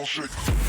down, shake.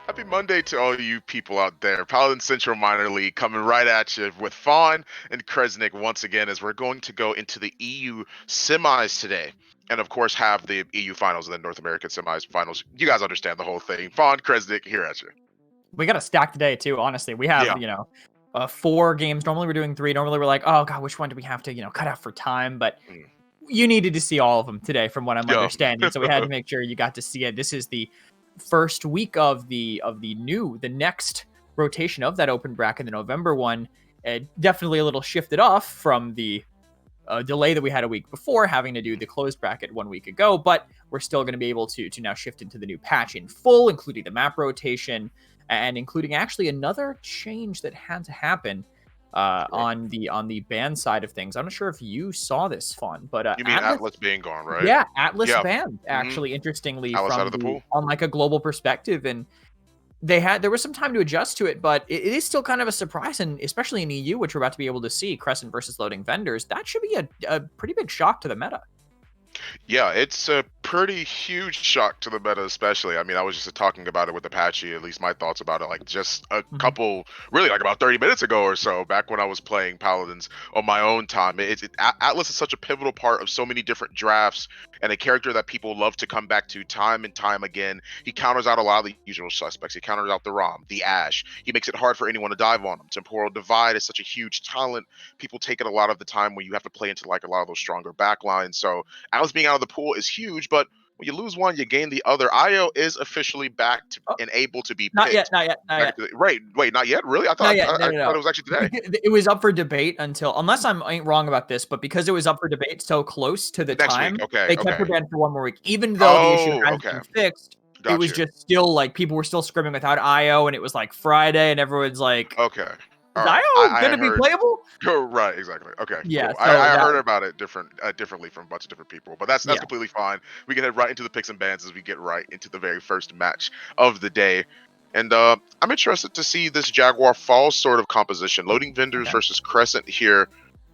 Happy Monday to all you people out there. Paladin Central Minor League coming right at you with Fawn and Kresnik once again as we're going to go into the EU semis today. And of course, have the EU finals and then North American semis finals. You guys understand the whole thing. Fawn, Kresnik, here at you. We got a stack today, too, honestly. We have, Yeah. 4 games. Normally we're doing 3. Normally we're like, oh, God, which one do we have to, cut out for time? But you needed to see all of them today from what I'm understanding. So we had to make sure you got to see it. This is the first week of the next rotation of that open bracket, the November one. Definitely a little shifted off from the delay that we had a week before, having to do the closed bracket 1 week ago, but we're still going to be able to now shift into the new patch in full, including the map rotation and including actually another change that had to happen on the ban side of things. I'm not sure if you saw this, Fawn, but you mean Atlas being gone, right? Yeah, Atlas banned, actually, interestingly, Atlas from out of the pool on like a global perspective, and there was some time to adjust to it, but it is still kind of a surprise, and especially in EU, which we're about to be able to see, Crescent versus Loading Vendors, that should be a pretty big shock to the meta. Yeah, it's a pretty huge shock to the meta, especially. I mean, I was just talking about it with Apache, at least my thoughts about it, like just a couple, really like about 30 minutes ago or so, back when I was playing Paladins on my own time. Atlas is such a pivotal part of so many different drafts and a character that people love to come back to time and time again. He counters out a lot of the usual suspects. He counters out the Rom, the Ash. He makes it hard for anyone to dive on him. Temporal Divide is such a huge talent. People take it a lot of the time when you have to play into like a lot of those stronger backlines. So Atlas being out of the pool is huge, but when you lose one, you gain the other. IO is officially back to and able to be picked. Not yet. Right. Wait, not yet? Really? I thought No. it was actually today. It was up for debate until, unless I ain't wrong about this, but because it was up for debate so close to the Next time, week. Okay, they kept it banned for 1 more week. Even though the issue has been fixed, it was just still like people were still scrimming without IO, and it was like Friday, and everyone's like, okay. Is IO going to be playable? Right, exactly. Okay, yeah. Cool. So I heard about it differently from a bunch of different people, but that's completely fine. We can head right into the picks and bans as we get right into the very first match of the day. And I'm interested to see this Jaguar Falls sort of composition. Loading Vendors versus Crescent here.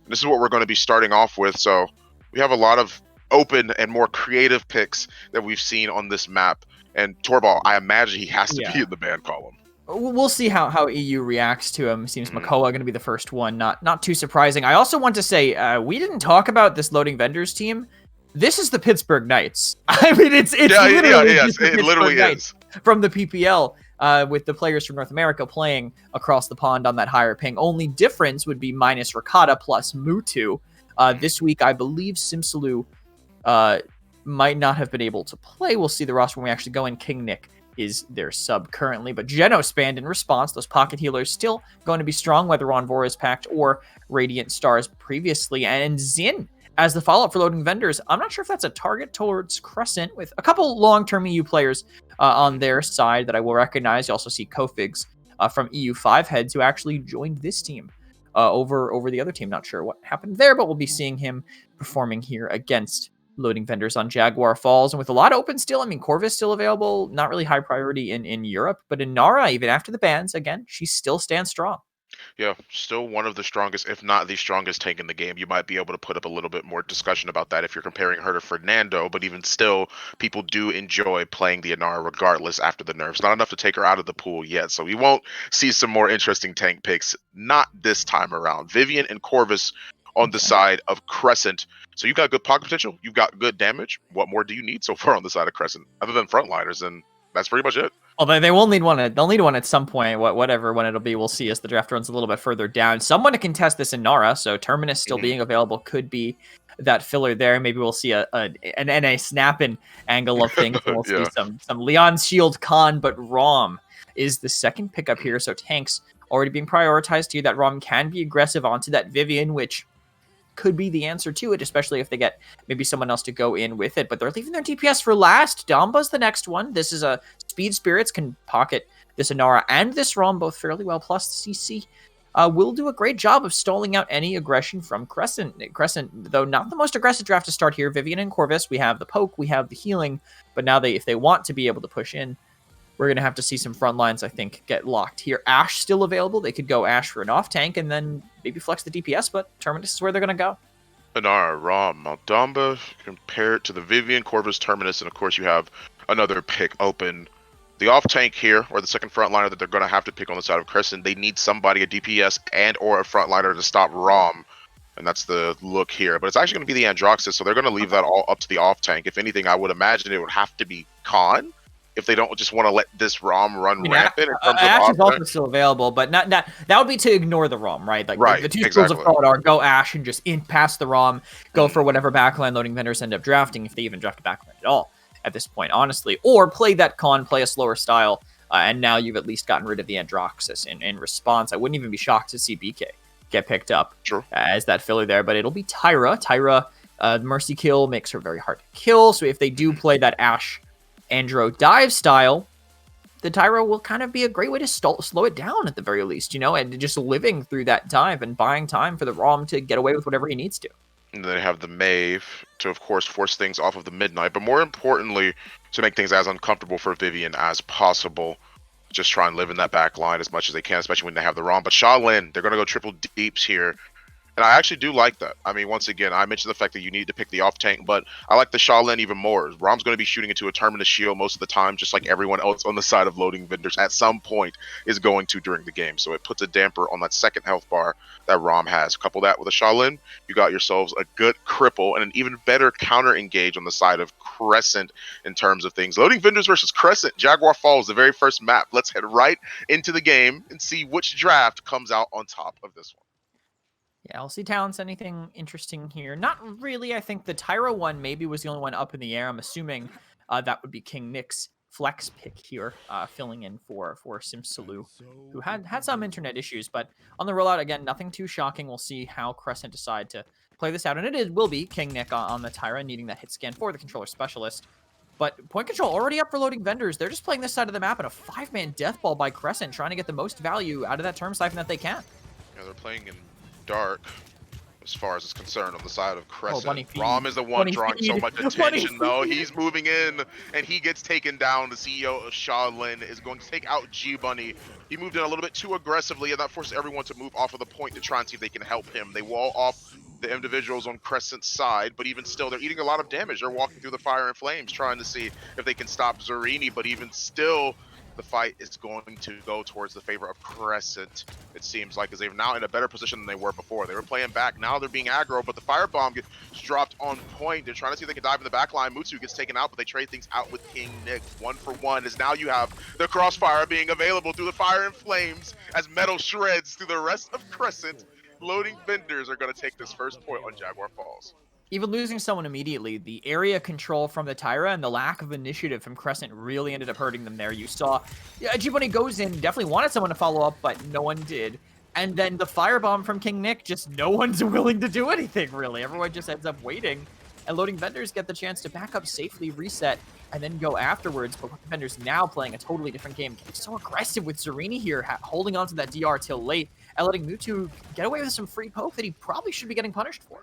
And this is what we're going to be starting off with. So we have a lot of open and more creative picks that we've seen on this map. And Torbal, I imagine he has to be in the ban column. We'll see how EU reacts to him. Seems Makoa going to be the first one. Not too surprising. I also want to say we didn't talk about this Loading Vendors team. This is the Pittsburgh Knights. I mean, it's literally is from the PPL with the players from North America playing across the pond on that higher ping. Only difference would be minus Ricotta plus Mutu. This week, I believe Simsalou might not have been able to play. We'll see the roster when we actually go in. King Nick is their sub currently, but Geno spanned in response. Those pocket healers still going to be strong, whether on Vora's Pact or Radiant Stars previously. And Zin as the follow-up for Loading Vendors. I'm not sure if that's a target towards Crescent, with a couple long-term EU players on their side that I will recognize. You also see Kofigs from EU5 heads who actually joined this team over the other team. Not sure what happened there, but we'll be seeing him performing here against Loading Vendors on Jaguar Falls, and with a lot open still. I mean, Corvus still available, not really high priority in Europe, but in Nara, even after the bans, again, she still stands strong. Yeah, still one of the strongest, if not the strongest tank in the game. You might be able to put up a little bit more discussion about that if you're comparing her to Fernando, but even still, people do enjoy playing the Inara regardless after the nerfs. Not enough to take her out of the pool yet, so we won't see some more interesting tank picks, not this time around. Vivian and Corvus on the side of Crescent. So you've got good pocket potential, you've got good damage. What more do you need so far on the side of Crescent, other than frontliners? And that's pretty much it. Although they will need one. They'll need one at some point. Whatever when it'll be, we'll see as the draft runs a little bit further down. Someone to contest this in Nara, so Terminus still being available could be that filler there. Maybe we'll see an NA snapping angle of things. We'll see some Leon's Shield Khan, but Rom is the second pickup here. So tanks already being prioritized here. That Rom can be aggressive onto that Vivian, which could be the answer to it, especially if they get maybe someone else to go in with it. But they're leaving their DPS for last. Damba's the next one. This is a Speed Spirits can pocket this Inara and this ROM both fairly well, plus the CC. Will do a great job of stalling out any aggression from Crescent. Crescent, though not the most aggressive draft to start here. Vivian and Corvus, we have the poke, we have the healing, but now if they want to be able to push in, we're going to have to see some front lines, I think, get locked here. Ashe still available. They could go Ashe for an off tank and then maybe flex the DPS, but Terminus is where they're going to go. Inara, ROM, Maldamba, compare it to the Vivian, Corvus, Terminus, and of course you have another pick open. The off tank here, or the second frontliner that they're going to have to pick on the side of Crescent, they need somebody, a DPS and or a frontliner to stop ROM. And that's the look here. But it's actually going to be the Androxus, so they're going to leave that all up to the off tank. If anything, I would imagine it would have to be Khan if they don't just want to let this ROM run rampant in terms of Ashe is off also still available, but not that would be to ignore the ROM, right? Like right, the two schools of thought are go Ashe and just pass the ROM, go for whatever backline loading vendors end up drafting, if they even draft a backline at all at this point, honestly. Or play that Khan, play a slower style, and now you've at least gotten rid of the Androxus. In response, I wouldn't even be shocked to see BK get picked up as that filler there, but it'll be Tyra. Tyra, Mercy kill makes her very hard to kill, so if they do play that Ashe Andro dive style, the Tyra will kind of be a great way to slow it down at the very least, you know, and just living through that dive and buying time for the ROM to get away with whatever he needs to. And then they have the Maeve to, of course, force things off of the Midnight, but more importantly, to make things as uncomfortable for Vivian as possible. Just try and live in that back line as much as they can, especially when they have the ROM. But Shaolin, they're going to go triple deeps here. And I actually do like that. I mean, once again, I mentioned the fact that you need to pick the off tank, but I like the Shaolin even more. Rom's going to be shooting into a Terminus shield most of the time, just like everyone else on the side of loading vendors at some point is going to during the game. So it puts a damper on that second health bar that Rom has. Couple that with a Shaolin, you got yourselves a good cripple and an even better counter engage on the side of Crescent in terms of things. Loading vendors versus Crescent, Jaguar Falls, the very first map. Let's head right into the game and see which draft comes out on top of this one. Yeah, I'll see talents. Anything interesting here? Not really. I think the Tyra one maybe was the only one up in the air. I'm assuming that would be King Nick's flex pick here, filling in for Simsalou, who had some internet issues. But on the rollout, again, nothing too shocking. We'll see how Crescent decide to play this out. And will be King Nick on the Tyra, needing that hit scan for the controller specialist. But point control already up for loading vendors. They're just playing this side of the map in a 5-man death ball by Crescent, trying to get the most value out of that term siphon that they can. Yeah, they're playing in dark as far as it's concerned on the side of Crescent. Oh, Rom is the one drawing so much attention though. He's moving in and he gets taken down. The CEO of Shaolin is going to take out G-Bunny. He moved in a little bit too aggressively and that forces everyone to move off of the point to try and see if they can help him. They wall off the individuals on Crescent's side, but even still they're eating a lot of damage. They're walking through the fire and flames trying to see if they can stop Zerini, but even still the fight is going to go towards the favor of Crescent, it seems like, because they're now in a better position than they were before. They were playing back, now they're being aggro, but the firebomb gets dropped on point. They're trying to see if they can dive in the back line. Mutsu gets taken out, but they trade things out with King Nick. 1-for-1, as now you have the crossfire being available through the fire and flames as metal shreds through the rest of Crescent. Loading vendors are going to take this first point on Jaguar Falls. Even losing someone immediately, the area control from the Tyra and the lack of initiative from Crescent really ended up hurting them there. You saw G-Bunny goes in, definitely wanted someone to follow up, but no one did. And then the firebomb from King Nick, just no one's willing to do anything, really. Everyone just ends up waiting. And loading vendors get the chance to back up safely, reset, and then go afterwards. But loading vendors now playing a totally different game. Getting so aggressive with Zerini here, holding on to that DR till late, and letting Mewtwo get away with some free poke that he probably should be getting punished for.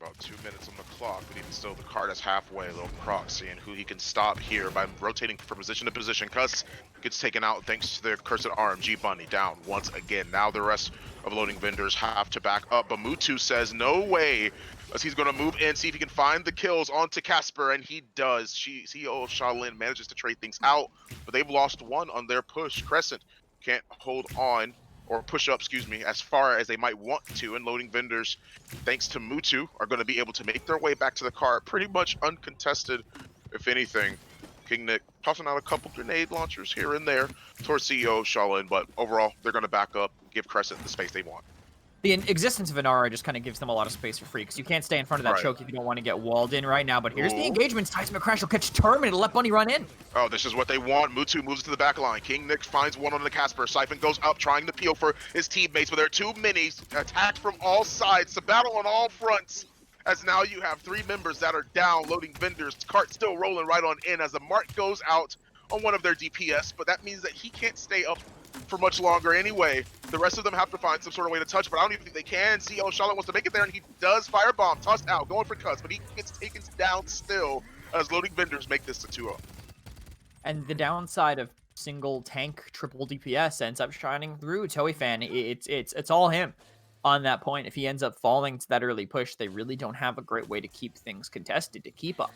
About 2 minutes on the clock, but even still the card is halfway. Little Croc seeing who he can stop here by rotating from position to position. Cuss gets taken out thanks to their cursed arm. G-Bunny down once again. Now the rest of loading vendors have to back up, but Mewtwo says no way, as he's going to move in, see if he can find the kills onto Casper, and he does. CEO of Shaolin manages to trade things out, but they've lost one on their push. Crescent can't hold on, or push up, excuse me, as far as they might want to, and loading vendors, thanks to Mewtwo, are going to be able to make their way back to the car pretty much uncontested, if anything. King Nick tossing out a couple grenade launchers here and there towards CEO Shaolin, but overall, they're going to back up, give Crescent the space they want. The existence of Inara just kind of gives them a lot of space for free, because you can't stay in front of that Right. choke if you don't want to get walled in right now. But here's the Ooh. engagement. Seismic Crash will catch Term and let Bunny run in. Oh, this is what they want. Mutu moves to the back line. King Nick finds one on the Casper. Siphon goes up, trying to peel for his teammates, but there are two minis attacked from all sides. The battle on all fronts, as now you have 3 members that are down. Loading Vendors. Cart still rolling right on in as the mark goes out on one of their DPS, but that means that he can't stay up for much longer anyway. The rest of them have to find some sort of way to touch, but I don't even think they can. See, oh, Charlotte wants to make it there, and he does firebomb, tossed out, going for cuts, but he gets taken down still as Loading Vendors make this to 2-0. And the downside of single tank triple DPS ends up shining through Toei Fan. It's all him on that point. If he ends up falling to that early push, they really don't have a great way to keep things contested, to keep up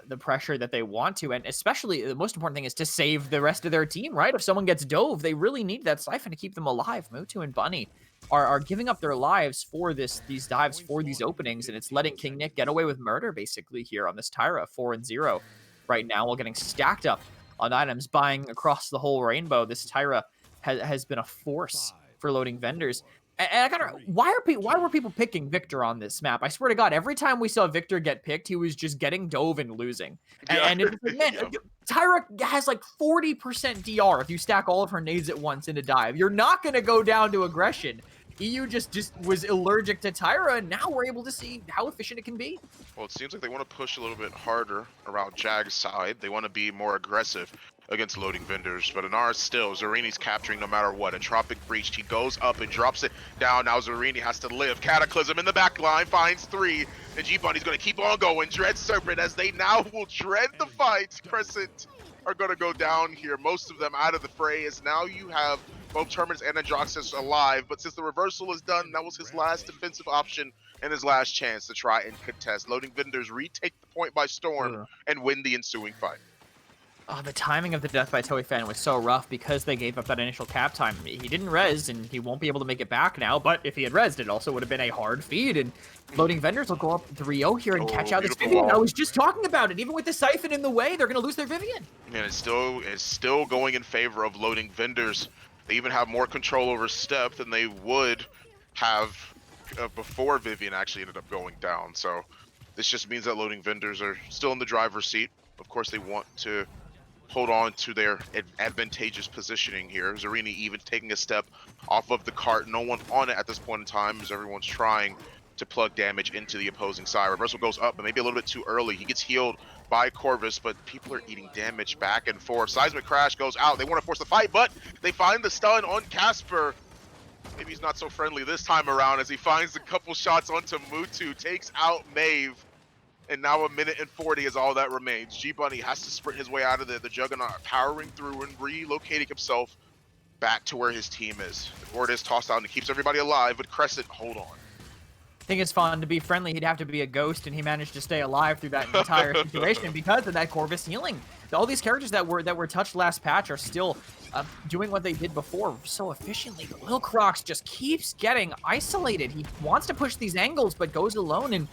the pressure that they want to. And especially, the most important thing is to save the rest of their team, right? If someone gets dove, they really need that Siphon to keep them alive. Mutu and Bunny are giving up their lives for these dives, for these openings, and it's letting King Nick get away with murder, basically, here on this Tyra, 4-0 right now, while getting stacked up on items, buying across the whole rainbow. This Tyra has been a force for Loading Vendors. And I gotta, why were people picking Victor on this map? I swear to God, every time we saw Victor get picked, he was just getting dove and losing. And it's like, man, Tyra has like 40% DR if you stack all of her nades at once in a dive. You're not gonna go down to aggression. EU just was allergic to Tyra, and now we're able to see how efficient it can be. Well, it seems like they want to push a little bit harder around Jag's side. They want to be more aggressive against Loading Vendors, but Inara still, Zarini's capturing no matter what. Entropic Breach, he goes up and drops it down. Now Zarini has to live. Cataclysm in the back line, finds 3, and G-Bunny's going to keep on going. Dread Serpent, as they now will dread the fight. Crescent are going to go down here. Most of them out of the fray, as now you have both Terminus and Androxus alive, but since the reversal is done, that was his last defensive option and his last chance to try and contest. Loading Vendors retake the point by storm and win the ensuing fight. Oh, the timing of the death by Toei Fan was so rough because they gave up that initial cap time. He didn't res, and he won't be able to make it back now, but if he had resed, it also would have been a hard feed, and Loading Vendors will go up 3-0 here and catch out this Vivian. I was just talking about it. Even with the Siphon in the way, they're going to lose their Vivian. And it's still going in favor of Loading Vendors. They even have more control over Step than they would have before Vivian actually ended up going down. So this just means that Loading Vendors are still in the driver's seat. Of course, they want to hold on to their advantageous positioning here. Zarini even taking a step off of the cart. No one on it at this point in time, as everyone's trying to plug damage into the opposing side. Reversal goes up, but maybe a little bit too early. He gets healed by Corvus, but people are eating damage back and forth. Seismic Crash goes out. They want to force the fight, but they find the stun on Casper. Maybe he's not so friendly this time around as he finds a couple shots onto Mutu, takes out Maeve. And now 1:40 is all that remains. G-Bunny has to sprint his way out of there. The Juggernaut powering through and relocating himself back to where his team is. The board is tossed out and it keeps everybody alive, but Crescent, hold on. I think it's fun. To be friendly, he'd have to be a ghost, and he managed to stay alive through that entire situation because of that Corvus healing. All these characters that were touched last patch are still doing what they did before so efficiently. But Lil Crocs just keeps getting isolated. He wants to push these angles, but goes alone. And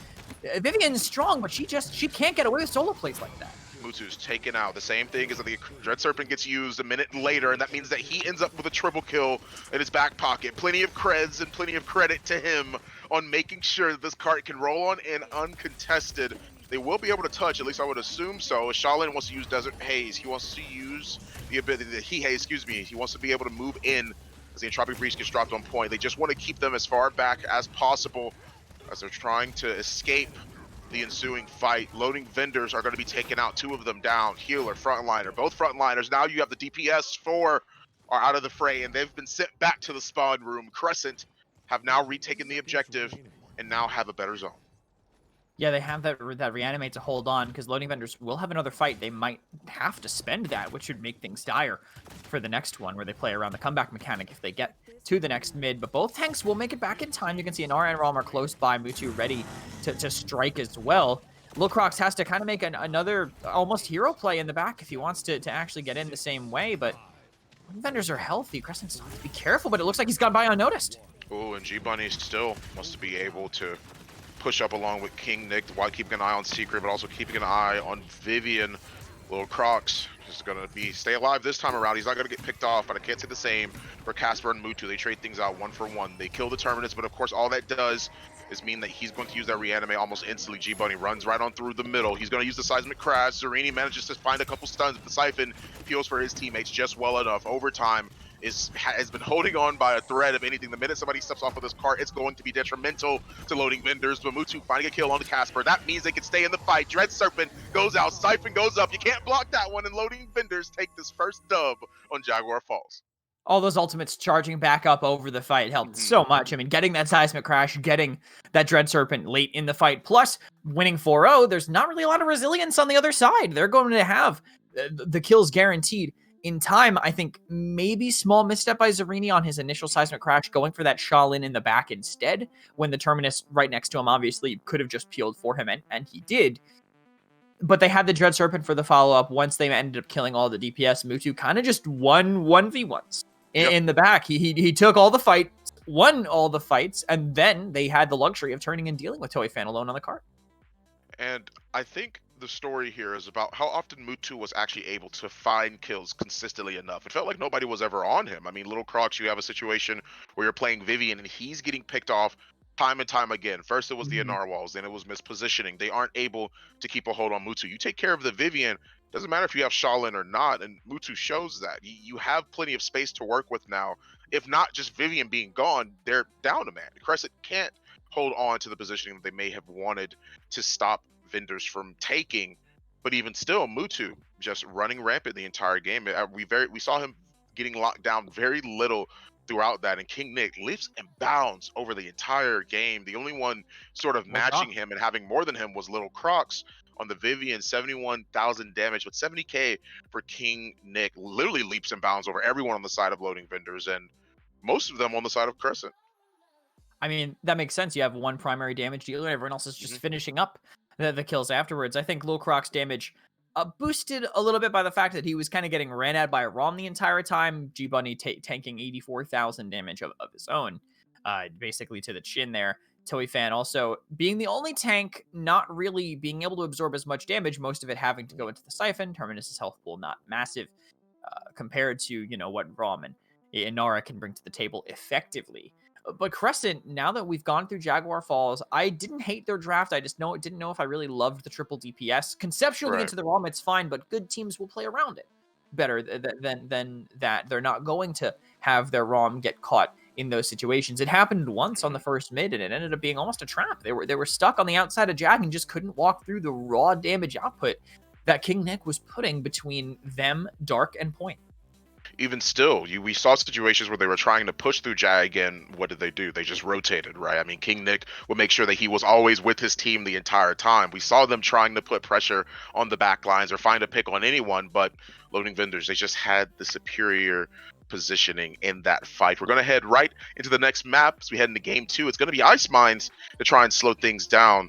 Vivian's strong, but she can't get away with solo plays like that. Mutu's taken out. The same thing is that the Dread Serpent gets used a minute later, and that means that he ends up with a triple kill in his back pocket. Plenty of creds and plenty of credit to him on making sure that this cart can roll on in uncontested. They will be able to touch, at least I would assume so. Shaolin wants to use Desert Haze. He wants to use the ability, he wants to be able to move in as the Entropic Breach gets dropped on point. They just want to keep them as far back as possible as they're trying to escape the ensuing fight. Loading Vendors are going to be taken out. 2 of them down. Healer, frontliner, both frontliners. Now you have the DPS 4 are out of the fray, and they've been sent back to the spawn room. Crescent have now retaken the objective and now have a better zone. Yeah, they have that reanimate to hold on, because Loading Vendors will have another fight. They might have to spend that, which would make things dire for the next one, where they play around the comeback mechanic if they get to the next mid. But both tanks will make it back in time. You can see Inara and Realm are close by. Mutu ready to strike as well. Lil Crocs has to kind of make another almost hero play in the back if he wants to actually get in the same way. But Loading Vendors are healthy. Crescent's has to be careful, but it looks like he's gone by unnoticed. Oh, and G-Bunny still wants to be able to push up along with King Nick while keeping an eye on Secret, but also keeping an eye on Vivian. Little Crocs is gonna stay alive this time around. He's not gonna get picked off, but I can't say the same for Casper and Mutu. They trade things out 1-for-1. They kill the Terminus, but of course all that does is mean that he's going to use that reanimate almost instantly. G-Bunny runs right on through the middle. He's gonna use the seismic crash. Zerini manages to find a couple stuns, but the Siphon peels for his teammates just well enough. Overtime has been holding on by a thread. If anything, the minute somebody steps off of this cart, it's going to be detrimental to Loading Vendors. But Mutu finding a kill on the Casper. That means they can stay in the fight. Dread Serpent goes out, Siphon goes up. You can't block that one, and Loading Vendors take this first dub on Jaguar Falls. All those ultimates charging back up over the fight helped so much. I mean, getting that seismic crash, getting that Dread Serpent late in the fight, plus winning 4-0, there's not really a lot of resilience on the other side. They're going to have the kills guaranteed. In time, I think maybe small misstep by Zerini on his initial seismic crash, going for that Shaolin in the back instead, when the Terminus right next to him obviously could have just peeled for him, and he did. But they had the Dread Serpent for the follow-up. Once they ended up killing all the DPS, Mutu kind of just won 1v1s in the back. He took all the fights, won all the fights, and then they had the luxury of turning and dealing with Toy Fan alone on the cart. And I think the story here is about how often Mutu was actually able to find kills consistently enough. It felt like nobody was ever on him. I mean, Little Crocs, you have a situation where you're playing Vivian and he's getting picked off time and time again. First it was the Narwhals, then it was mispositioning. They aren't able to keep a hold on Mutu. You take care of the Vivian, doesn't matter if you have Shaolin or not, and Mutu shows that. You have plenty of space to work with now. If not just Vivian being gone, they're down a man. Crescent can't hold on to the positioning that they may have wanted to stop Vendors from taking, but even still, Mutu just running rampant the entire game. We saw him getting locked down very little throughout that, and King Nick leaps and bounds over the entire game. The only one sort of matching him and having more than him was Little Crocs on the Vivian, 71,000 damage, but 70k for King Nick. Literally leaps and bounds over everyone on the side of Loading Vendors, and most of them on the side of Crescent. I mean, that makes sense. You have one primary damage dealer, everyone else is just finishing up the kills afterwards. I think Lil Croc's damage boosted a little bit by the fact that he was kind of getting ran at by a ROM the entire time. G-Bunny tanking 84,000 damage of his own, basically to the chin there. Toy Fan also being the only tank not really being able to absorb as much damage, most of it having to go into the Siphon. Terminus's health pool not massive compared to, what ROM and Inara can bring to the table effectively. But Crescent, now that we've gone through Jaguar Falls, I didn't hate their draft. I just didn't know if I really loved the triple DPS. Conceptually into the ROM, it's fine, but good teams will play around it better than that. They're not going to have their ROM get caught in those situations. It happened once on the first mid, and it ended up being almost a trap. They were stuck on the outside of Jag and just couldn't walk through the raw damage output that King Nick was putting between them, Dark, and Point. Even still, we saw situations where they were trying to push through Jag, and what did they do? They just rotated, right? I mean, King Nick would make sure that he was always with his team the entire time. We saw them trying to put pressure on the back lines or find a pick on anyone, but Loading Vendors, they just had the superior positioning in that fight. We're going to head right into the next map as we head into game 2. It's going to be Ice Mines to try and slow things down.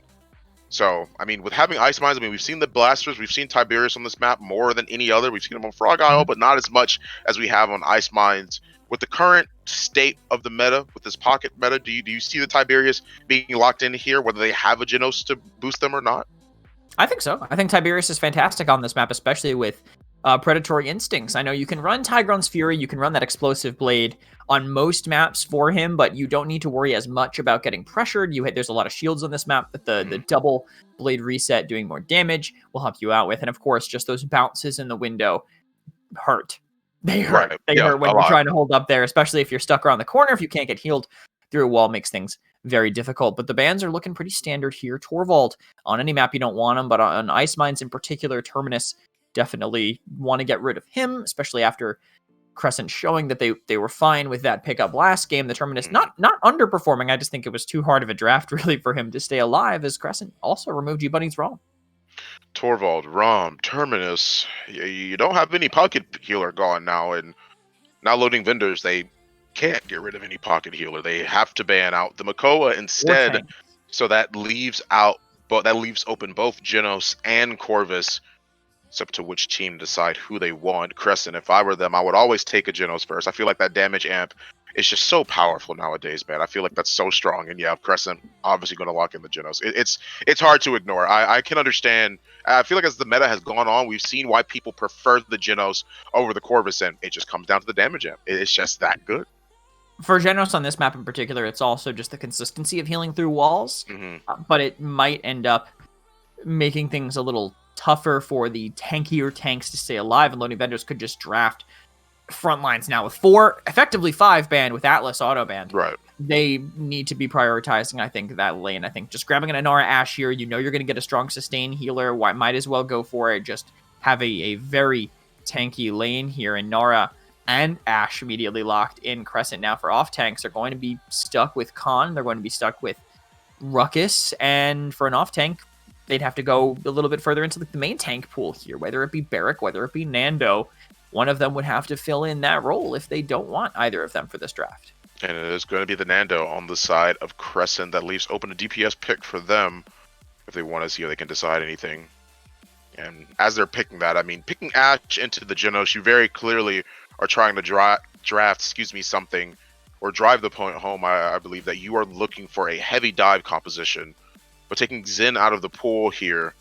So, I mean, with having Ice Mines, we've seen the Blasters, we've seen Tiberius on this map more than any other. We've seen them on Frog Isle, but not as much as we have on Ice Mines. With the current state of the meta, with this pocket meta, do you see the Tiberius being locked in here, whether they have a Genos to boost them or not? I think so. I think Tiberius is fantastic on this map, especially with Predatory Instincts. I know you can run Tigron's Fury, you can run that Explosive Blade on most maps for him, but you don't need to worry as much about getting pressured. There's a lot of shields on this map, but the double blade reset doing more damage will help you out with. And of course, just those bounces in the window hurt. They hurt. They hurt when you're trying to hold up there, especially if you're stuck around the corner. If you can't get healed through a wall, makes things very difficult. But the bans are looking pretty standard here. Torvald, on any map you don't want him, but on Ice Mines in particular, Terminus, definitely want to get rid of him, especially after Crescent showing that they were fine with that pickup last game. The Terminus not underperforming. I just think it was too hard of a draft really for him to stay alive, as Crescent also removed G-Bunny's ROM. Torvald, ROM, Terminus. You don't have any pocket healer gone now, and now Loading Vendors, they can't get rid of any pocket healer. They have to ban out the Makoa instead. So that leaves open both Genos and Corvus. It's up to which team decide who they want. Crescent, if I were them, I would always take a Genos first. I feel like that damage amp It's just so powerful nowadays, man. I feel like that's so strong. And yeah, Crescent obviously going to lock in the Genos. It's hard to ignore. I can understand. I feel like as the meta has gone on, we've seen why people prefer the Genos over the Corvus, and it just comes down to the damage amp. It's just that good. For Genos on this map in particular, it's also just the consistency of healing through walls, but it might end up making things a little tougher for the tankier tanks to stay alive, and loading vendors could just draft front lines now with 4, effectively 5 banned with Atlas auto banned. Right. They need to be prioritizing, I think, that lane. I think just grabbing an Inara Ashe here, you know you're going to get a strong sustain healer. Why might as well go for it. Just have a very tanky lane here. And Nara and Ashe immediately locked in. Crescent now for off tanks are going to be stuck with Khan. They're going to be stuck with Ruckus. And for an off tank, they'd have to go a little bit further into the main tank pool here, whether it be Barrack, whether it be Nando. One of them would have to fill in that role if they don't want either of them for this draft. And it is going to be the Nando on the side of Crescent that leaves open a DPS pick for them if they want to see if they can decide anything. And as they're picking that, I mean, picking Ashe into the Genos, you very clearly are trying to draft, something or drive the point home. I believe that you are looking for a heavy dive composition, but taking Xin out of the pool here,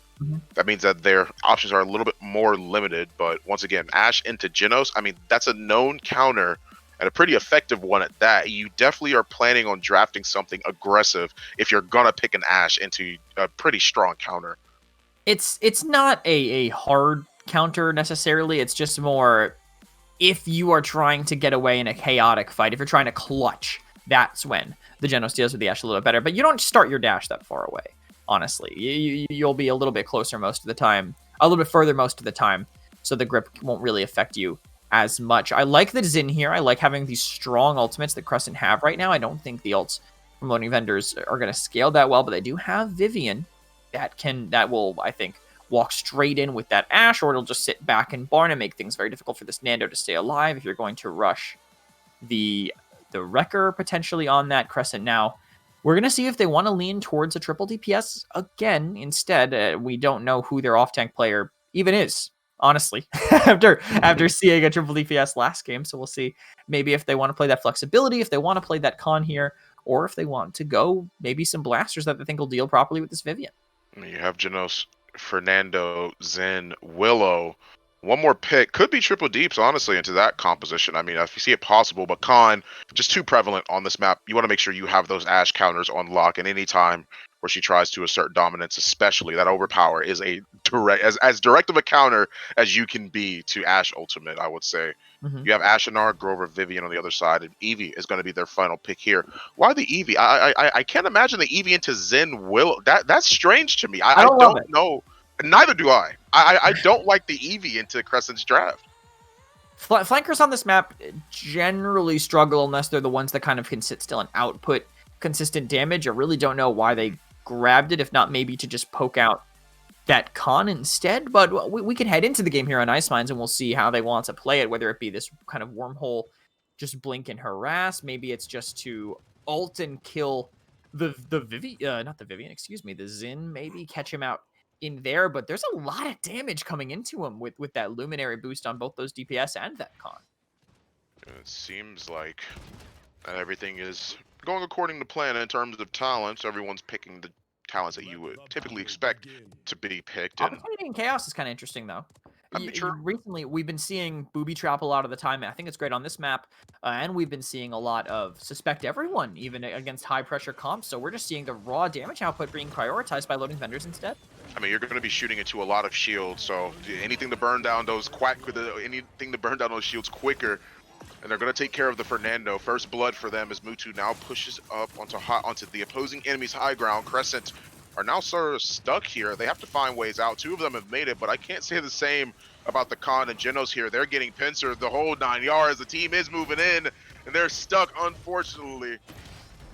that means that their options are a little bit more limited. But once again, Ashe into Genos, I mean, that's a known counter and a pretty effective one at that. You definitely are planning on drafting something aggressive if you're gonna pick an Ashe into a pretty strong counter. It's not a hard counter necessarily. It's just more if you are trying to get away in a chaotic fight, if you're trying to clutch, that's when the Genos deals with the Ashe a little bit better. But you don't start your dash that far away, honestly. You'll be a little bit closer most of the time, a little bit further most of the time, so the grip won't really affect you as much. I like the Xin here. I like having these strong ultimates that Crescent have right now. I don't think the ults from loading vendors are going to scale that well, but they do have Vivian that will, I think, walk straight in with that Ashe, or it'll just sit back in barn and make things very difficult for this Nando to stay alive if you're going to rush the Wrecker potentially on that Crescent now. We're going to see if they want to lean towards a triple DPS again instead. We don't know who their off-tank player even is, honestly, after seeing a triple DPS last game. So we'll see maybe if they want to play that flexibility, if they want to play that Khan here, or if they want to go maybe some blasters that they think will deal properly with this Vivian. You have Genos, Fernando, Zen, Willow. One more pick. Could be triple deeps, honestly, into that composition. I mean, if you see it possible, but Khan, just too prevalent on this map. You want to make sure you have those Ashe counters on lock, and any time where she tries to assert dominance, especially that overpower is a direct, as direct of a counter as you can be to Ashe ultimate, I would say. You have Ashinar, Grover, Vivian on the other side, and Eevee is going to be their final pick here. Why the Eevee? I can't imagine the Eevee into Zen Willow. That's strange to me. I don't know. Neither do I. I don't like the Eevee into Crescent's draft. Flankers on this map generally struggle unless they're the ones that kind of can sit still and output consistent damage. I really don't know why they grabbed it, if not maybe to just poke out that Khan instead. But we can head into the game here on Ice Mines and we'll see how they want to play it, whether it be this kind of wormhole, just blink and harass. Maybe it's just to ult and kill the Xin, maybe catch him out in there, but there's a lot of damage coming into him with that Luminary boost on both those DPS and that Khan. It seems like everything is going according to plan in terms of talents. Everyone's picking the talents that you would typically expect to be picked. Opportunity and Chaos is kind of interesting, though. Recently, we've been seeing Booby Trap a lot of the time, and I think it's great on this map. And we've been seeing a lot of Suspect Everyone, even against high-pressure comps. So we're just seeing the raw damage output being prioritized by loading vendors instead. I mean, you're going to be shooting into a lot of shields, so anything to burn down those shields quicker, and they're going to take care of the Fernando. First blood for them as Mutu now pushes up onto the opposing enemy's high ground. Crescent are now sort of stuck here. They have to find ways out. Two of them have made it, but I can't say the same about the Khan and Genos here. They're getting pincered the whole 9 yards. The team is moving in, and they're stuck, unfortunately,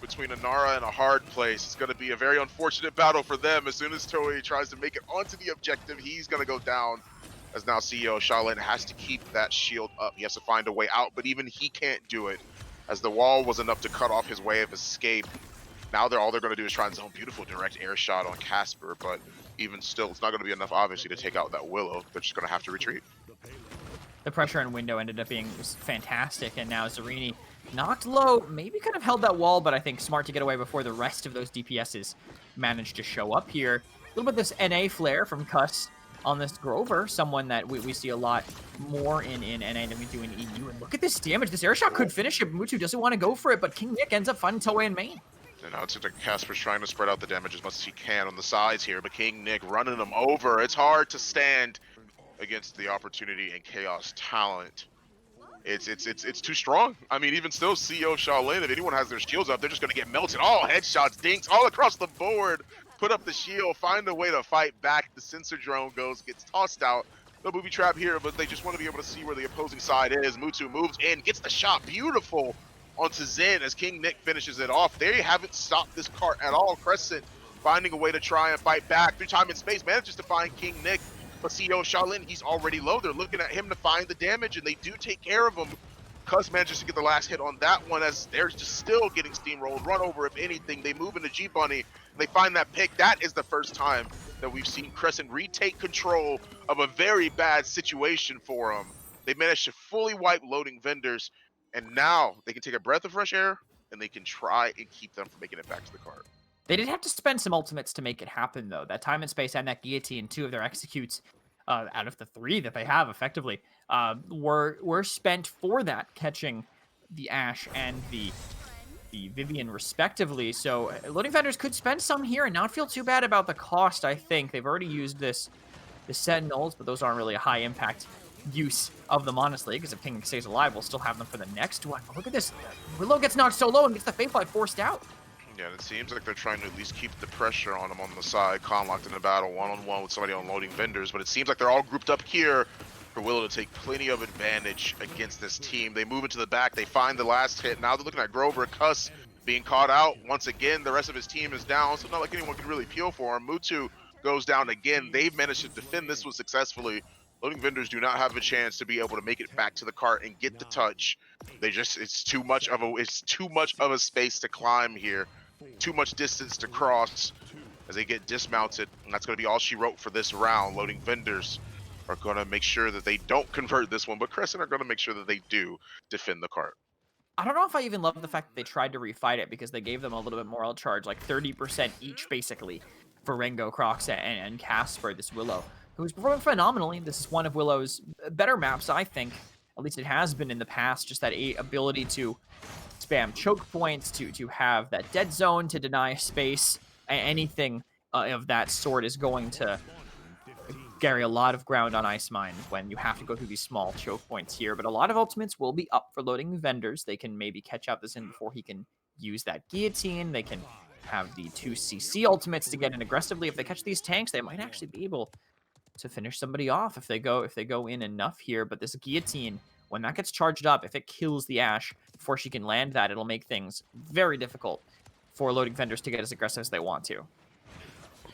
between a Nara and a hard place. It's going to be a very unfortunate battle for them. As soon as Toei tries to make it onto the objective, he's going to go down. As now CEO Shaolin has to keep that shield up. He has to find a way out, but even he can't do it, as the wall was enough to cut off his way of escape. Now all they're going to do is try and zone beautiful direct air shot on Casper, but even still, it's not going to be enough, obviously, to take out that Willow. They're just going to have to retreat. The pressure and window ended up being fantastic, and now Zarini Knocked low, maybe could have held that wall, but I think smart to get away before the rest of those DPSs managed to show up here. A little bit of this NA flare from Cuss on this Grover, someone that we see a lot more in NA than we do in EU. And look at this damage. This air shot could finish it. Mutu doesn't want to go for it, but King Nick ends up finding Toei in main. And now it seems like Casper's trying to spread out the damage as much as he can on the sides here, but King Nick running him over. It's hard to stand against the opportunity and chaos talent. It's too strong. I mean, even still, CEO Shaolin, if anyone has their shields up, they're just going to get melted. All headshots, dinks, all across the board. Put up the shield, find a way to fight back. The sensor drone goes, gets tossed out. No booby trap here, but they just want to be able to see where the opposing side is. Mutu moves in, gets the shot. Beautiful onto Zen as King Nick finishes it off. They haven't stopped this cart at all. Crescent finding a way to try and fight back. Through time and space, manages to find King Nick. But CEO Shaolin, he's already low. They're looking at him to find the damage, and they do take care of him. Cuz manages to get the last hit on that one as they're just still getting steamrolled. Run over, if anything. They move into G-Bunny, and they find that pick. That is the first time that we've seen Crescent retake control of a very bad situation for them. They managed to fully wipe loading vendors, and now they can take a breath of fresh air, and they can try and keep them from making it back to the cart. They did have to spend some ultimates to make it happen, though. That time and space and that guillotine, 2 of their executes out of the 3 that they have, effectively, were spent for that, catching the Ashe and the Vivian, respectively. So loading vendors could spend some here and not feel too bad about the cost, I think. They've already used the Sentinels, but those aren't really a high-impact use of them, honestly, because if King stays alive, we'll still have them for the next one. Look at this. Willow gets knocked so low and gets the Fate Flight forced out. Yeah, and it seems like they're trying to at least keep the pressure on him on the side. Khan locked in a battle one-on-one with somebody on loading vendors, but it seems like they're all grouped up here for Willow to take plenty of advantage against this team. They move into the back, they find the last hit. Now they're looking at Grover, Cuss being caught out. Once again, the rest of his team is down, so not like anyone can really peel for him. Mutu goes down again. They've managed to defend this one successfully. Loading vendors do not have a chance to be able to make it back to the cart and get the touch. It's too much of a space to climb here. Too much distance to cross as they get dismounted, and that's going to be all she wrote for this round. Loading vendors are going to make sure that they don't convert this one, but Crescent are going to make sure that they do defend the cart. I don't know if I even love the fact that they tried to refight it because they gave them a little bit more charge, like 30% each, basically, for Rengo, Crocs, and Casper, this Willow, who's performing phenomenally. This is one of Willow's better maps, I think. At least it has been in the past, just that ability to spam choke points, to have that dead zone, to deny space. Anything of that sort is going to carry a lot of ground on Ice Mine when you have to go through these small choke points here. But a lot of ultimates will be up for loading vendors. They can maybe catch out this in before he can use that guillotine. They can have the 2 CC ultimates to get in aggressively. If they catch these tanks, they might actually be able to finish somebody off if they go in enough here. But this guillotine, when that gets charged up, if it kills the Ashe before she can land that, it'll make things very difficult for loading vendors to get as aggressive as they want to.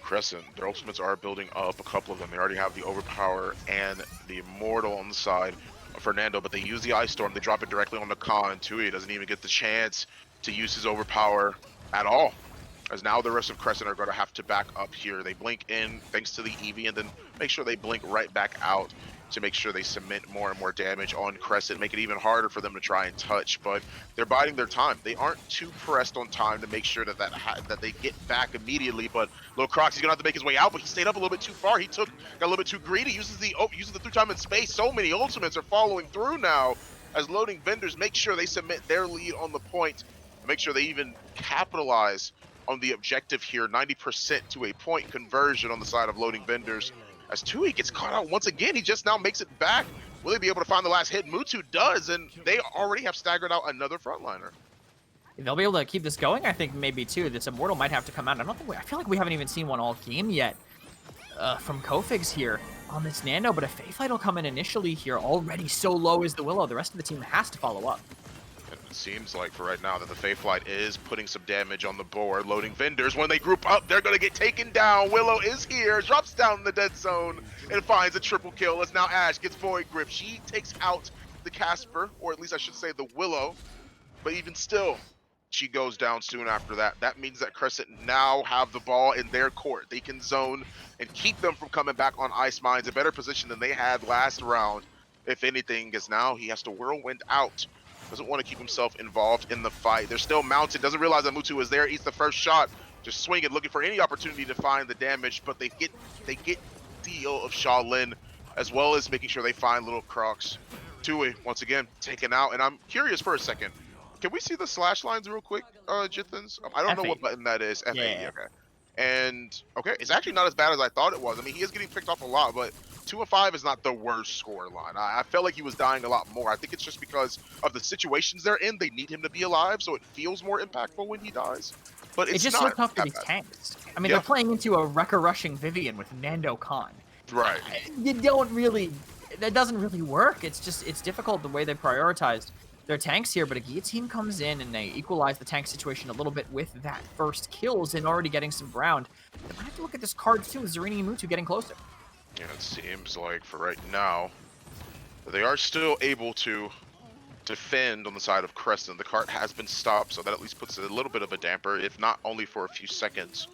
Crescent, their ultimates are building up, a couple of them. They already have the Overpower and the Immortal on the side of Fernando, but they use the Ice Storm. They drop it directly on the Khan. Tui doesn't even get the chance to use his Overpower at all, as now the rest of Crescent are going to have to back up here. They blink in thanks to the Eevee, and then make sure they blink right back out to make sure they cement more and more damage on Crescent, make it even harder for them to try and touch. But they're biding their time. They aren't too pressed on time to make sure that they get back immediately. But Lil Crocs, he's gonna have to make his way out, but he stayed up a little bit too far. Got a little bit too greedy. Uses the through time and space. So many ultimates are following through now as loading vendors make sure they cement their lead on the point, and make sure they even capitalize on the objective here. 90% to a point conversion on the side of loading vendors. As Tui gets caught out once again, he just now makes it back. Will he be able to find the last hit? Mutu does, and they already have staggered out another frontliner. They'll be able to keep this going, I think, maybe, too. This Immortal might have to come out. I feel like we haven't even seen one all game yet from Kofigs here on this Nano, but a Fate Flight will come in initially here. Already so low is the Willow. The rest of the team has to follow up. It seems like for right now that the Fate Flight is putting some damage on the board. Loading vendors, when they group up, they're going to get taken down. Willow is here, drops down in the dead zone, and finds a triple kill. As now Ashe gets Void Grip. She takes out the Casper, or at least I should say the Willow. But even still, she goes down soon after that. That means that Crescent now have the ball in their court. They can zone and keep them from coming back on Ice Mines. A better position than they had last round, if anything, is now he has to whirlwind out Doesn't want to keep himself involved in the fight. They're still mounted. Doesn't realize that Mutu is there. Eats the first shot. Just swinging, looking for any opportunity to find the damage. But they get CEO of Shaolin, as well as making sure they find little Crocs. Tui, once again, taken out. And I'm curious for a second. Can we see the slash lines real quick, Jithens? I don't know what F8. button that is. F8, Yeah. okay. And, okay, it's actually not as bad as I thought it was. I mean, he is getting picked off a lot, but 2 and 5 is not the worst score line. I felt like he was dying a lot more. I think it's just because of the situations they're in. They need him to be alive, so it feels more impactful when he dies. But it's just not so tough for that these bad. tanks. I mean, they're playing into a Wrecker rushing Vivian with Nando Khan. Right. You don't really, that doesn't really work. It's just, it's difficult the way they prioritized their tanks here, but a guillotine comes in and they equalize the tank situation a little bit with that first kills and already getting some ground. They might have to look at this card too, Zarini and Mutu getting closer. Yeah, it seems like for right now, they are still able to defend on the side of Crescent. The cart has been stopped, so that at least puts a little bit of a damper, if not only for a few seconds,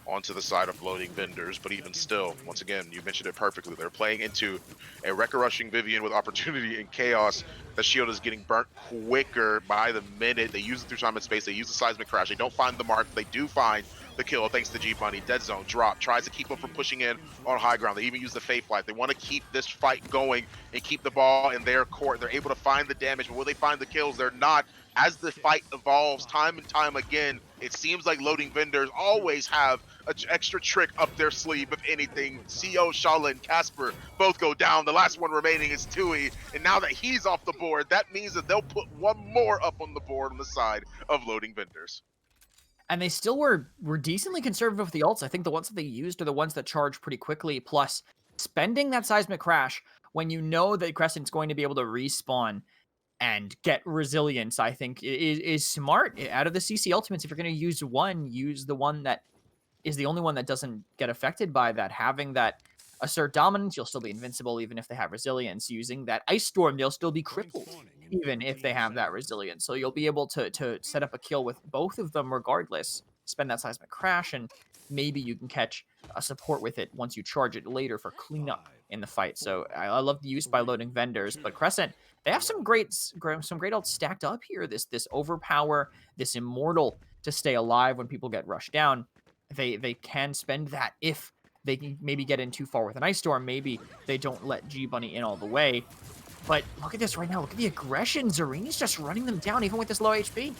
onto the side of loading vendors. But even still, once again, you mentioned it perfectly. They're playing into a Wrecker rushing Vivian with opportunity and chaos. The shield is getting burnt quicker by the minute. They use it through time and space. They use the seismic crash. They don't find the mark. They do find the kill thanks to G-Bunny. Dead zone drop. Tries to keep them from pushing in on high ground. They even use the Faith Flight. They want to keep this fight going and keep the ball in their court. They're able to find the damage, but will they find the kills? They're not. As the fight evolves time and time again, it seems like loading vendors always have an extra trick up their sleeve. If anything, CO, Shaolin, Casper both go down. The last one remaining is Tui, and now that he's off the board, that means that they'll put one more up on the board on the side of loading vendors. And they still were decently conservative with the ults. I think the ones that they used are the ones that charge pretty quickly. Plus, spending that seismic crash when you know that Crescent's going to be able to respawn and get resilience, I think is smart. Out of the CC ultimates, if you're going to use one, use the one that is the only one that doesn't get affected by that. Having that assert dominance, you'll still be invincible even if they have resilience. Using that ice storm, they'll still be crippled even if they have that resilience. So you'll be able to set up a kill with both of them regardless. Spend that seismic crash, and maybe you can catch a support with it once you charge it later for cleanup in the fight. So I love the use by loading vendors, but Crescent, they have some great ults stacked up here. This overpower, this immortal to stay alive when people get rushed down. They can spend that if they can maybe get in too far with an ice storm. Maybe they don't let G-Bunny in all the way. But look at this right now. Look at the aggression. Zarini's just running them down even with this low HP.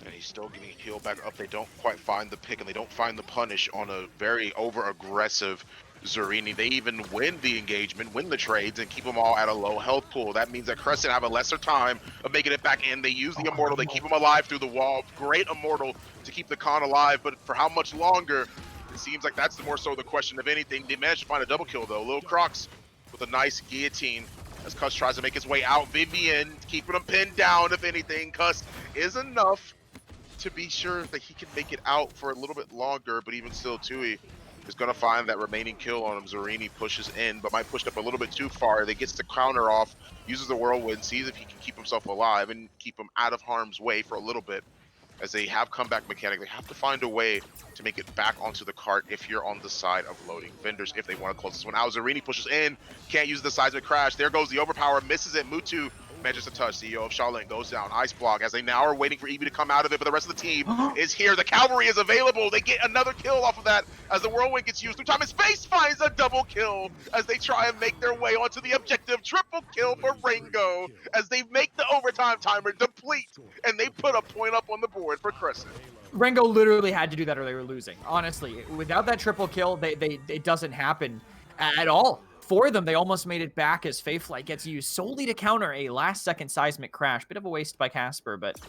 And he's still getting healed back up. They don't quite find the pick, and they don't find the punish on a very over-aggressive Zarini. They even win the engagement, win the trades, and keep them all at a low health pool. That means that Crescent have a lesser time of making it back in. They use the Immortal. They keep him alive through the wall. Great Immortal to keep the Khan alive, but for how much longer? It seems like that's more so the question of anything. They managed to find a double kill, though. Lil Crocs with a nice guillotine as Cuss tries to make his way out. Vivian keeping him pinned down, if anything. Cuss is enough to be sure that he can make it out for a little bit longer, but even still, Tui is going to find that remaining kill on him. Zarini pushes in, but might push up a little bit too far. They gets the counter off, uses the whirlwind, sees if he can keep himself alive and keep him out of harm's way for a little bit. As they have comeback mechanic, they have to find a way to make it back onto the cart if you're on the side of loading vendors, if they want to close this one out. Zarini pushes in, can't use the seismic crash. There goes the overpower, misses it. Mutu manages to touch. CEO of Shaolin goes down. Ice block as they now are waiting for Eevee to come out of it, but the rest of the team is here. The cavalry is available. They get another kill off of that as the whirlwind gets used through time and space, finds a double kill as they try and make their way onto the objective. Triple kill for Ringo as they make the overtime timer deplete, and they put a point up on the board for Crescent. Rengo literally had to do that or they were losing. Honestly, without that triple kill, it doesn't happen at all. For them, they almost made it back as Faith Flight gets used solely to counter a last-second seismic crash. Bit of a waste by Casper, but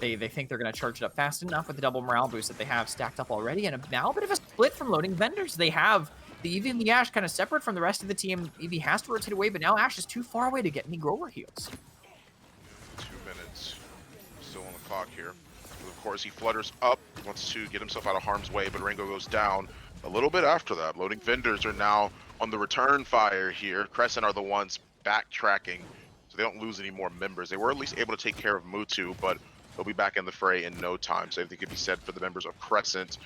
they think they're going to charge it up fast enough with the double morale boost that they have stacked up already. And now a bit of a split from loading vendors. They have the Eevee and the Ashe kind of separate from the rest of the team. Eevee has to rotate away, but now Ashe is too far away to get any grower heals. 2 minutes still on the clock here. Of course, he flutters up, wants to get himself out of harm's way, but Ringo goes down a little bit after that. Loading vendors are now on the return fire here. Crescent are the ones backtracking, so they don't lose any more members. They were at least able to take care of Mutu, but they'll be back in the fray in no time. So I think it could be said for the members of Crescent.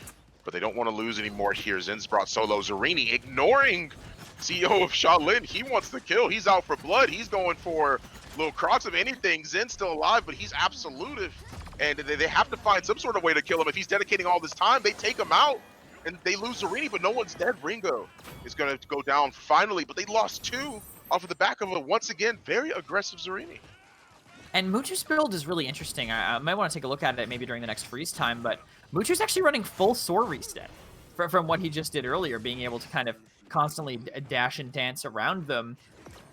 but they don't want to lose anymore here. Zin's brought solo. Zarini ignoring CEO of Shaolin. He wants the kill. He's out for blood. He's going for little crocs of anything. Zin's still alive, but he's absolutive. And they have to find some sort of way to kill him. If he's dedicating all this time, they take him out and they lose Zarini, but no one's dead. Ringo is going to go down finally, but they lost 2 off of the back of a, once again, very aggressive Zarini. And Mutu's build is really interesting. I might want to take a look at it maybe during the next freeze time, but Mutu's actually running full Soar reset from what he just did earlier, being able to kind of constantly dash and dance around them.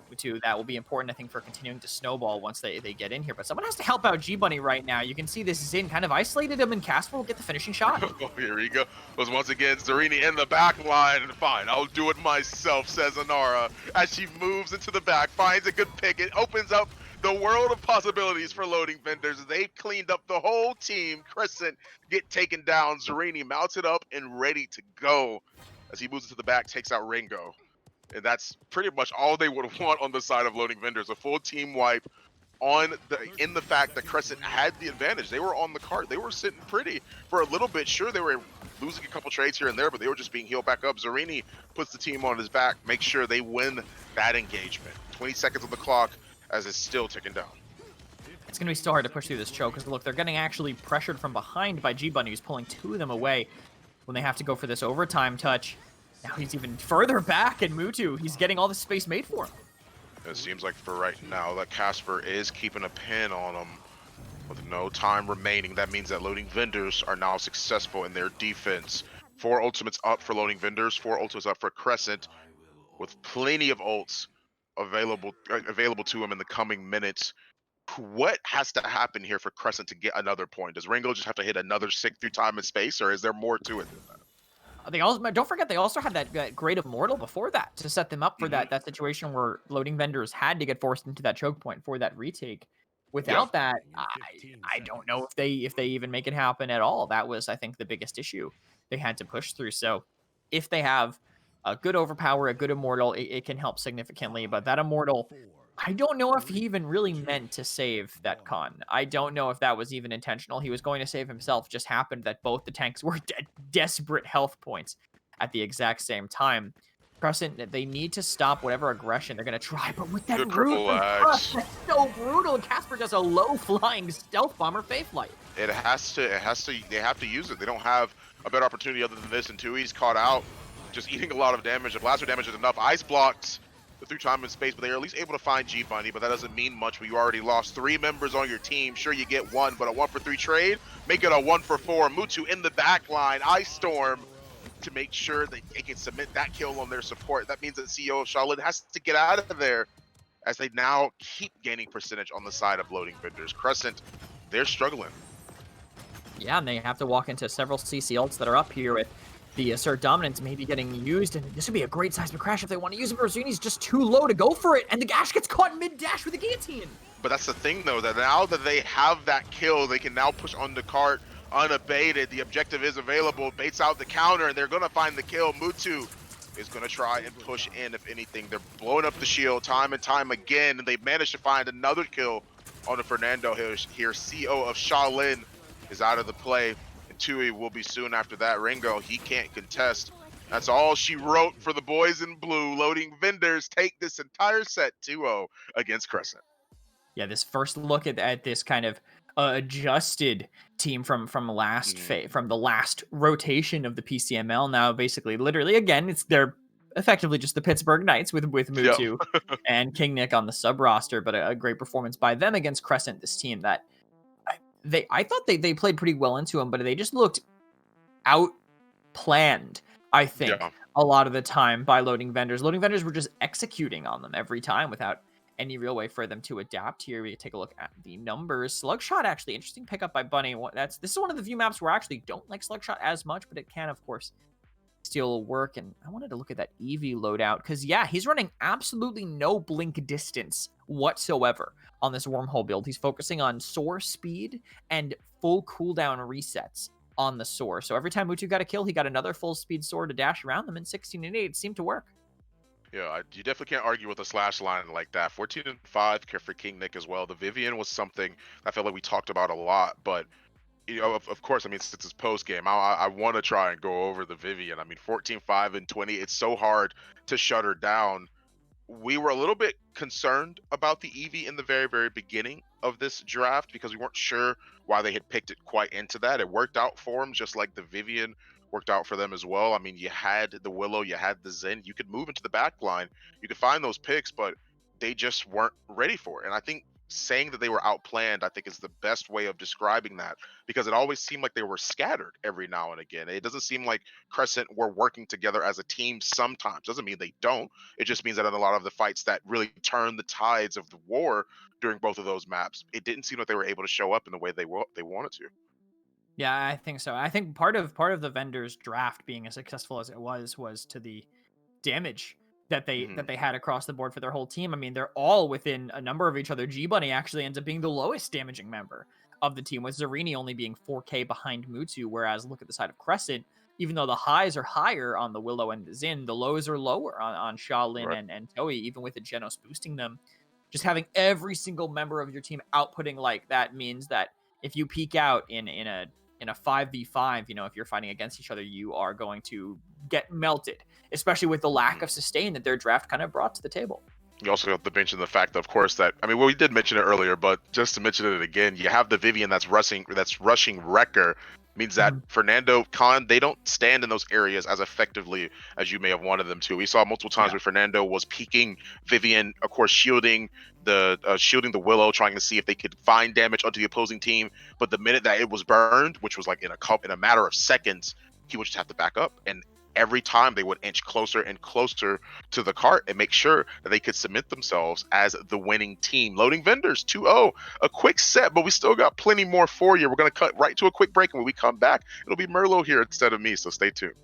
Mutu, that will be important, I think, for continuing to snowball once they get in here. But someone has to help out G-Bunny right now. You can see this Zin kind of isolated him, and Casper will get the finishing shot. Oh, here he goes. Once again, Zarini in the back line. Fine, I'll do it myself, says Anara, as she moves into the back, finds a good pick. It opens up the world of possibilities for Loading Vendors. They've cleaned up the whole team. Crescent get taken down. Zarini mounted up and ready to go as he moves into the back, takes out Ringo. And that's pretty much all they would want on the side of Loading Vendors. A full team wipe in the fact that Crescent had the advantage. They were on the cart. They were sitting pretty for a little bit. Sure, they were losing a couple trades here and there, but they were just being healed back up. Zarini puts the team on his back, makes sure they win that engagement. 20 seconds on the clock as it's still ticking down. It's going to be so hard to push through this choke because, look, they're getting actually pressured from behind by G-Bunny, who's pulling 2 of them away when they have to go for this overtime touch. Now he's even further back, and Mutu, he's getting all the space made for him. It seems like for right now that Casper is keeping a pin on him with no time remaining. That means that Loading Vendors are now successful in their defense. 4 ultimates up for Loading Vendors, 4 ultimates up for Crescent, with plenty of ults available to him in the coming minutes. What has to happen here for Crescent to get another point? Does Ringo just have to hit another 6 through time and space, or is there more to it than that? They also, don't forget, they also had that great Immortal before that to set them up for that situation where Loading Vendors had to get forced into that choke point for that retake. Without that, I don't know if they even make it happen at all. That was, I think, the biggest issue they had to push through. So if they have a good Overpower, a good Immortal, it can help significantly. But that Immortal, I don't know if he even really meant to save that con. I don't know if that was even intentional. He was going to save himself. Just happened that both the tanks were desperate health points at the exact same time. Crescent, they need to stop whatever aggression they're going to try, but with that root, that's so brutal. Casper does a low-flying stealth bomber Faithlight. They have to use it. They don't have a better opportunity other than this, and Tui's caught out, just eating a lot of damage. The blaster damage is enough. Ice blocks through time and space, but they're at least able to find G-Bunny, but that doesn't mean much when you already lost 3 members on your team. Sure, you get 1, but a 1 for 3 trade, make it a 1 for 4. Mutu in the back line, Ice Storm to make sure that they can submit that kill on their support. That means that CEO of Shaolin has to get out of there as they now keep gaining percentage on the side of Loading Vendors. Crescent, they're struggling. Yeah, and they have to walk into several CC ults that are up here with the Assert Dominance maybe getting used, and this would be a great seismic crash if they want to use it. Rosini's just too low to go for it, and the Gash gets caught mid-dash with a guillotine. But that's the thing, though, that now that they have that kill, they can now push on the cart unabated. The objective is available, baits out the counter, and they're going to find the kill. Mutu is going to try and push in, if anything. They're blowing up the shield time and time again, and they've managed to find another kill on the Fernando here. CEO of Shaolin is out of the play. Tui will be soon after that. Ringo, he can't contest. That's all she wrote for the boys in blue. Loading Vendors take this entire set 2-0 against Crescent. Yeah, this first look at this kind of adjusted team from the last rotation of the PCML. Now, basically, literally, again, they're effectively just the Pittsburgh Knights with Mutu and King Nick on the sub roster, but a great performance by them against Crescent. This team that I thought they played pretty well into them, but they just looked out-planned, I think, a lot of the time by Loading Vendors. Loading Vendors were just executing on them every time without any real way for them to adapt here. We take a look at the numbers. Slugshot, actually, interesting pickup by Bunny. This is one of the few maps where I actually don't like Slugshot as much, but it can, of course, still work. And I wanted to look at that Eevee loadout because, yeah, he's running absolutely no blink distance whatsoever on this wormhole build. He's focusing on soar speed and full cooldown resets on the soar. So every time Mutu got a kill, he got another full speed soar to dash around them, and 16 and 8 seemed to work. Yeah, you definitely can't argue with a slash line like that. 14 and 5 for King Nick as well. The Vivian was something I felt like we talked about a lot, but of course, I mean, since it's post game, I want to try and go over the Vivian. I mean, 14-5-20. It's so hard to shut her down. We were a little bit concerned about the Eevee in the very, very beginning of this draft because we weren't sure why they had picked it quite into that. It worked out for them, just like the Vivian worked out for them as well. I mean, you had the Willow, you had the Zen, you could move into the back line, you could find those picks, but they just weren't ready for it. And I think saying that they were outplanned, I think is the best way of describing that because it always seemed like they were scattered every now and again. It doesn't seem like Crescent were working together as a team sometimes. Doesn't mean they don't. It just means that in a lot of the fights that really turned the tides of the war during both of those maps, it didn't seem like they were able to show up in the way they wanted to. Yeah, I think so. I think part of the vendors draft being as successful as it was to the damage that they Hmm. that they had across the board for their whole team. I mean, they're all within a number of each other. G Bunny actually ends up being the lowest damaging member of the team, with Zarini only being 4K behind Mutu. Whereas look at the side of Crescent, even though the highs are higher on the Willow and the Zin, the lows are lower on Shaolin Right. and Toei, even with the Genos boosting them. Just having every single member of your team outputting like that means that if you peak out in a 5v5, if you're fighting against each other, you are going to get melted, especially with the lack Mhm. of sustain that their draft kind of brought to the table. You also have to mention the fact, of course, that I mean, well, we did mention it earlier, but just to mention it again, you have the Vivian that's rushing Wrecker, means that Mhm. Fernando Khan they don't stand in those areas as effectively as you may have wanted them to. We saw multiple times Yeah. where Fernando was peeking Vivian, of course, shielding the Willow, trying to see if they could find damage onto the opposing team. But the minute that it was burned, which was like in a matter of seconds, he would just have to back up and. Every time they would inch closer and closer to the cart and make sure that they could cement themselves as the winning team. Loading vendors 2-0, a quick set, but we still got plenty more for you. We're going to cut right to a quick break. And when we come back, it'll be Merlot here instead of me. So stay tuned.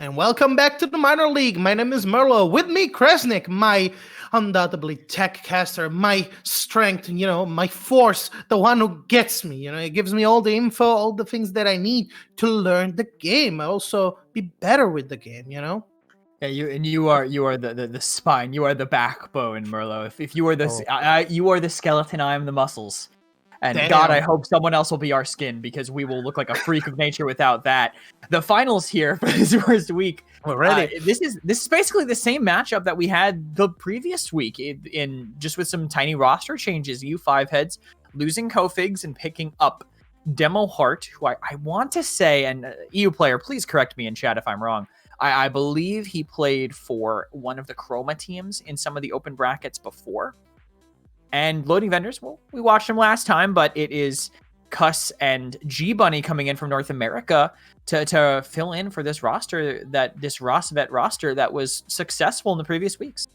And welcome back to the minor league. My name is Merlo. With me, Kresnik, my undoubtedly tech caster, my strength, my force, the one who gets me. It gives me all the info, all the things that I need to learn the game. I also be better with the game. Yeah, you are the spine. You are the backbone, Merlo. If you are you are the skeleton, I am the muscles. And Damn. God, I hope someone else will be our skin, because we will look like a freak of nature without that. The finals here for this first week. Already. This is basically the same matchup that we had the previous week, in just with some tiny roster changes. U5 heads losing Kofigs and picking up Demo Heart, who I want to say, and EU player, please correct me in chat if I'm wrong. I believe he played for one of the Chroma teams in some of the open brackets before. And Loading Vendors, well, we watched him last time, but it is Cuss and G Bunny coming in from North America to fill in for this roster, this Rosvet roster that was successful in the previous weeks.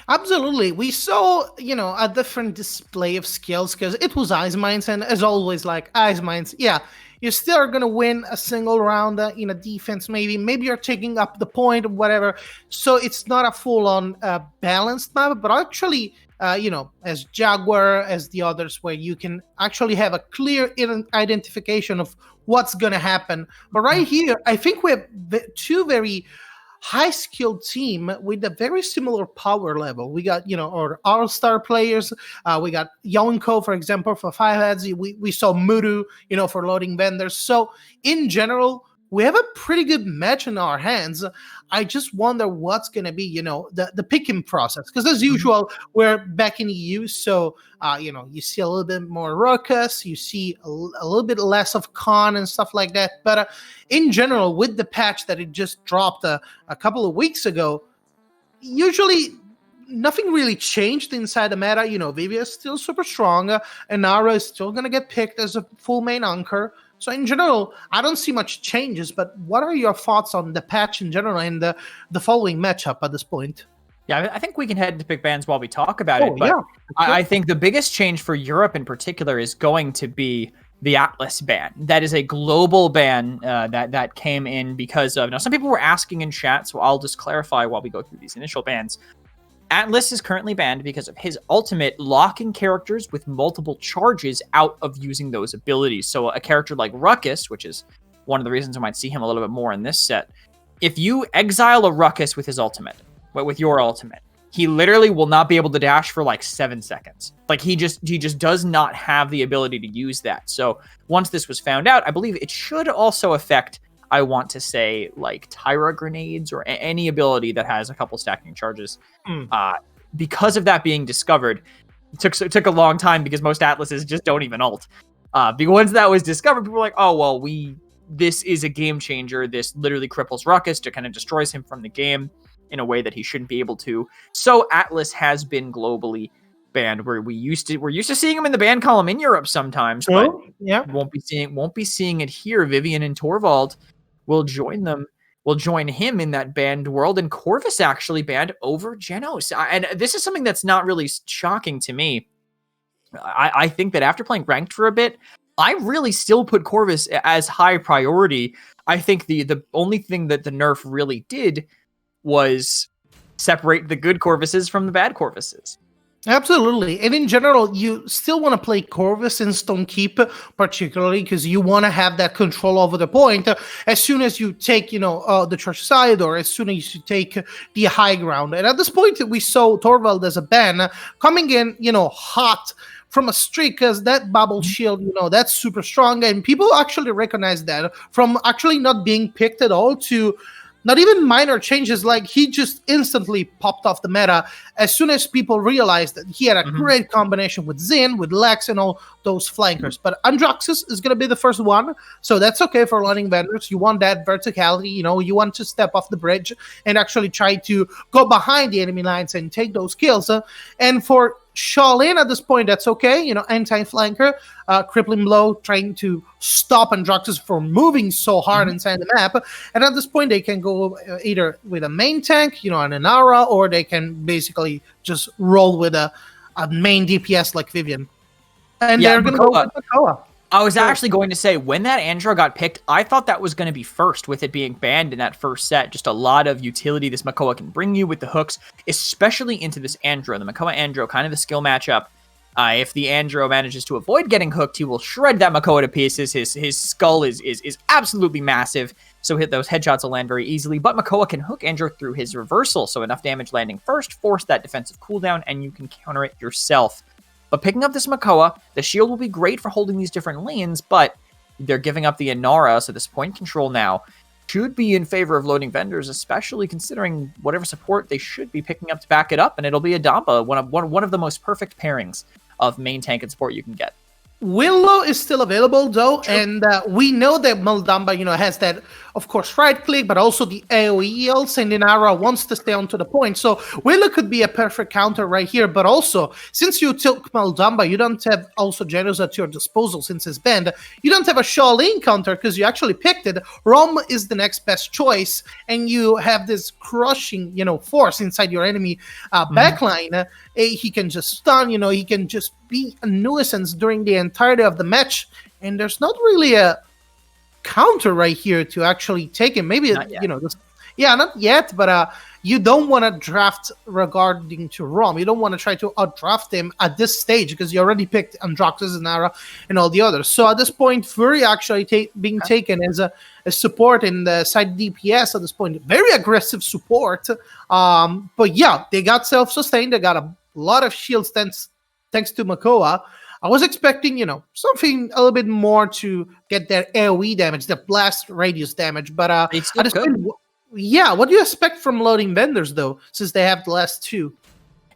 Absolutely. We saw, a different display of skills, because it was Ice Mines, and as always, like Ice Mines, yeah, you still are going to win a single round in a defense, maybe you're taking up the point or whatever. So it's not a full-on balanced map, but actually, as Jaguar, as the others, where you can actually have a clear identification of what's going to happen. But right here, I think we have two very high-skilled team with a very similar power level. We got, our all-star players. We got Yonko, for example, for 5 heads. We saw Mudu, for Loading Vendors. So in general, we have a pretty good match in our hands. I just wonder what's going to be, the picking process. Because as usual, we're back in EU. So, you see a little bit more ruckus. You see a little bit less of con and stuff like that. But in general, with the patch that it just dropped a couple of weeks ago, usually nothing really changed inside the meta. Vivia is still super strong. And Nara is still going to get picked as a full main anchor. So in general, I don't see much changes, but what are your thoughts on the patch in general and the following matchup at this point? Yeah, I think we can head to pick bans while we talk about it, but yeah. I think the biggest change for Europe in particular is going to be the Atlas ban. That is a global ban that came in because of... Now, some people were asking in chat, so I'll just clarify while we go through these initial bans. Atlas is currently banned because of his ultimate locking characters with multiple charges out of using those abilities. So a character like Ruckus, which is one of the reasons I might see him a little bit more in this set, if you exile a Ruckus with his ultimate, but with your ultimate, he literally will not be able to dash for like 7 seconds. Like he just does not have the ability to use that. So once this was found out, I believe it should also affect, I want to say, like Tyra grenades or any ability that has a couple stacking charges. Because of that being discovered, it took a long time because most Atlases just don't even ult. Because once that was discovered, people were like, oh, well, this is a game changer. This literally cripples Ruckus to kind of destroys him from the game in a way that he shouldn't be able to. So Atlas has been globally banned, where we're used to seeing him in the ban column in Europe sometimes, but yeah, won't be seeing it here. Vivian and Torvald will join him in that banned world, and Corvus actually banned over Genos. And this is something that's not really shocking to me. I think that after playing ranked for a bit, I really still put Corvus as high priority. I think the only thing that the nerf really did was separate the good Corvuses from the bad Corvuses. Absolutely. And in general, you still want to play Corvus in Stonekeep, particularly because you want to have that control over the point. As soon as you take, the church side, or as soon as you take the high ground. And at this point, we saw Torvald as a ban coming in, hot from a streak, because that bubble shield, that's super strong. And people actually recognize that from actually not being picked at all to not even minor changes. Like he just instantly popped off the meta as soon as people realized that he had a great combination with Xin, with Lex, and all those flankers. But Andraxis is going to be the first one, so that's okay for Loading Vendors. You want that verticality, you want to step off the bridge and actually try to go behind the enemy lines and take those kills. And for Shaolin at this point, that's okay. Anti-flanker, crippling blow, trying to stop Andraxis from moving so hard inside the map. And at this point, they can go either with a main tank, an Inara, or they can basically just roll with a main DPS like Vivian. And they're going to go with Makoa. I was actually going to say, when that Andro got picked, I thought that was going to be first, with it being banned in that first set. Just a lot of utility this Makoa can bring you with the hooks, especially into this Andro. The Makoa Andro, kind of a skill matchup. If the Andro manages to avoid getting hooked, he will shred that Makoa to pieces. His skull is absolutely massive, so those headshots will land very easily. But Makoa can hook Andro through his reversal, so enough damage landing first, force that defensive cooldown, and you can counter it yourself. But picking up this Makoa, the shield will be great for holding these different lanes, but they're giving up the Inara, so this point control now should be in favor of loading vendors, especially considering whatever support they should be picking up to back it up, and it'll be a Dampa, one of the most perfect pairings of main tank and support you can get. Willow is still available though, and we know that Maldamba, has that, of course, right click, but also the AoE else, and Inara wants to stay onto the point. So Willow could be a perfect counter right here, but also, since you took Maldamba, you don't have also Genos at your disposal since it's banned. You don't have a Shaolin counter because you actually picked it. Rom is the next best choice, and you have this crushing, force inside your enemy backline. He can just stun, he can just be a nuisance during the entirety of the match, and there's not really a counter right here to actually take him. Maybe not yet, but you don't want to draft regarding to Rom. You don't want to try to outdraft him at this stage because you already picked Andraxis, Inara, and all the others. So at this point, Fury actually being taken as a support in the side DPS at this point. Very aggressive support. But yeah, they got self-sustained. They got a lot of shields thanks to Makoa. I was expecting, something a little bit more to get their AoE damage, the blast radius damage. But at this point, what do you expect from loading vendors, though, since they have the last two?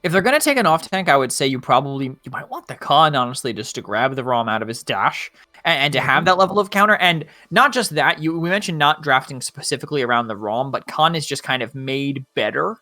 If they're going to take an off-tank, I would say you might want the Khan, honestly, just to grab the ROM out of his dash and to have that level of counter. And not just that, we mentioned not drafting specifically around the ROM, but Khan is just kind of made better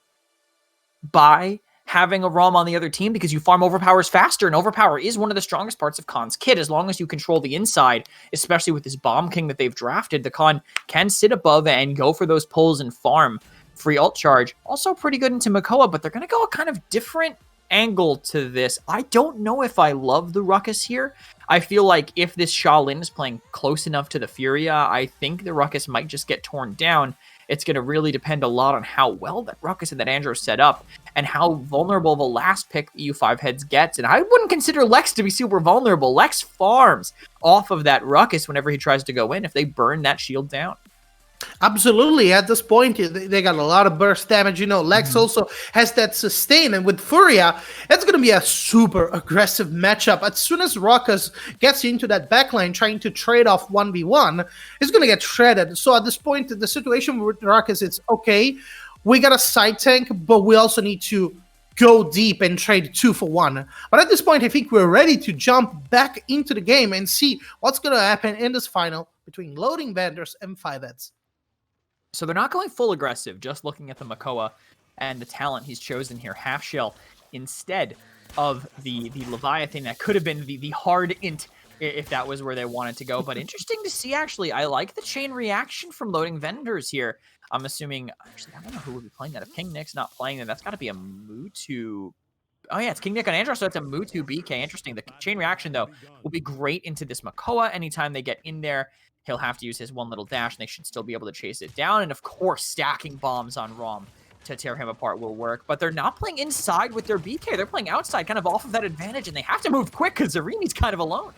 by having a ROM on the other team because you farm overpowers faster, and overpower is one of the strongest parts of Khan's kit. As long as you control the inside, especially with this Bomb King that they've drafted, the Khan can sit above and go for those pulls and farm free ult charge. Also pretty good into Makoa, but they're going to go a kind of different angle to this. I don't know if I love the Ruckus here. I feel like if this Shaolin is playing close enough to the Furia, I think the Ruckus might just get torn down. It's going to really depend a lot on how well that Ruckus and that Andro set up and how vulnerable the last pick EU5 heads gets. And I wouldn't consider Lex to be super vulnerable. Lex farms off of that Ruckus whenever he tries to go in if they burn that shield down. Absolutely. At this point, they got a lot of burst damage. Lex also has that sustain. And with Furia, it's going to be a super aggressive matchup. As soon as Ruckus gets into that backline trying to trade off 1v1, he's going to get shredded. So at this point, the situation with Ruckus is, okay, we got a side tank, but we also need to go deep and trade 2 for 1. But at this point, I think we're ready to jump back into the game and see what's going to happen in this final between loading vendors and 5heads. So they're not going full aggressive, just looking at the Makoa and the talent he's chosen here. Half shell instead of the Leviathan. That could have been the hard int if that was where they wanted to go. But interesting to see, actually. I like the chain reaction from loading vendors here. I'm assuming, actually, I don't know who would be playing that. If King Nick's not playing that, that's got to be a Mutu. Oh, yeah, it's King Nick on Andro, so it's a Mutu BK. Interesting. The chain reaction, though, will be great into this Makoa anytime they get in there. He'll have to use his one little dash, and they should still be able to chase it down. And, of course, stacking bombs on Rom to tear him apart will work. But they're not playing inside with their BK. They're playing outside, kind of off of that advantage, and they have to move quick because Zarini's kind of alone.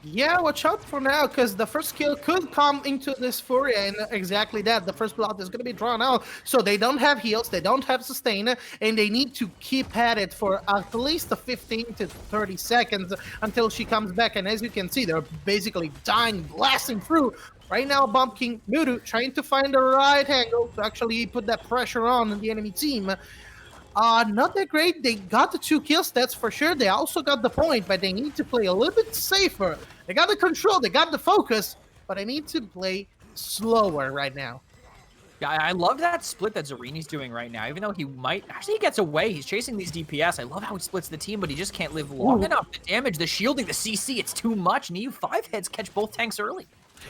Yeah, watch out for now, because the first kill could come into this Furia, and exactly that. The first blood is going to be drawn out, so they don't have heals, they don't have sustain, and they need to keep at it for at least 15 to 30 seconds until she comes back. And as you can see, they're basically dying, blasting through. Right now, Bomb King Mutu trying to find the right angle to actually put that pressure on the enemy team. Not that great. They got the 2 kills, that's for sure. They also got the point, but they need to play a little bit safer. They got the control, they got the focus, but they need to play slower right now. Yeah, I love that split that Zarini's doing right now, even though he might... Actually, he gets away. He's chasing these DPS. I love how he splits the team, but he just can't live long enough. The damage, the shielding, the CC, it's too much. And EU5 heads catch both tanks early.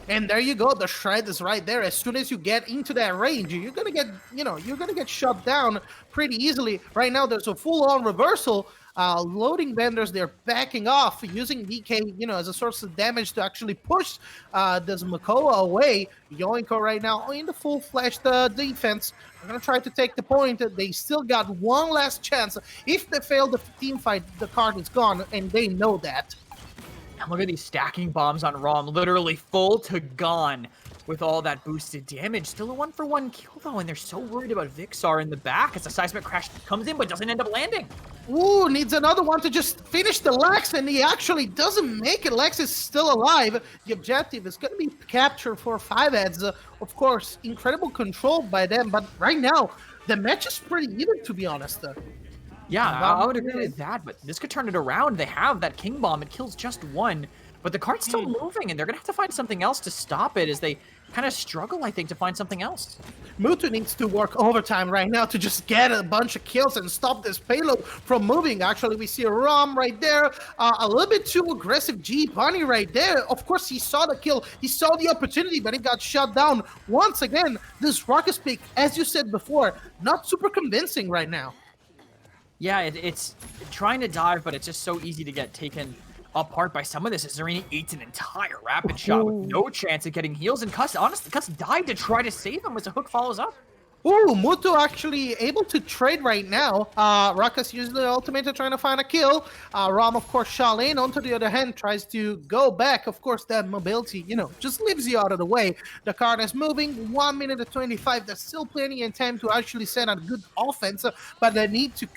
And there you go, the shred is right there. As soon as you get into that range, you're gonna get, you're gonna get shut down pretty easily. Right now, there's a full-on reversal. Loading vendors, they're backing off, using DK, as a source of damage to actually push this Makoa away. Yoinko right now in the full-fledged defense. They're going to try to take the point. They still got one last chance. If they fail the team fight, the card is gone, and they know that. And look at these stacking bombs on Rom, literally full to gone with all that boosted damage. Still a 1-for-1 kill, though, and they're so worried about Vixar in the back as a seismic crash comes in but doesn't end up landing. Ooh, needs another one to just finish the Lex, and he actually doesn't make it. Lex is still alive. The objective is going to be capture for 5-heads. Of course, incredible control by them, but right now, the match is pretty even, to be honest. Yeah, I would agree with that, but this could turn it around. They have that King Bomb. It kills just one, but the card's still moving, and they're going to have to find something else to stop it as they kind of struggle, I think, to find something else. Mutu needs to work overtime right now to just get a bunch of kills and stop this payload from moving. Actually, we see Rom right there. A little bit too aggressive G-Bunny right there. Of course, he saw the kill. He saw the opportunity, but he got shut down. Once again, this Rocket's pick, as you said before, not super convincing right now. Yeah, it's trying to dive, but it's just so easy to get taken apart by some of this. Zareni eats an entire rapid shot with no chance of getting heals, and Cuss died to try to save him as the hook follows up. Ooh, Mutu actually able to trade right now. Ruckus uses the ultimate to trying to find a kill. Rom, of course, Charlene, on to the other hand, tries to go back. Of course, that mobility, just leaves you out of the way. The card is moving, 1 minute and 25. There's still plenty of time to actually set a good offense, but they need to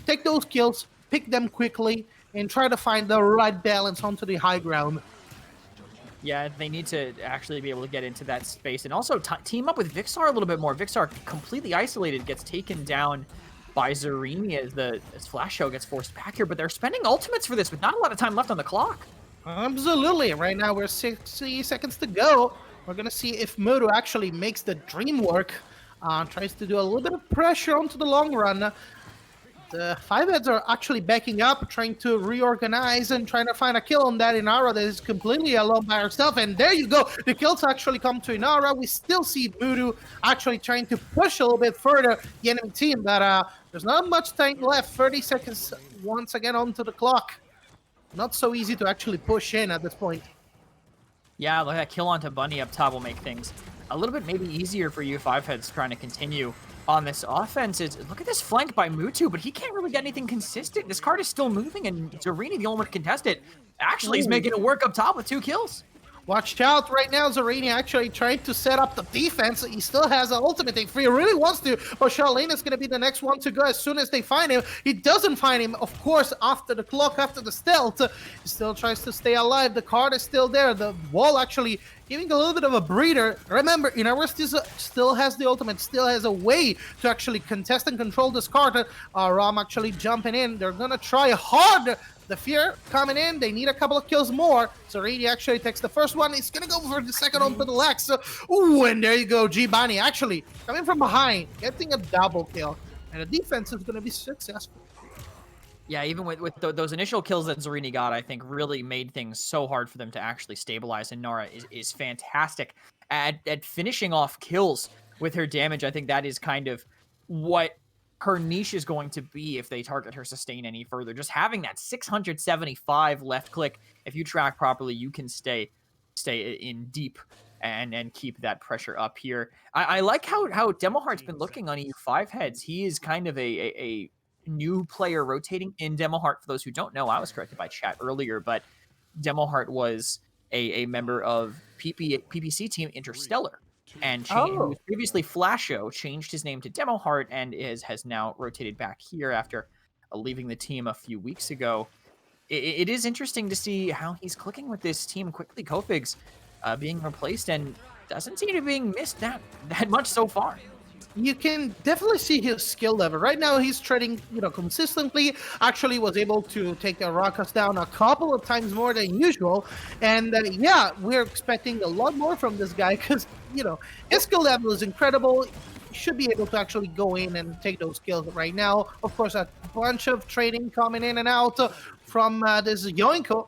take those kills, pick them quickly, and try to find the right balance onto the high ground. Yeah, they need to actually be able to get into that space and also team up with Vixar a little bit more. Vixar, completely isolated, gets taken down by Zareni as Flash Show gets forced back here, but they're spending ultimates for this with not a lot of time left on the clock. Absolutely. Right now, we're 60 seconds to go. We're going to see if Mutu actually makes the dream work. Tries to do a little bit of pressure onto the long run. The 5-heads are actually backing up, trying to reorganize and trying to find a kill on that Inara that is completely alone by herself. And there you go. The kills actually come to Inara. We still see Mutu actually trying to push a little bit further the enemy team, but there's not much time left. 30 seconds once again onto the clock. Not so easy to actually push in at this point. Yeah, look, that kill onto Bunny up top will make things a little bit maybe easier for you 5-heads trying to continue on this offense. Look at this flank by Mutu, but he can't really get anything consistent. This card is still moving, and Zareni, the only one to contest it, actually is making it work up top with 2 kills. Watch out right now. Zareni actually trying to set up the defense. He still has an ultimate if he really wants to, but Charlene is going to be the next one to go as soon as they find him. He doesn't find him, of course, after the clock, after the stealth. He still tries to stay alive. The card is still there. The wall actually giving a little bit of a breather. Remember, Inara still has the ultimate, still has a way to actually contest and control this card. Rom actually jumping in. They're going to try hard. The fear coming in. They need a couple of kills more. Zareni actually takes the first one. He's going to go for the second one for the Lex. Ooh, and there you go. G-Bunny actually coming from behind, getting a double kill. And the defense is going to be successful. Yeah, even with those initial kills that Zareni got, I think really made things so hard for them to actually stabilize. And Nara is fantastic at finishing off kills with her damage. I think that is kind of what her niche is going to be if they target her sustain any further. Just having that 675 left click, if you track properly, you can stay in deep and keep that pressure up here. I like how Demoheart's been looking on EU5 heads. He is kind of a new player rotating in Demoheart. For those who don't know, I was corrected by chat earlier, but Demoheart was a member of PPC team Interstellar. And who was previously Flasho, changed his name to Demoheart and has now rotated back here after leaving the team a few weeks ago. It is interesting to see how he's clicking with this team quickly. Kofigs being replaced and doesn't seem to be being missed that much so far. You can definitely see his skill level. Right now, he's trading, consistently. Actually was able to take the Ruckus down a couple of times more than usual. And yeah, we're expecting a lot more from this guy because, his skill level is incredible. He should be able to actually go in and take those kills right now. Of course, a bunch of trading coming in and out from this Yoinko.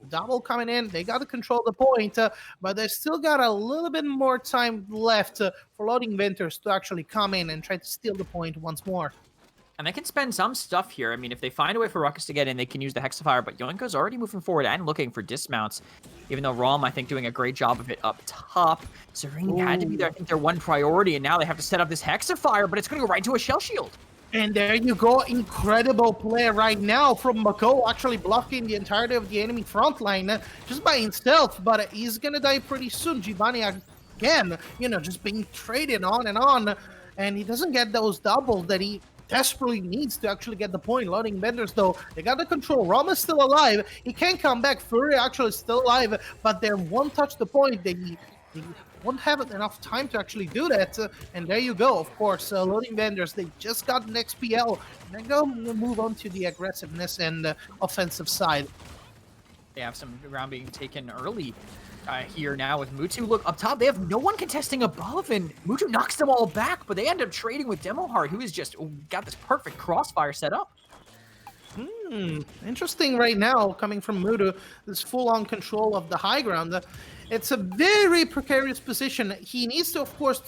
Double coming in. They got to control the point, but they still got a little bit more time left for loading vendors to actually come in and try to steal the point once more. And they can spend some stuff here. I mean, if they find a way for Ruckus to get in, they can use the Hexafire, but Yoinko's already moving forward and looking for dismounts, even though Rom, I think, doing a great job of it up top. Serene had to be there, I think, their one priority, and now they have to set up this Hexafire, but it's going to go right into a Shell Shield. And there you go, incredible play right now from Mako, actually blocking the entirety of the enemy front line just by himself, but he's going to die pretty soon. Giovanni, again, just being traded on, and he doesn't get those doubles that he desperately needs to actually get the point. Loading vendors, though, they got the control. Rom is still alive. He can't come back. Fury actually still alive, but they won't touch the point. They won't have enough time to actually do that. And there you go, of course. Loading vendors, they just got an XPL. And they're going to move on to the aggressiveness and offensive side. They have some ground being taken early here now with Mutu. Look, up top, they have no one contesting above, and Mutu knocks them all back, but they end up trading with Demohard, who has just got this perfect crossfire set up. Interesting right now, coming from Mutu, this full-on control of the high ground. It's a very precarious position. He needs to, of course,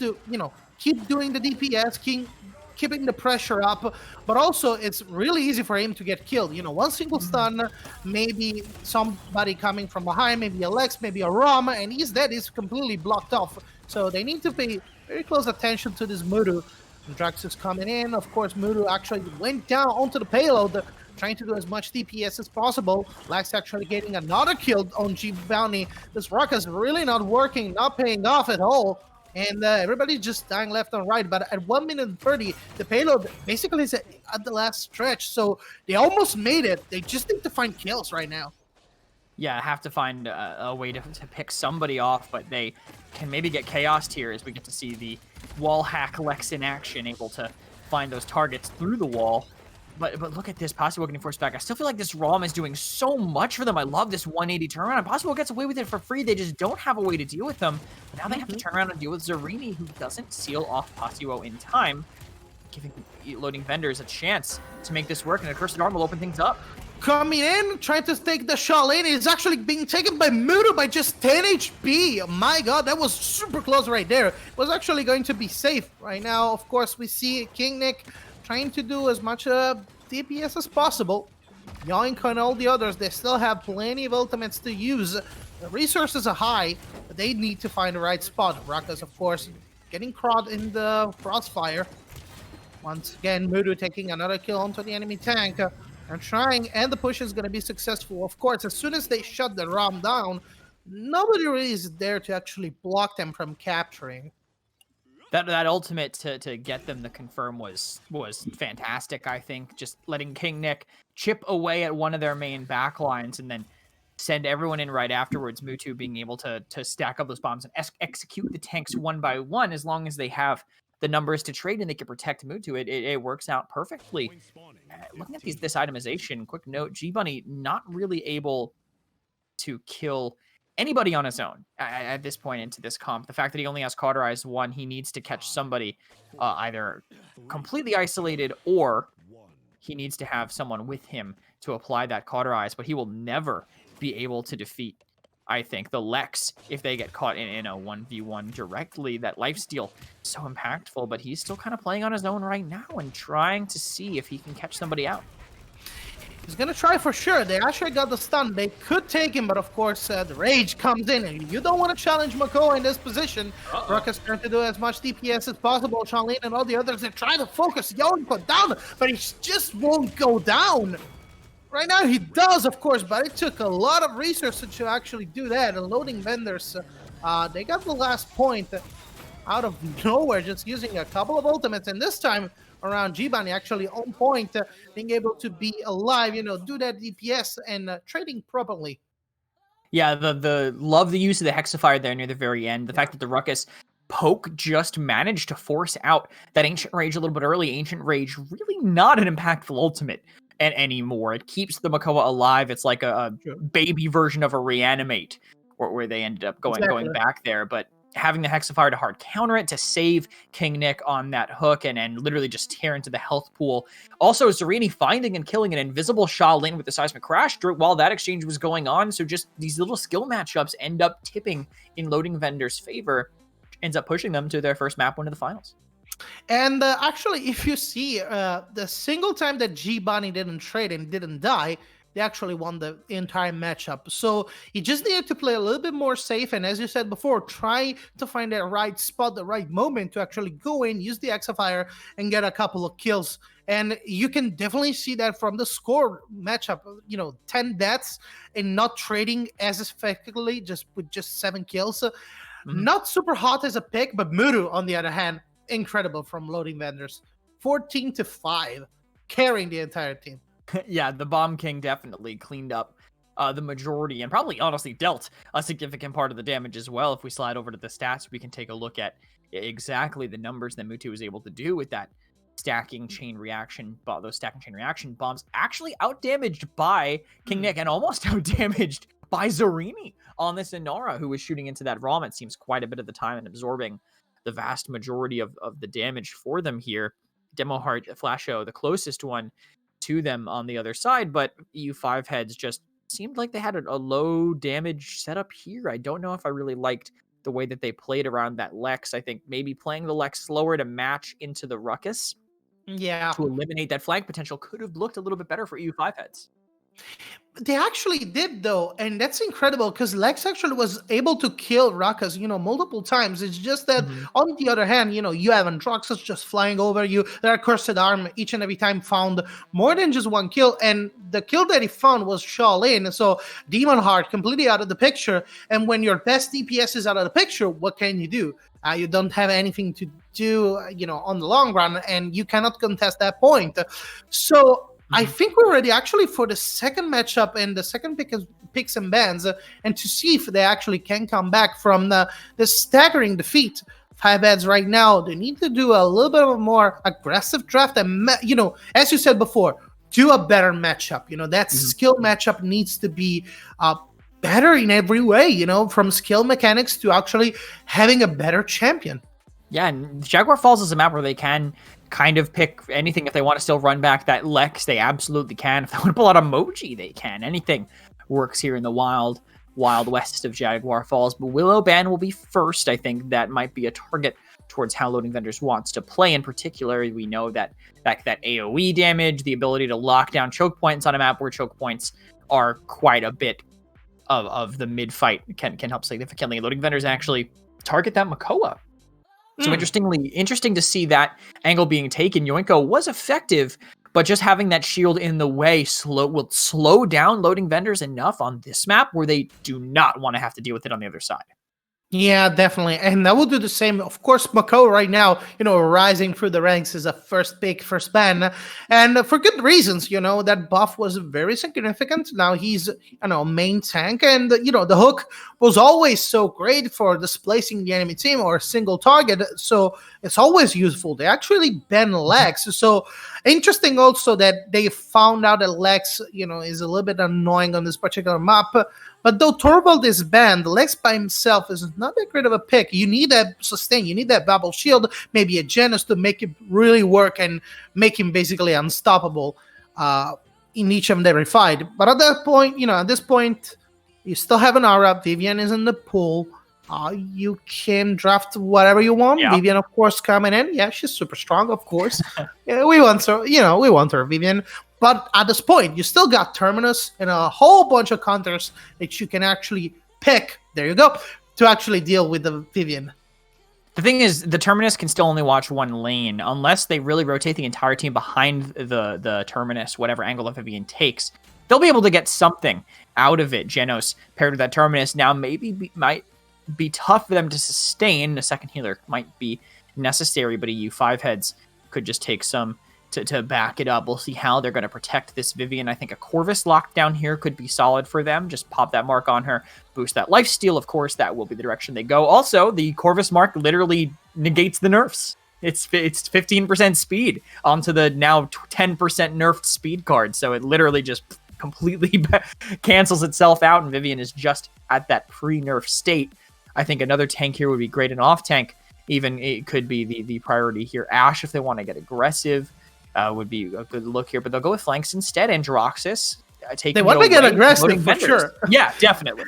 keep doing the DPS, keeping the pressure up, but also it's really easy for him to get killed. One single stun, maybe somebody coming from behind, maybe a Lex, maybe a Rom, and he's dead. He's completely blocked off. So they need to pay very close attention to this Mutu. And Drax is coming in. Of course, Mutu actually went down onto the payload, trying to do as much DPS as possible. Lex actually getting another kill on G Bounty. This Ruckus really not working, not paying off at all. And everybody's just dying left and right. But at 1 minute and 30, the payload basically is at the last stretch. So they almost made it. They just need to find kills right now. Yeah, have to find a way to pick somebody off, but they can maybe get chaosed here as we get to see the wall hack Lex in action, able to find those targets through the wall. But look at this, Possible getting forced back. I still feel like this ROM is doing so much for them. I love this 180 turnaround. And Possible gets away with it for free. They just don't have a way to deal with them. But now they have to turn around and deal with Zarini, who doesn't seal off Possible in time, giving loading vendors a chance to make this work. And a Cursed Arm will open things up. Coming in, trying to take the shot in. It's actually being taken by Mutu by just 10 HP. My god, that was super close right there. It was actually going to be safe. Right now, of course, we see King Nick trying to do as much DPS as possible. Yoink and all the others, they still have plenty of ultimates to use. The resources are high, but they need to find the right spot. Ruckus, of course, getting caught in the crossfire. Once again, Mutu taking another kill onto the enemy tank. They're trying, and the push is going to be successful. Of course, as soon as they shut the ROM down, nobody really is there to actually block them from capturing. That ultimate to get them to confirm was fantastic, I think. Just letting King Nick chip away at one of their main backlines and then send everyone in right afterwards. Mutu being able to stack up those bombs and execute the tanks one by one as long as they have the numbers to trade and they can protect Mutu. It works out perfectly. Looking at this itemization, quick note, G-Bunny not really able to kill anybody on his own at this point into this comp. The fact that he only has cauterized one, he needs to catch somebody either completely isolated or he needs to have someone with him to apply that cauterize, but he will never be able to defeat, I think, the Lex if they get caught in a 1v1 directly. That lifesteal is so impactful, but he's still kind of playing on his own right now and trying to see if he can catch somebody out. He's going to try for sure. They actually got the stun. They could take him, but of course, the rage comes in, and you don't want to challenge Mako in this position. Ruckus trying to do as much DPS as possible. Shaolin and all the others, they're trying to focus Yoinko down, but he just won't go down. Right now, he does, of course, but it took a lot of resources to actually do that. And loading vendors, they got the last point out of nowhere, just using a couple of ultimates, and this time around G-Bunny actually on point, being able to be alive, do that DPS and trading properly. Yeah, the love the use of the Hexafire there near the very end. The fact that the Ruckus poke just managed to force out that Ancient Rage a little bit early. Ancient Rage really not an impactful ultimate anymore. It keeps the Makoa alive. It's like a baby version of a Reanimate, where they ended up going back there, but having the Hexafire to hard counter it to save King Nick on that hook and literally just tear into the health pool. Also, Zarini finding and killing an invisible Shaolin with the Seismic Crash while that exchange was going on. So just these little skill matchups end up tipping in loading vendors' favor, ends up pushing them to their first map win of the finals. And actually, if you see the single time that G Bunny didn't trade and didn't die, they actually won the entire matchup. So you just need to play a little bit more safe. And as you said before, try to find that right spot, the right moment to actually go in, use the Xafire, and get a couple of kills. And you can definitely see that from the score matchup. 10 deaths and not trading as effectively, just with just 7 kills. Not super hot as a pick, but Muru, on the other hand, incredible from Loading Vendors. 14-5, carrying the entire team. Yeah, the Bomb King definitely cleaned up the majority and probably honestly dealt a significant part of the damage as well. If we slide over to the stats, we can take a look at exactly the numbers that Mutu was able to do with that stacking chain reaction, those stacking chain reaction bombs actually outdamaged by King Nick and almost outdamaged by Zarimi on this Inara, who was shooting into that ROM, it seems, quite a bit of the time and absorbing the vast majority of the damage for them here. Demo Heart, Flasho, the closest one to them on the other side, but EU5 heads just seemed like they had a low damage setup here. I don't know if I really liked the way that they played around that Lex. I think maybe playing the Lex slower to match into the Ruckus to eliminate that flank potential could have looked a little bit better for EU5 heads. They actually did, though, and that's incredible because Lex actually was able to kill Ruckus, multiple times. It's just that, on the other hand, you have Androxus just flying over you. Their Cursed Arm each and every time found more than just one kill, and the kill that he found was Shaolin, so Demon Heart completely out of the picture, and when your best DPS is out of the picture, what can you do? You don't have anything to do, on the long run, and you cannot contest that point. So I think we're ready actually for the second matchup and the second picks and bans, and to see if they actually can come back from the staggering defeat. 5 heads right now, they need to do a little bit of a more aggressive draft and, as you said before, do a better matchup. That skill matchup needs to be better in every way, from skill mechanics to actually having a better champion. Yeah, and Jaguar Falls is a map where they can kind of pick anything. If they want to still run back that Lex, they absolutely can. If they want to pull out Emoji, they can. Anything works here in the wild west of Jaguar Falls. But Willow Ban will be first. I think that might be a target towards how Loading Vendors wants to play. In particular, we know that AoE damage, the ability to lock down choke points on a map where choke points are quite a bit of the mid-fight can help significantly. Loading Vendors actually target that Makoa. So interesting to see that angle being taken. Yoinko was effective, but just having that shield in the way will slow down Loading Vendors enough on this map where they do not want to have to deal with it on the other side. Yeah, definitely. And I will do the same. Of course, Mako right now, rising through the ranks is a first pick, first ban. And for good reasons, that buff was very significant. Now he's, main tank. And, the hook was always so great for displacing the enemy team or a single target. So it's always useful. They actually ban Lex. So interesting also that they found out that Lex, is a little bit annoying on this particular map. But though Torvald is banned, Lex by himself is not that great of a pick. You need that sustain. You need that bubble shield, maybe a Janus to make it really work and make him basically unstoppable in each and every fight. But at that point, at this point, you still have an Aura. Vivian is in the pool. You can draft whatever you want. Yeah. Vivian, of course, coming in. Yeah, she's super strong, of course. Yeah, we want her. We want her, Vivian. But at this point, you still got Terminus and a whole bunch of counters that you can actually pick. There you go, to actually deal with the Vivian. The thing is, the Terminus can still only watch one lane unless they really rotate the entire team behind the Terminus, whatever angle the Vivian takes. They'll be able to get something out of it. Genos paired with that Terminus now might be tough for them to sustain. A second healer might be necessary, but EU5 heads could just take some to back it up. We'll see how they're going to protect this Vivian. I think a Corvus lockdown here could be solid for them. Just pop that mark on her, boost that lifesteal. Of course, that will be the direction they go. Also, the Corvus mark literally negates the nerfs. It's 15% speed onto the now 10% nerfed speed card. So it literally just completely cancels itself out, and Vivian is just at that pre-nerf state. I think another tank here would be great. An off tank, even, it could be the priority here. Ashe, if they want to get aggressive, would be a good look here, but they'll go with flanks instead. Androxus, they want to get aggressive for sure. Yeah, definitely.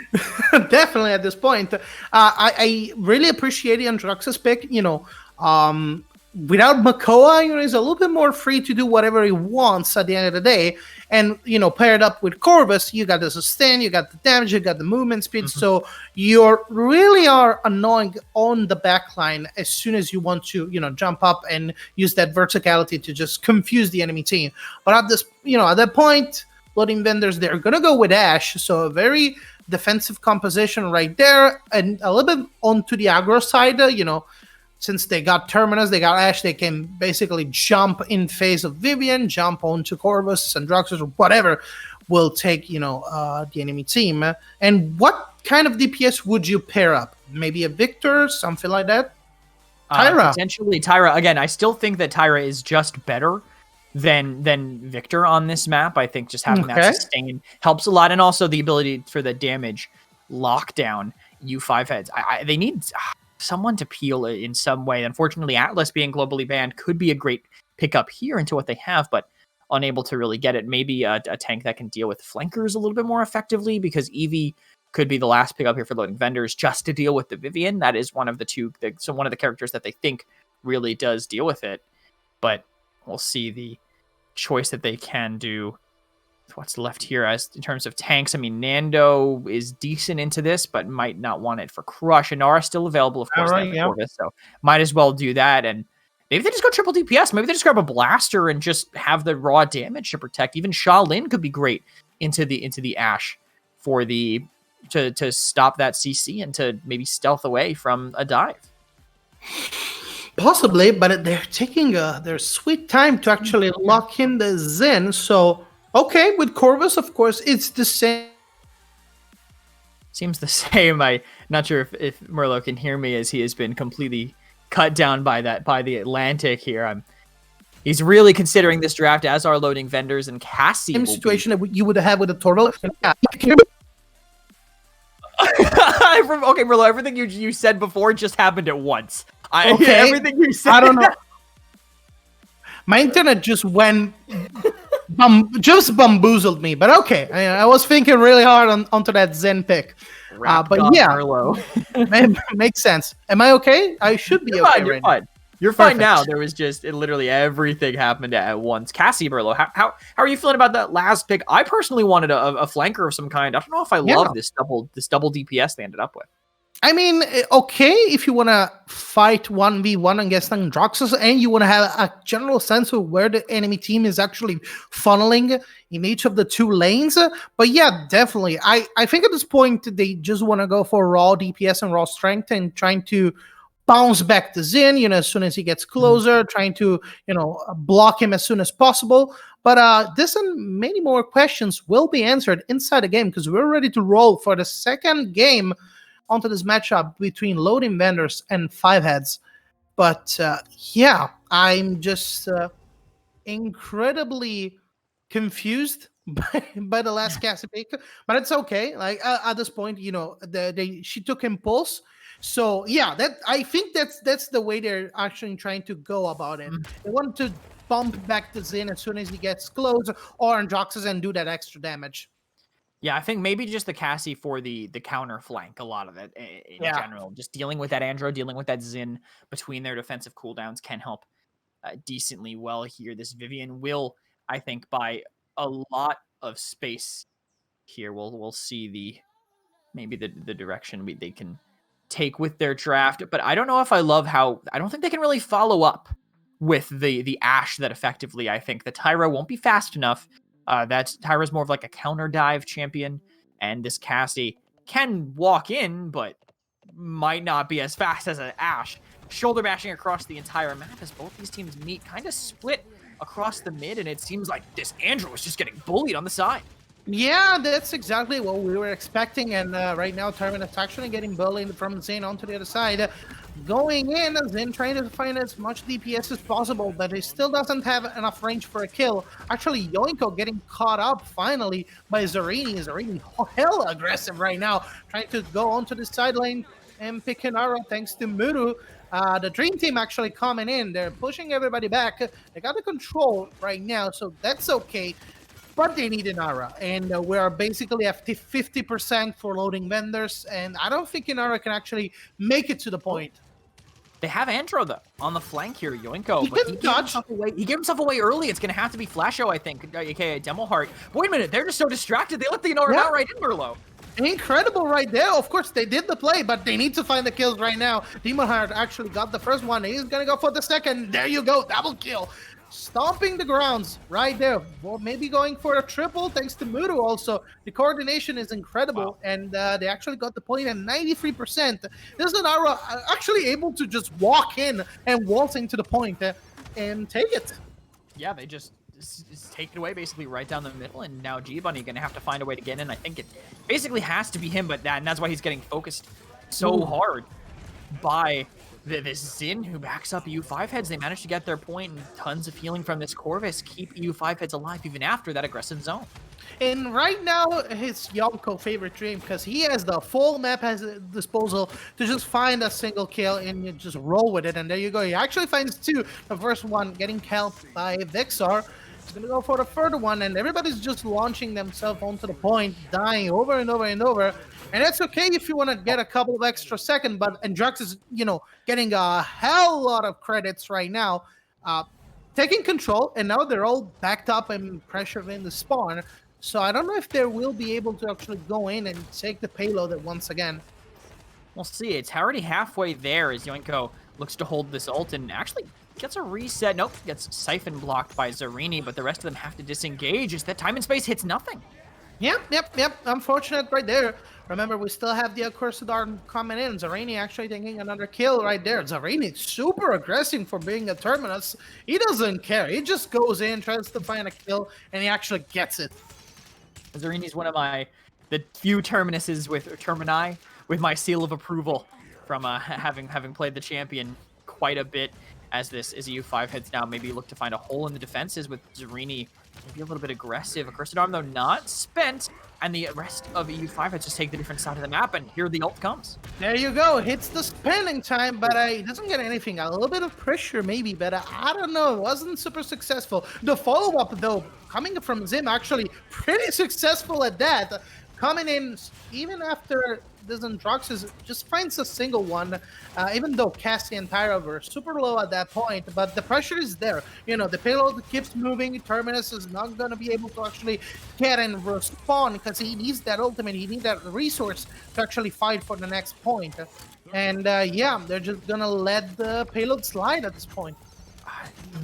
Definitely at this point. I really appreciate the Androxus pick. without Makoa, he's a little bit more free to do whatever he wants at the end of the day. And, paired up with Corvus, you got the sustain, you got the damage, you got the movement speed. Mhm. So you really are annoying on the backline as soon as you want to, jump up and use that verticality to just confuse the enemy team. But at that point, loading vendors, they're going to go with Ash. So a very defensive composition right there. And a little bit onto the aggro side, since they got Terminus, they got Ash, they can basically jump in phase of Vivian, jump onto Corvus and Druxus or whatever will take, the enemy team. And what kind of DPS would you pair up? Maybe a Victor, something like that? Tyra. Potentially Tyra. Again, I still think that Tyra is just better than Victor on this map. I think just having that sustain helps a lot. And also the ability for the damage lockdown U5 heads. They need someone to peel it in some way. Unfortunately, Atlas being globally banned could be a great pickup here into what they have, but unable to really get it. Maybe a tank that can deal with flankers a little bit more effectively, because Eevee could be the last pickup here for loading vendors just to deal with the Vivian. That is one of the one of the characters that they think really does deal with it. But we'll see the choice that they can do. What's left here as in terms of tanks? I mean, Nando is decent into this, but might not want it for Crush. Inara still available, of course, Corvus, so might as well do that. And maybe they just go triple DPS. Maybe they just grab a blaster and just have the raw damage to protect. Even Shaolin could be great into the Ash for the to stop that CC and to maybe stealth away from a dive. Possibly, but they're taking their sweet time to actually lock in the Zen. So, okay, with Corvus, of course, it's the same. Seems the same. I'm not sure if Merlo can hear me, as he has been completely cut down by the Atlantic here. He's really considering this draft, as are loading vendors, and Cassie. Same situation that you would have with a turtle. Okay, Merlo, everything you said before just happened at once. Everything you said. I don't know. My internet just went, just bamboozled me. But okay, I was thinking really hard onto that Zen pick. But yeah, makes sense. Am I okay? I should be okay. You're fine. You're fine now. There was just literally everything happened at once. Cassie, Merlo, how are you feeling about that last pick? I personally wanted a flanker of some kind. I don't know if I love this double DPS they ended up with. I mean, okay, if you want to fight 1v1 against Androxus and you want to have a general sense of where the enemy team is actually funneling in each of the two lanes. But yeah, definitely. I think at this point, they just want to go for raw DPS and raw strength and trying to bounce back the Xin, as soon as he gets closer, trying to, block him as soon as possible. But this and many more questions will be answered inside the game, because we're ready to roll for the second game onto this matchup between loading vendors and five heads. But yeah, I'm just incredibly confused by the last Cassie pick, but it's okay. Like at this point, she took impulse. So yeah, that I think that's the way they're actually trying to go about it. They want to bump back the Xin as soon as he gets close, or Androxus, and do that extra damage. Yeah, I think maybe just the Cassie for the counter flank, a lot of it in general. Just dealing with that Andro, dealing with that Xin between their defensive cooldowns can help decently well here. This Vivian will, I think, buy a lot of space here. We'll see maybe the direction they can take with their draft. But I don't know if I love how, I don't think they can really follow up with the Ashe that effectively. I think the Tyra won't be fast enough. Tyra's more of like a counter dive champion, and this Cassie can walk in, but might not be as fast as an Ashe. Shoulder bashing across the entire map as both these teams meet, kind of split across the mid, and it seems like this Andrew is just getting bullied on the side. Yeah, that's exactly what we were expecting, and right now Terminus actually getting bullied from Zen onto the other side. Going in, Zen trying to find as much DPS as possible, but he still doesn't have enough range for a kill. Actually, Yoinko getting caught up finally by Zarini. Zarini hella aggressive right now, trying to go onto the side lane and pick Inara thanks to Muru. The Dream Team actually coming in. They're pushing everybody back. They got the control right now, so that's okay. But they need Inara, and we are basically at 50% for loading vendors, and I don't think Inara can actually make it to the point. They have Andro, though, on the flank here, Yoinko, He but can dodge. he gave himself away early. It's going to have to be Flasho, I think, aka Demoheart. Wait a minute, they're just so distracted. They let the Ignore outright in Merlot. Incredible right there. Of course, they did the play, but they need to find the kills right now. Demon Heart actually got the first one. He's going to go for the second. There you go. Double kill. Stomping the grounds right there. Well, maybe going for a triple thanks to Mudu also. The coordination is incredible, and they actually got the point at 93%. This is Nara actually able to just walk in and waltz into the point and take it. Yeah, they just take it away basically right down the middle, and now G-Bunny going to have to find a way to get in. I think it basically has to be him, but that's why he's getting focused so hard by this Xin, who backs up EU5 heads. They managed to get their point, and tons of healing from this Corvus keep EU5 heads alive even after that aggressive zone. And right now, his Yonko favorite dream, because he has the full map at his disposal to just find a single kill and you just roll with it. And there you go. He actually finds two. The first one getting helped by Vixar. He's going to go for the third one, and everybody's just launching themselves onto the point, dying over and over and over. And that's okay if you want to get a couple of extra seconds, but Andrux is, getting a hell lot of credits right now. Taking control, and now they're all backed up and pressured in the spawn. So I don't know if they will be able to actually go in and take the payload once again. We'll see. It's already halfway there as Yoinko looks to hold this ult and actually gets a reset. Nope, gets siphon blocked by Zarini, but the rest of them have to disengage as that time and space hits nothing. Yep. Unfortunate right there. Remember, we still have the Accursed Arm coming in. Zarini actually taking another kill right there. Zarini super aggressive for being a Terminus. He doesn't care. He just goes in, tries to find a kill, and he actually gets it. Zarini's one of the few Terminuses with Termini with my seal of approval from having played the champion quite a bit. As EU5 heads now maybe look to find a hole in the defenses with Zarini maybe a little bit aggressive. Accursed Arm, though, not spent, and the rest of EU5 heads just take the different side of the map, and here the ult comes. There you go. Hits the spending time, but he doesn't get anything. A little bit of pressure maybe, but I don't know. It wasn't super successful. The follow-up, though, coming from Zim, actually pretty successful at that. Coming in, even after this Androxus just finds a single one, even though Cassie and Tyra were super low at that point, but the pressure is there. The payload keeps moving. Terminus is not going to be able to actually get and respawn because he needs that ultimate. He needs that resource to actually fight for the next point. And yeah, they're just going to let the payload slide at this point.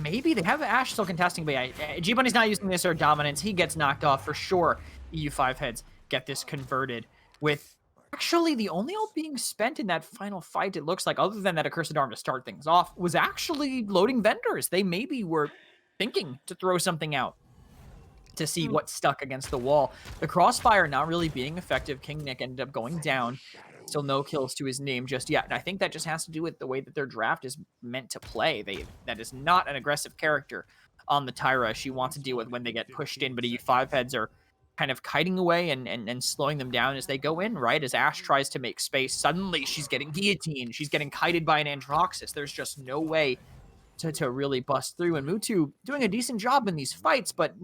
Maybe they have Ashe still contesting, but yeah, G-Bunny's not using this or dominance. He gets knocked off for sure. EU5 heads get this converted with actually the only ult being spent in that final fight, it looks like, other than that Accursed Arm to start things off, was actually loading vendors. They maybe were thinking to throw something out to see what stuck against the wall. The crossfire not really being effective. King Nick ended up going down. Still no kills to his name just yet. And I think that just has to do with the way that their draft is meant to play. That is not an aggressive character on the Tyra. She wants to deal with when they get pushed in, but EU5 heads are kind of kiting away and slowing them down as they go in, right? As Ashe tries to make space, suddenly she's getting guillotined. She's getting kited by an Androxus. There's just no way to really bust through. And Mutu doing a decent job in these fights, but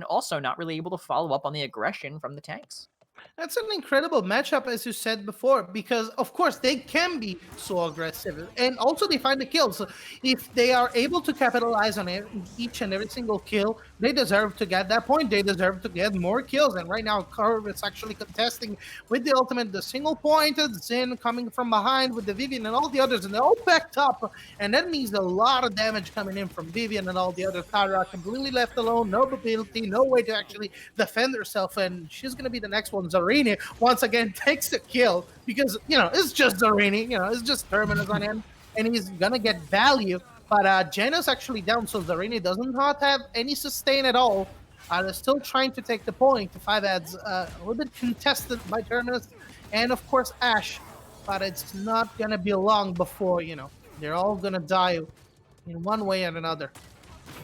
also not really able to follow up on the aggression from the tanks. That's an incredible matchup, as you said before, because, of course, they can be so aggressive. And also they find the kills. If they are able to capitalize on each and every single kill, they deserve to get that point. They deserve to get more kills. And right now, Curve is actually contesting with the ultimate, the single-pointed, Xin coming from behind with the Vivian and all the others, and they're all backed up. And that means a lot of damage coming in from Vivian and all the other Tara, completely left alone, no ability, no way to actually defend herself. And she's going to be the next one. Zarini once again takes the kill because it's just Zarini, it's just Terminus on him, and he's gonna get value. But Jenna's actually down, so Zarini does not have any sustain at all. They're still trying to take the point. 5 adds a little bit contested by Terminus and of course Ashe, but it's not gonna be long before they're all gonna die in one way or another.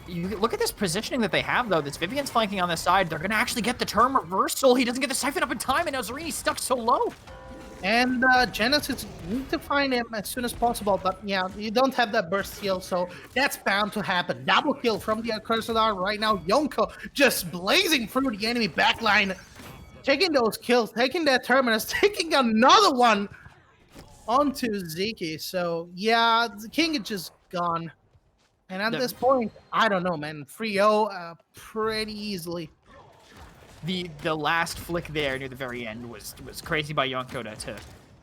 You look at this positioning that they have, though. This Vivian's flanking on the side. They're going to actually get the turn reversal. He doesn't get the siphon up in time, and now Zarini's stuck so low. And Genesis need to find him as soon as possible, but yeah, you don't have that burst heal, so that's bound to happen. Double kill from the Accursed Arm right now. Yonko just blazing through the enemy backline, taking those kills, taking that Terminus, taking another one. onto Zeke. So yeah, the king is just gone. And at The this point, I don't know, man. 3-0 pretty easily. the last flick there near the very end was crazy by Yonko to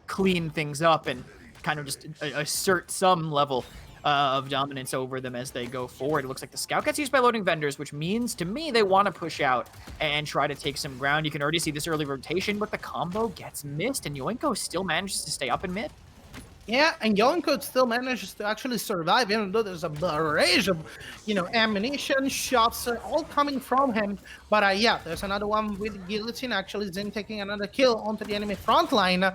clean things up and kind of just assert some level of dominance over them as they go forward. It looks like the scout gets used by loading vendors, which means to me they want to push out and try to take some ground. You can already see this early rotation, but the combo gets missed, and Yoinko still manages to stay up in mid. Yeah, and Yonko still manages to actually survive, even though there's a barrage of, ammunition, shots, all coming from him. But yeah, there's another one with Guillotine. Actually, Zin taking another kill onto the enemy front line.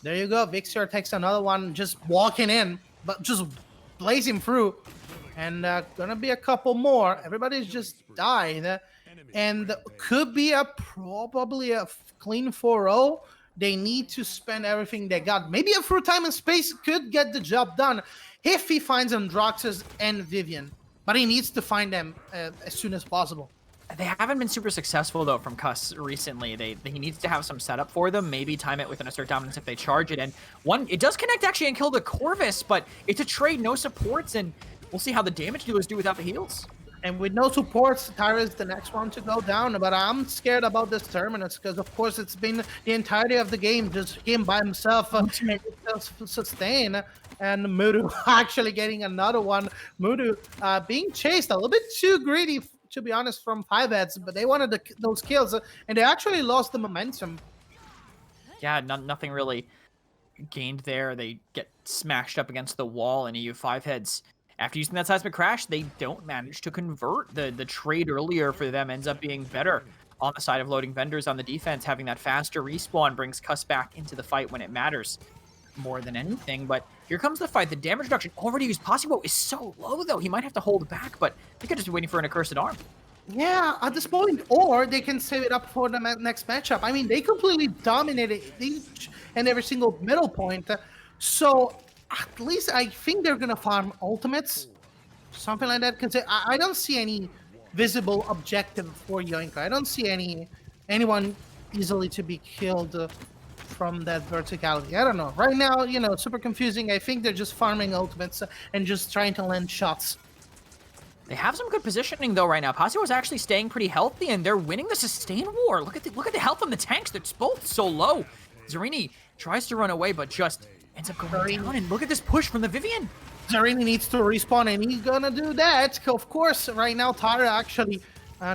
There you go. Vixer takes another one, just walking in, but just blazing through. And gonna be a couple more. Everybody's just died. And could be probably a clean 4-0. They need to spend everything they got. Maybe a through time and space could get the job done if he finds Andraxis and Vivian. But he needs to find them as soon as possible. They haven't been super successful, though, from Cuss recently. He needs to have some setup for them, maybe time it with an assert dominance if they charge it. And it does connect, actually, and kill the Corvus, but it's a trade, no supports, and we'll see how the damage dealers do without the heals. And with no supports, Tyra is the next one to go down. But I'm scared about this Terminus because, of course, it's been the entirety of the game, just him by himself, sustain. And Mudu actually getting another one. Mudu being chased a little bit too greedy, to be honest, from 5-heads, but they wanted those kills, and they actually lost the momentum. Yeah, nothing really gained there. They get smashed up against the wall, and EU 5-heads, after using that seismic crash, they don't manage to convert. The trade earlier for them ends up being better on the side of loading vendors on the defense. Having that faster respawn brings Cuss back into the fight when it matters more than anything. But here comes the fight. The damage reduction already used. Possible is so low, though. He might have to hold back, but they could just be waiting for an accursed arm. Yeah, at this point, or they can save it up for the next matchup. I mean, they completely dominated each and every single middle point. So at least I think they're gonna farm ultimates, something like that, because I don't see any visible objective for Yoinka. I don't see anyone easily to be killed from that verticality. I don't know. Right now, it's super confusing. I think they're just farming ultimates and just trying to land shots. They have some good positioning, though, right now. Pasio is actually staying pretty healthy, and they're winning the sustain war. Look at the health on the tanks. They're both so low. Zarini tries to run away, but just ends up going down. And look at this push from the Vivian. Zarini needs to respawn, and he's gonna do that. Of course, right now, Tara actually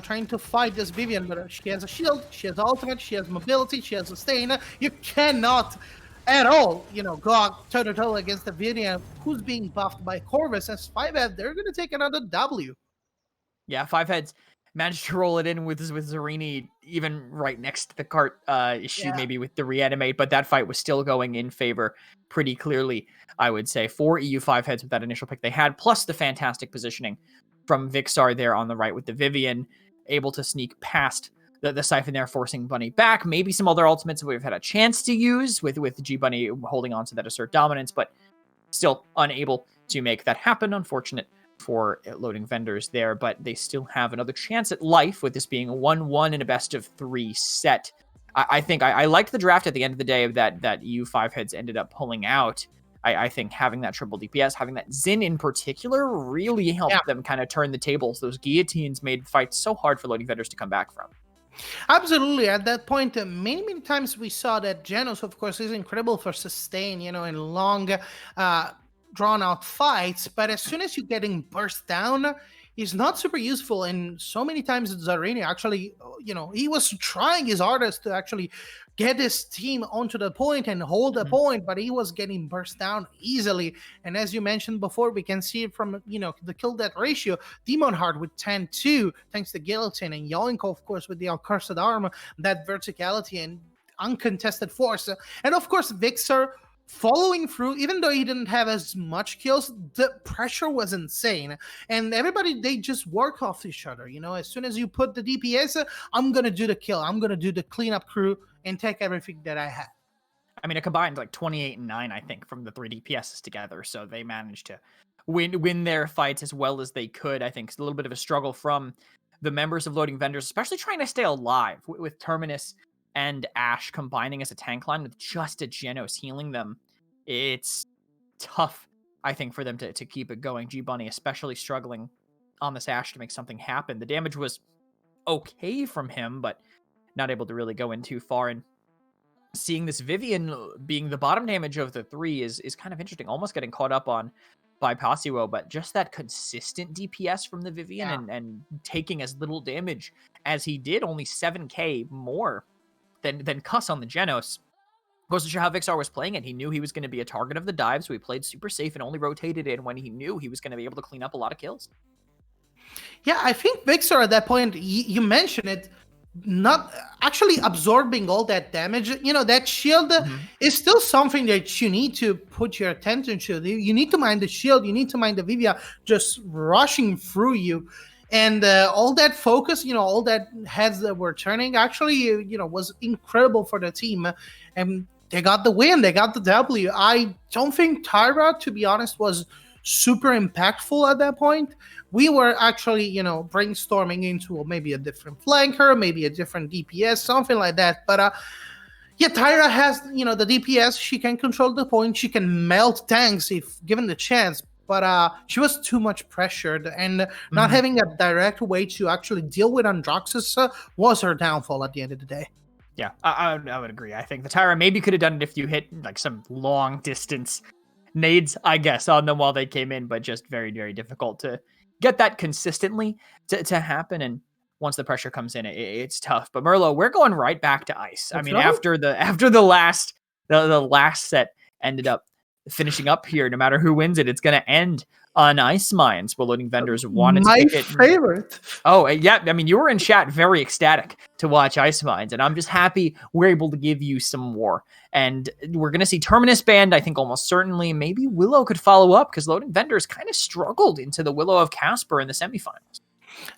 trying to fight this Vivian, but she has a shield, she has ultimate, she has mobility, she has sustain. You cannot at all, go out toe-to-toe against the Vivian, who's being buffed by Corvus. As 5-head, they're gonna take another W. Yeah, 5-heads managed to roll it in with Zarini, even right next to the cart issue, maybe with the reanimate, but that fight was still going in favor pretty clearly, I would say, for EU 5-heads with that initial pick they had, plus the fantastic positioning from Vixar there on the right with the Vivian, able to sneak past the Siphon there, forcing Bunny back. Maybe some other ultimates we've had a chance to use with G Bunny holding on to that assert dominance, but still unable to make that happen. Unfortunate for loading vendors there, but they still have another chance at life with this being a 1-1 in a best of 3 set. I think I liked the draft at the end of the day that EU 5-heads ended up pulling out. I think having that triple DPS, having that Zin in particular, really helped them kind of turn the tables. Those guillotines made fights so hard for loading vendors to come back from. Absolutely. At that point, many times we saw that Genos, of course, is incredible for sustain, in long, drawn-out fights. But as soon as you're getting burst down, he's not super useful. And so many times Zarini actually, he was trying his hardest to actually get his team onto the point and hold the point, but he was getting burst down easily. And as you mentioned before, we can see it from, the kill death ratio. Demon Heart with 10-2, thanks to Guillotine, and Yoinko, of course, with the Accursed Arm, that verticality and uncontested force. And of course, Vixer following through, even though he didn't have as much kills, the pressure was insane. And everybody, they just work off each other. As soon as you put the DPS, I'm going to do the kill. I'm going to do the cleanup crew and take everything that I have. I mean, it combined like 28 and 9, I think, from the 3 DPSs together. So they managed to win their fights as well as they could. I think it's a little bit of a struggle from the members of loading vendors, especially trying to stay alive with Terminus and Ash combining as a tank line with just a Genos healing them. it's tough, I think, for them to keep it going. G-Bunny especially struggling on this Ashe to make something happen. The damage was okay from him, but not able to really go in too far. And seeing this Vivian being the bottom damage of the 3 is kind of interesting, almost getting caught up on by Pasiwo, but just that consistent DPS from the Vivian and taking as little damage as he did, only 7k more than Cuss on the Genos. Goes to show how Vixar was playing it. He knew he was going to be a target of the dive, so he played super safe and only rotated in when he knew he was going to be able to clean up a lot of kills. Yeah, I think Vixar at that point, you mentioned it, not actually absorbing all that damage. That shield is still something that you need to put your attention to. You need to mind the shield, you need to mind the Vivia just rushing through you. And all that focus, all that heads that were turning actually, was incredible for the team. And they got the win, they got the W. I don't think Tyra, to be honest, was super impactful at that point. We were actually, brainstorming into maybe a different flanker, maybe a different DPS, something like that. But Tyra has, the DPS. She can control the point. She can melt tanks if given the chance. But she was too much pressured, and not having a direct way to actually deal with Androxus was her downfall at the end of the day. Yeah, I would agree. I think the Tyra maybe could have done it if you hit like some long distance nades, I guess, on them while they came in, but just very, very difficult to get that consistently to happen. And once the pressure comes in, it's tough. But Merlo, we're going right back to ice. I mean, after the last set ended up finishing up here, no matter who wins it, it's going to end on Ice Mines. Well, Loading Vendors wanted to pick it. My favorite. Oh, yeah. I mean, you were in chat very ecstatic to watch Ice Mines, and I'm just happy we're able to give you some more. And we're going to see Terminus banned, I think, almost certainly. Maybe Willow could follow up, because Loading Vendors kind of struggled into the Willow of Casper in the semifinals.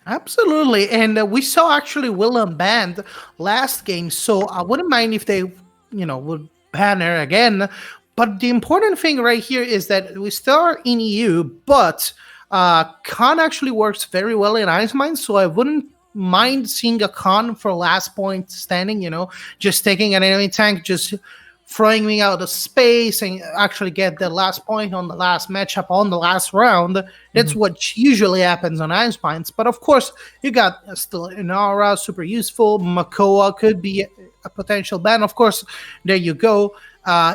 Absolutely. And we saw actually Willow banned last game, so I wouldn't mind if they, would ban her again. But the important thing right here is that we still are in EU, but Khan actually works very well in Ice Mines, so I wouldn't mind seeing a Khan for last point standing, just taking an enemy tank, just throwing me out of space and actually get the last point on the last matchup on the last round. That's what usually happens on Ice Mines. But of course, you got still Inara, super useful. Makoa could be a potential ban. Of course, there you go.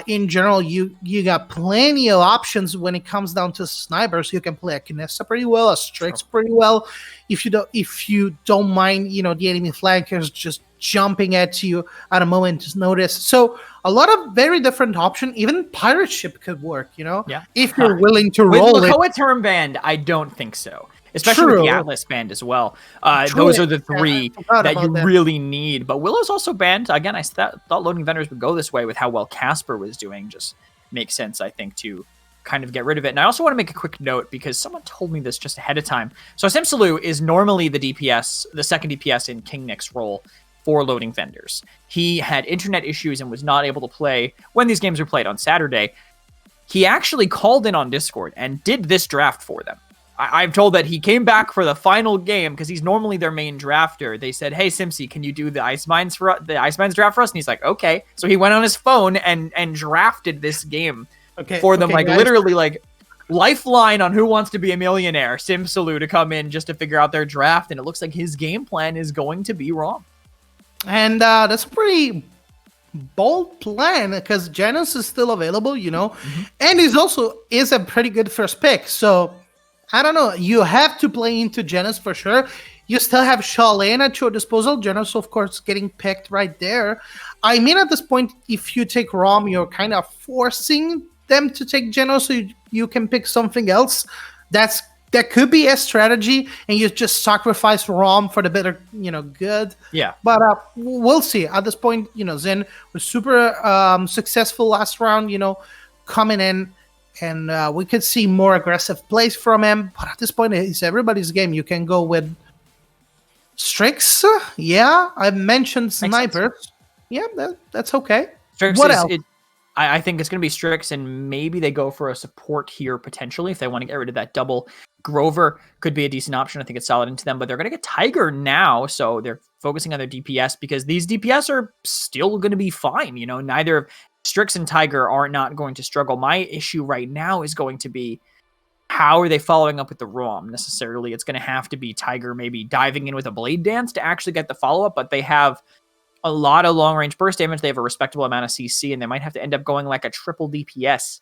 In general, you got plenty of options when it comes down to snipers. You can play a Kinessa pretty well, a Strix pretty well. If you don't mind, the enemy flankers just jumping at you at a moment's notice. So a lot of very different options. Even Pirate Ship could work, Yeah. if you're willing to roll with it. Makoa term banned, I don't think so. Especially with the Atlas banned as well. Those are the three that you really need. But Willow's also banned. Again, I thought Loading Vendors would go this way with how well Casper was doing. Just makes sense, I think, to kind of get rid of it. And I also want to make a quick note, because someone told me this just ahead of time. So Simsalou is normally the DPS, the second DPS in King Nick's role for Loading Vendors. He had internet issues and was not able to play when these games were played on Saturday. He actually called in on Discord and did this draft for them. I'm told that he came back for the final game because he's normally their main drafter. They said, "Hey, Simsy, can you do the Ice Mines draft for us?" And he's like, "Okay." So he went on his phone and drafted this game for them, guys. Literally like lifeline on Who Wants to Be a Millionaire. Simsalou to come in just to figure out their draft, and it looks like his game plan is going to be wrong. And that's a pretty bold plan, because Janus is still available, and he's also a pretty good first pick. So I don't know. You have to play into Janus for sure. You still have Shalane at your disposal. Janus, of course, getting picked right there. I mean, at this point, if you take Rom, you're kind of forcing them to take Janus so you can pick something else. That could be a strategy, and you just sacrifice Rom for the better, good. Yeah. But we'll see. At this point, Zen was super successful last round, coming in. And we could see more aggressive plays from him. But at this point, it's everybody's game. You can go with Strix. Yeah, I mentioned snipers. Yeah, that's okay. Strix what else? I think it's going to be Strix, and maybe they go for a support here potentially if they want to get rid of that double. Grover could be a decent option. I think it's solid into them, but they're going to get Tiger now, so they're focusing on their DPS because these DPS are still going to be fine. Neither Strix and Tiger are not going to struggle. My issue right now is going to be, how are they following up with the ROM necessarily? It's going to have to be Tiger maybe diving in with a Blade Dance to actually get the follow-up, but they have a lot of long-range burst damage. They have a respectable amount of CC, and they might have to end up going like a triple DPS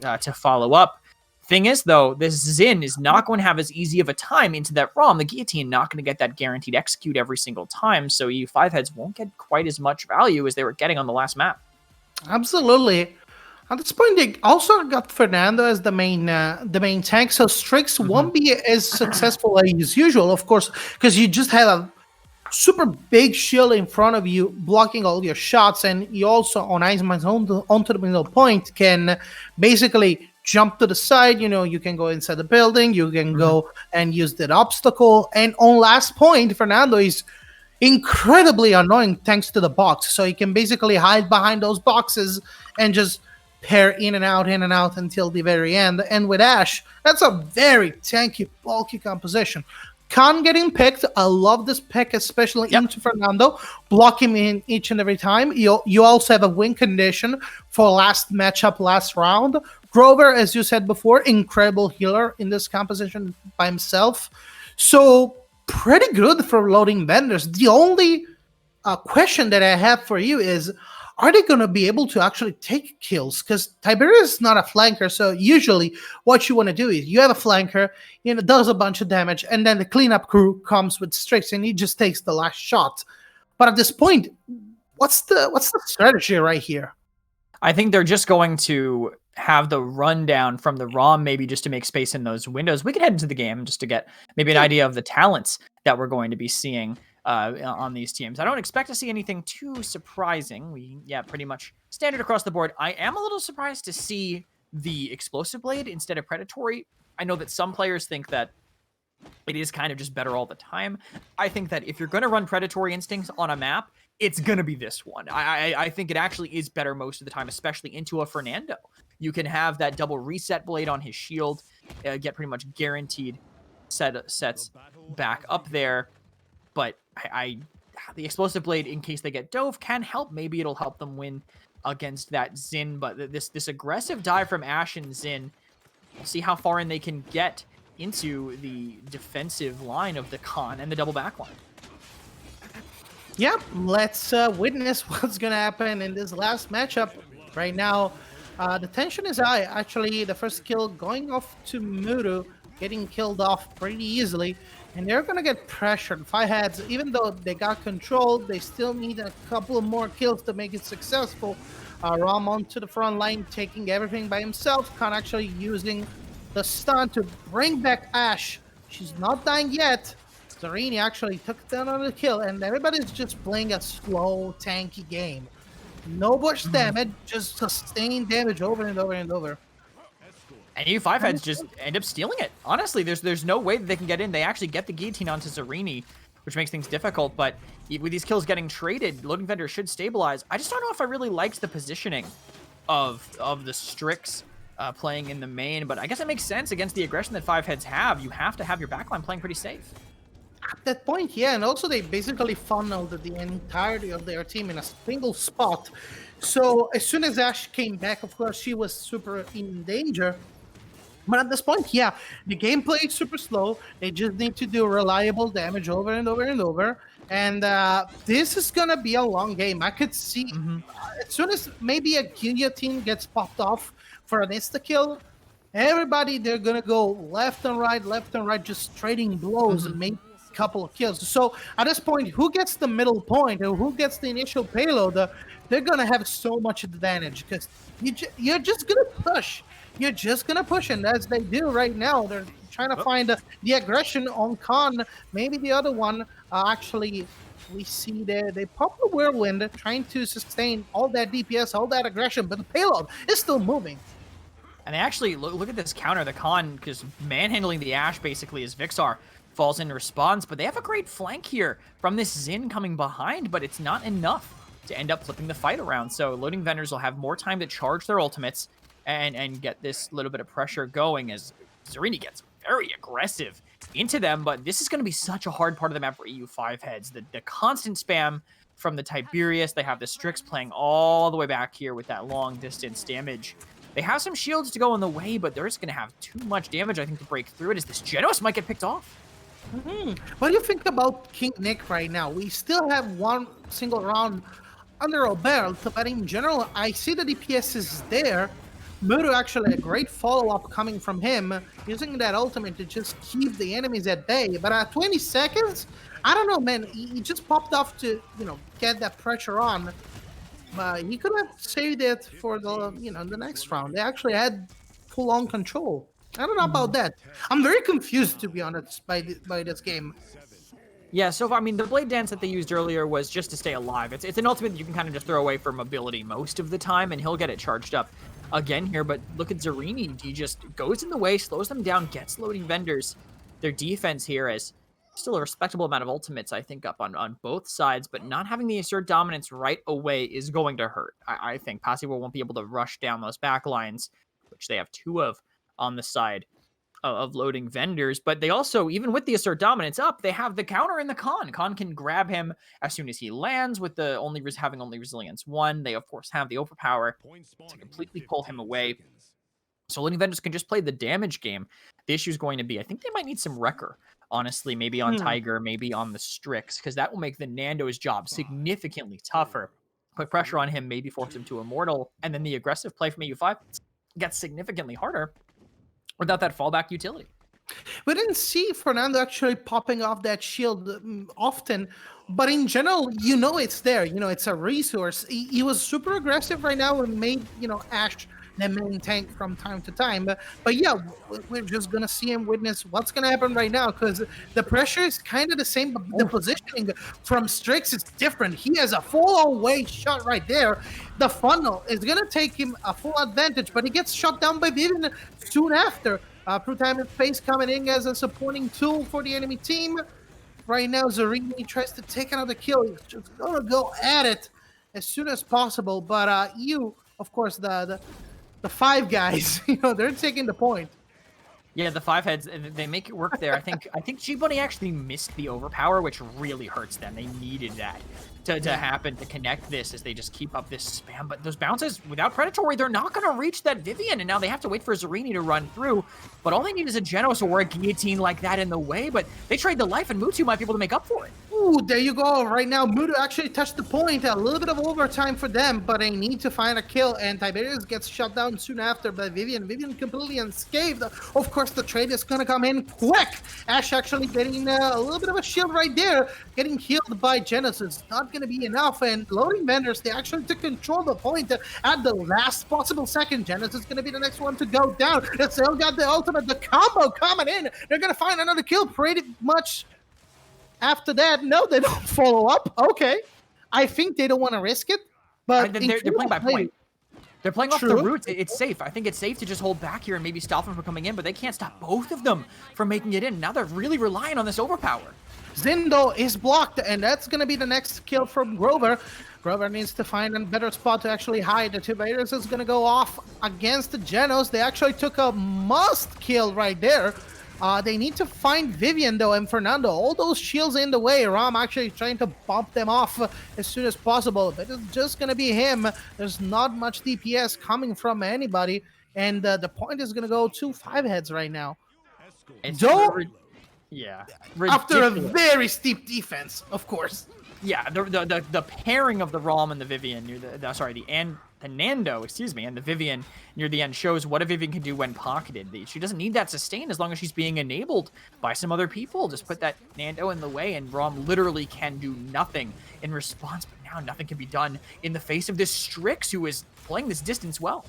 to follow up. Thing is, though, this Xin is not going to have as easy of a time into that ROM. The Guillotine not going to get that guaranteed execute every single time, so you 5-heads won't get quite as much value as they were getting on the last map. Absolutely. At this point, they also got Fernando as the main tank, so Strix won't be as successful as usual, of course, because you just have a super big shield in front of you blocking all your shots, and you also, on Ice Mines onto the middle point, can basically jump to the side. You can go inside the building, you can go and use that obstacle, and on last point, Fernando is incredibly annoying thanks to the box, so you can basically hide behind those boxes and just pair in and out until the very end. And with Ashe, that's a very tanky, bulky composition. Khan getting picked. I love this pick, especially into Fernando, block him in each and every time. You also have a win condition for last matchup, last round. Grover, as you said before, incredible healer in this composition by himself. So pretty good for loading vendors. The only question that I have for you is, are they going to be able to actually take kills? Because Tiberius is not a flanker, so usually what you want to do is you have a flanker, does a bunch of damage, and then the cleanup crew comes with Strix, and he just takes the last shot. But at this point, what's the strategy right here? I think they're just going to have the rundown from the ROM, maybe just to make space in those windows. We could head into the game just to get maybe an idea of the talents that we're going to be seeing on these teams. I don't expect to see anything too surprising. Pretty much standard across the board. I am a little surprised to see the Explosive Blade instead of Predatory. I know that some players think that it is kind of just better all the time. I think that if you're going to run Predatory Instincts on a map, it's going to be this one. I think it actually is better most of the time, especially into a Fernando. You can have that double reset blade on his shield, get pretty much guaranteed sets back up there. But the Explosive Blade, in case they get dove, can help. Maybe it'll help them win against that Xin. But this aggressive dive from Ashe and Xin, we'll see how far in they can get into the defensive line of the Khan and the double backline. Yeah, let's witness what's going to happen in this last matchup. Right now, the tension is high. Actually, the first kill going off to Muru, getting killed off pretty easily. And they're going to get pressured. 5-heads, even though they got control, they still need a couple of more kills to make it successful. Ram onto the front line, taking everything by himself. Khan actually using the stun to bring back Ashe. She's not dying yet. Zarini actually took down another kill, and everybody's just playing a slow, tanky game. No burst damage, just sustained damage over and over and over. And you 5-heads just end up stealing it. Honestly, there's no way that they can get in. They actually get the guillotine onto Zarini, which makes things difficult. But with these kills getting traded, loading vendor should stabilize. I just don't know if I really liked the positioning of the Strix playing in the main. But I guess it makes sense against the aggression that 5-heads have. You have to have your backline playing pretty safe. At that point, yeah, and also they basically funneled the entirety of their team in a single spot. So as soon as Ashe came back, of course, she was super in danger. But at this point, yeah, the gameplay is super slow. They just need to do reliable damage over and over and over. And this is going to be a long game. I could see as soon as maybe a guillotine gets popped off for an insta-kill, everybody, they're going to go left and right, just trading blows and make a couple of kills. So at this point, who gets the middle point or who gets the initial payload, they're going to have so much advantage because you're just going to push. You're just going to push, and as they do right now, they're trying to find the aggression on Khan. Maybe the other one, actually, we see they pop the Whirlwind, trying to sustain all that DPS, all that aggression, but the payload is still moving. And they actually, look at this counter, the Khan, because manhandling the Ashe basically as Vixar falls in response, but they have a great flank here from this Xin coming behind, but it's not enough to end up flipping the fight around. So loading vendors will have more time to charge their ultimates and get this little bit of pressure going as Zarini gets very aggressive into them. But this is going to be such a hard part of the map for EU 5-heads. The constant spam from the Tiberius. They have the Strix playing all the way back here with that long distance damage. They have some shields to go in the way, but they're just going to have too much damage, I think, to break through it, as this Genos might get picked off. What do you think about King Nick right now? We still have one single round under our belt, but in general, I see the DPS is there. Mudo actually a great follow-up coming from him, using that ultimate to just keep the enemies at bay. But at 20 seconds, I don't know, man. He just popped off to, get that pressure on. But he could have saved it for the, the next round. They actually had full-on control. I don't know about that. I'm very confused, to be honest, by this game. Yeah, so I mean, the Blade Dance that they used earlier was just to stay alive. It's an ultimate that you can kind of just throw away for mobility most of the time, and he'll get it charged up again here. But look at Zarini. He just goes in the way, slows them down, gets loading vendors. Their defense here is still a respectable amount of ultimates, I think, up on both sides, but not having the assert dominance right away is going to hurt. I think Possible won't be able to rush down those back lines, which they have two of on the side of loading vendors, but they also, even with the assert dominance up, they have the counter in the Khan. Khan can grab him as soon as he lands with the having only resilience 1. They, of course, have the overpower to completely pull him away. So loading vendors can just play the damage game. The issue is going to be, I think they might need some Wrecker, honestly, maybe on Tiger, maybe on the Strix, because that will make the Nando's job significantly tougher. Put pressure on him, maybe force him to Immortal, and then the aggressive play from EU5 gets significantly harder without that fallback utility. We didn't see Fernando actually popping off that shield often, but in general, it's there. It's a resource. He was super aggressive right now and made, Ashe the main tank from time to time. But yeah, we're just going to see him witness what's going to happen right now, because the pressure is kind of the same, but the positioning from Strix is different. He has a full-on way shot right there. The funnel is going to take him a full advantage, but he gets shot down by Vivian soon after. Through time and space coming in as a supporting tool for the enemy team. Right now, Zarini tries to take another kill. He's just going to go at it as soon as possible. But of course, the five guys, they're taking the point. Yeah, the 5 heads, they make it work there. I think G-Bunny actually missed the overpower, which really hurts them. They needed that to happen, to connect this as they just keep up this spam. But those bounces, without Predatory, they're not going to reach that Vivian, and now they have to wait for Zarini to run through. But all they need is a Genos or a Guillotine like that in the way, but they trade the life, and Mutu might be able to make up for it. Ooh, there you go. Right now, Mutu actually touched the point. A little bit of overtime for them, but they need to find a kill, and Tiberius gets shut down soon after by Vivian. Vivian completely unscathed. Of course, the trade is going to come in quick. Ashe actually getting a little bit of a shield right there. Getting healed by Genos is not going to be enough, and loading vendors, they actually took control of the point at the last possible second. Genos is going to be the next one to go down. They still got the ultimate, the combo coming in. They're going to find another kill pretty much after that. No, they don't follow up. Okay. I think they don't want to risk it, but they're playing by point. They're playing off the True. roots. It's safe. I think it's safe to just hold back here and maybe stop them from coming in, but they can't stop both of them from making it in. Now they're really relying on this overpower. Zindo is blocked, and that's going to be the next kill from Grover. Grover needs to find a better spot to actually hide. The Tiberius is going to go off against the Genos. They actually took a must kill right there. They need to find Vivian, though, and Fernando. All those shields in the way. Ram actually trying to bump them off as soon as possible. But it's just going to be him. There's not much DPS coming from anybody. And the point is going to go to 5 heads right now. Yeah. After a Ridiculous. very steep defense, of course. Yeah, the pairing of the Rom and the Vivian near the Nando, and the Vivian near the end shows what a Vivian can do when pocketed. She doesn't need that sustain as long as she's being enabled by some other people. Just put that Nando in the way, and Rom literally can do nothing in response. But now nothing can be done in the face of this Strix, who is playing this distance well.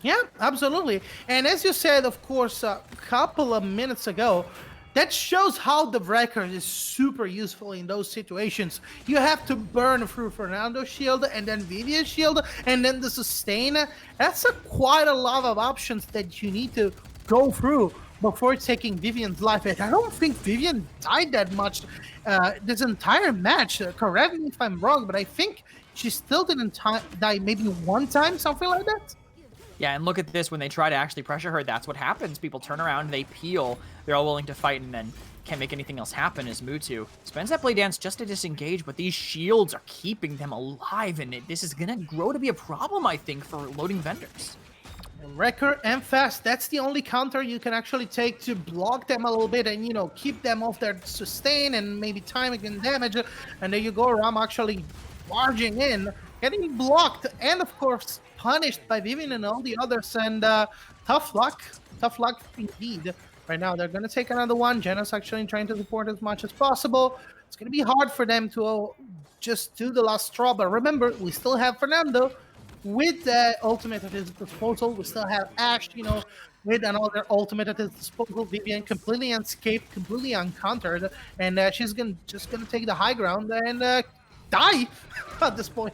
Yeah, absolutely. And as you said, of course, a couple of minutes ago, that shows how the Wrecker is super useful in those situations. You have to burn through Fernando's shield, and then Vivian's shield, and then the sustain. That's quite a lot of options that you need to go through before taking Vivian's life. And I don't think Vivian died that much this entire match. Correct me if I'm wrong, but I think she still didn't die maybe one time, something like that. Yeah, and look at this. When they try to actually pressure her, that's what happens. People turn around, they peel. They're all willing to fight, and then can't make anything else happen as Mutu spends that Blade Dance just to disengage, but these shields are keeping them alive, and this is gonna grow to be a problem, I think, for loading vendors. Wrecker and fast, that's the only counter you can actually take to block them a little bit and, you know, keep them off their sustain and maybe timing and damage. And there you go, Ram actually barging in, getting blocked, and of course punished by Vivian and all the others. And tough luck indeed. Right now they're gonna take another one. Genos actually trying to support as much as possible. It's gonna be hard for them to just do the last straw, but remember, we still have Fernando with the ultimate at his disposal. We still have Ashe, you know, with another ultimate at his disposal. Vivian completely unscathed, completely uncountered, and she's just gonna take the high ground and die at this point.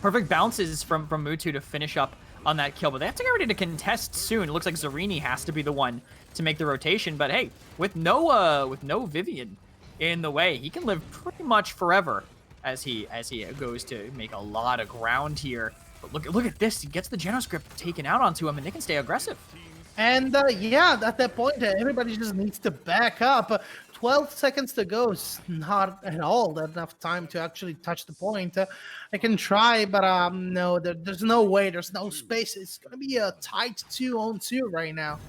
Perfect bounces from Mutu to finish up on that kill, but they have to get ready to contest soon. It looks like Zarini has to be the one to make the rotation, but hey, with no Vivian in the way, he can live pretty much forever as he goes to make a lot of ground here. But look at this. He gets the Genos grip taken out onto him, and they can stay aggressive. And yeah, at that point, everybody just needs to back up. 12 seconds to go is not at all enough time to actually touch the point. I can try, but no, there's no way. There's no space. It's going to be a tight 2-on-2 right now.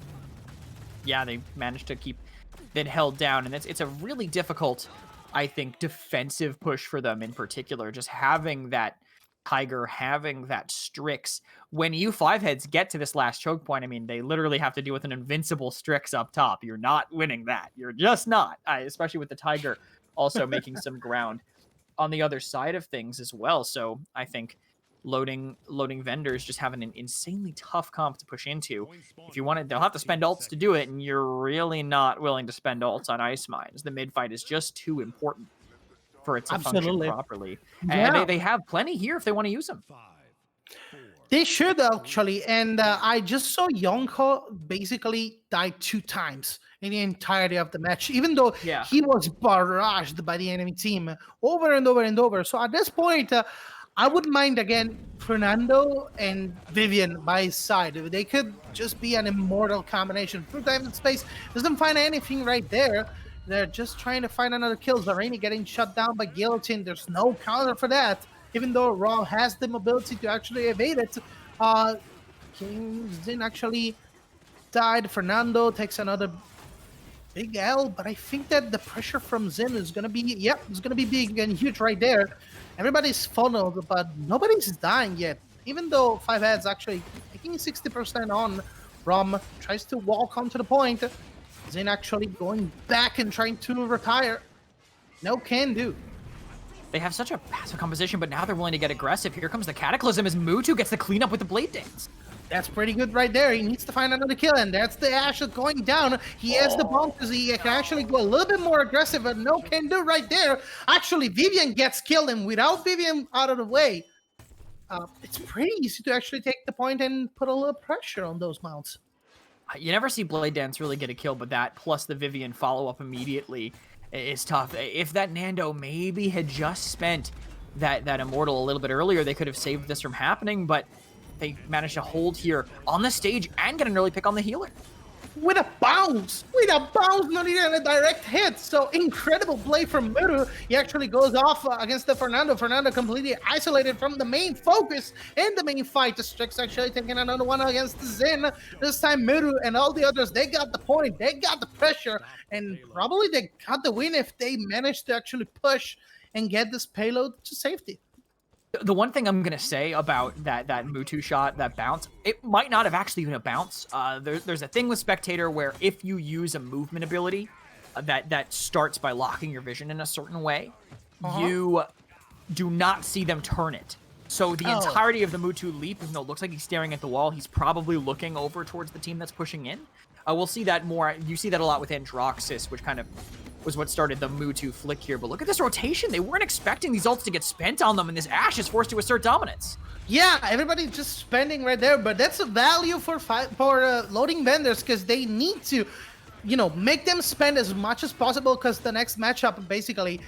Yeah, they managed to keep it held down, and it's a really difficult, I think, defensive push for them in particular. Just having that Tiger, having that Strix. When you 5-heads get to this last choke point, I mean, they literally have to deal with an invincible Strix up top. You're not winning that. You're just not, especially with the Tiger also making some ground on the other side of things as well. So I think loading vendors just having an insanely tough comp to push into. If you want it, they'll have to spend ults to do it, and you're really not willing to spend ults on Ice Mines. The mid fight is just too important for it to function properly. Yeah. And they have plenty here if they want to use them. They should actually, and I just saw Yonko basically die 2 times in the entirety of the match, even though he was barraged by the enemy team over and over and over. So at this point, I wouldn't mind, again, Fernando and Vivian by his side. They could just be an immortal combination. Through time and space, doesn't find anything right there. They're just trying to find another kill. Zarini getting shut down by Guillotine. There's no counter for that, even though Raw has the mobility to actually evade it. King Zin actually died. Fernando takes another big L, but I think that the pressure from Zin is going to be, it's going to be big and huge right there. Everybody's funneled, but nobody's dying yet. Even though 5-heads actually taking 60% on, Rom tries to walk onto the point. Zin actually going back and trying to retire. No can do. They have such a passive composition, but now they're willing to get aggressive. Here comes the Cataclysm as Mutu gets the cleanup with the Blade Dance. That's pretty good right there. He needs to find another kill, and that's the Ashe going down. He has the bombs. He can actually go a little bit more aggressive, but no can do right there. Actually, Vivian gets killed, and without Vivian out of the way, it's pretty easy to actually take the point and put a little pressure on those mounts. You never see Blade Dance really get a kill, but that plus the Vivian follow-up immediately is tough. If that Nando maybe had just spent that Immortal a little bit earlier, they could have saved this from happening, but they managed to hold here on the stage and get an early pick on the healer. With a bounce, not even a direct hit. So incredible play from Muru. He actually goes off against the Fernando. Fernando completely isolated from the main focus in the main fight. The Strix actually taking another one against Zin. This time Muru and all the others, they got the point, they got the pressure, and probably they got the win if they managed to actually push and get this payload to safety. The one thing I'm going to say about that Mutu shot, that bounce, it might not have actually been a bounce. There's a thing with Spectator where if you use a movement ability that starts by locking your vision in a certain way, you do not see them turn it. So the entirety of the Mutu leap, even though it looks like he's staring at the wall, he's probably looking over towards the team that's pushing in. We'll see that more. You see that a lot with Androxus, which kind of was what started the Mutu flick here. But look at this rotation. They weren't expecting these ults to get spent on them, and this Ashe is forced to assert dominance. Yeah, everybody's just spending right there, but that's a value for loading vendors because they need to make them spend as much as possible, because the next matchup, basically,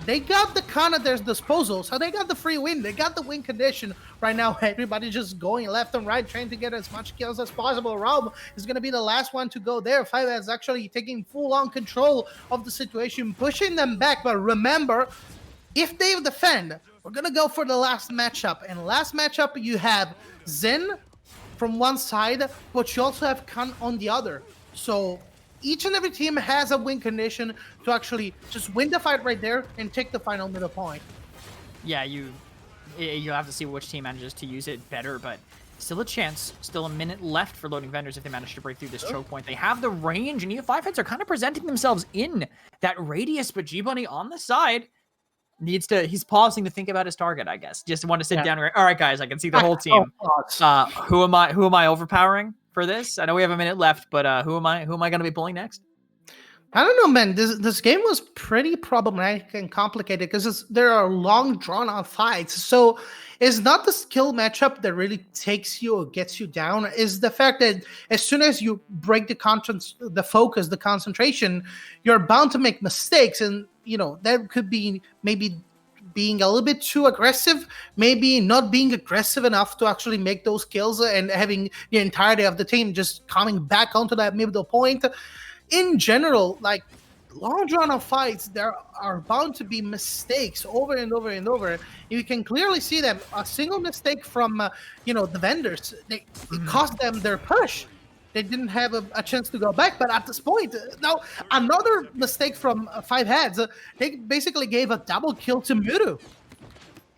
they got the con at their disposal, so they got the free win. They got the win condition. Right now, everybody's just going left and right, trying to get as much kills as possible. Rob is going to be the last one to go there. 5 is actually taking full-on control of the situation, pushing them back. But remember, if they defend, we're going to go for the last matchup. And last matchup, you have Zen from one side, but you also have Khan on the other. So each and every team has a win condition to actually just win the fight right there and take the final middle point. Yeah, you'll have to see which team manages to use it better, but still a chance. Still a minute left for Loading Vendors if they manage to break through this choke point. They have the range, and EU5 heads are kind of presenting themselves in that radius, but G-Bunny on the side he's pausing to think about his target, I guess. Just want to sit down. All right, guys, I can see the whole team. Who am I overpowering for this? I know we have a minute left, but who am I going to be pulling next? I don't know, man. This game was pretty problematic and complicated because there are long, drawn-out fights. So it's not the skill matchup that really takes you or gets you down. It's the fact that as soon as you break the focus, the concentration, you're bound to make mistakes. And, that could be maybe being a little bit too aggressive, maybe not being aggressive enough to actually make those kills, and having the entirety of the team just coming back onto that middle point. In general, like long drawn-out fights, there are bound to be mistakes over and over and over. You can clearly see them. A single mistake from the vendors, it cost them their push. They didn't have a chance to go back. But at this point, now another mistake from 5 heads. They basically gave a double kill to Muru.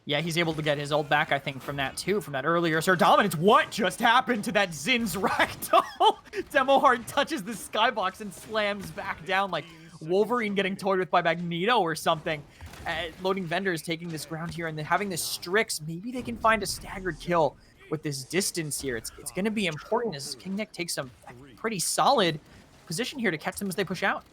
Yeah, he's able to get his ult back, I think, from that earlier. Sir Dominance, what just happened to that Zin's ragdoll? Demohard touches the skybox and slams back down like Wolverine getting toyed with by Magneto or something. Loading Vendors taking this ground here, and then having this Strix. Maybe they can find a staggered kill with this distance here. It's going to be important as King Nick takes a pretty solid position here to catch them as they push out.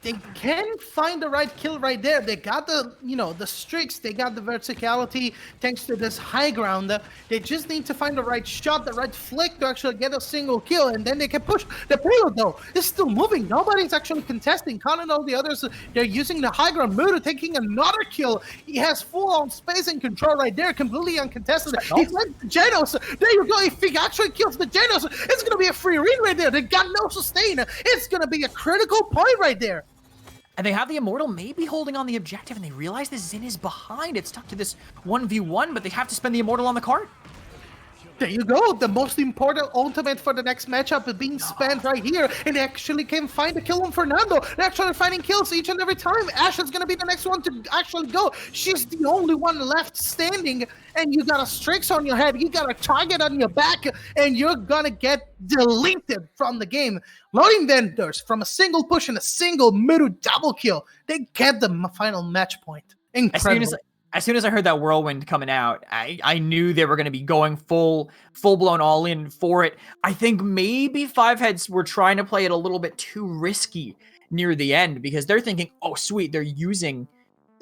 They can find the right kill right there. They got the streaks. They got the verticality thanks to this high ground. They just need to find the right shot, the right flick to actually get a single kill, and then they can push. The payload, though, is still moving. Nobody's actually contesting. Khan and all the others, they're using the high ground. Muda taking another kill. He has full-on space and control right there, completely uncontested. He went to Genos. There you go. If he actually kills the Genos, it's going to be a free win right there. They got no sustain. It's going to be a critical point right there. And they have the Immortal maybe holding on the objective, and they realize the Zin is behind. It's stuck to this 1v1, but they have to spend the Immortal on the cart. There you go. The most important ultimate for the next matchup is being spent right here. And they actually can find a kill on Fernando. They're actually finding kills each and every time. Ash is going to be the next one to actually go. She's the only one left standing. And you got a Strix on your head. You got a target on your back. And you're going to get deleted from the game. Loading Vendors, from a single push and a single middle double kill, they get the final match point. Incredible. As soon as I heard that whirlwind coming out, I knew they were going to be going full-blown all in for it. I think maybe 5 heads were trying to play it a little bit too risky near the end, because they're thinking, oh sweet, they're using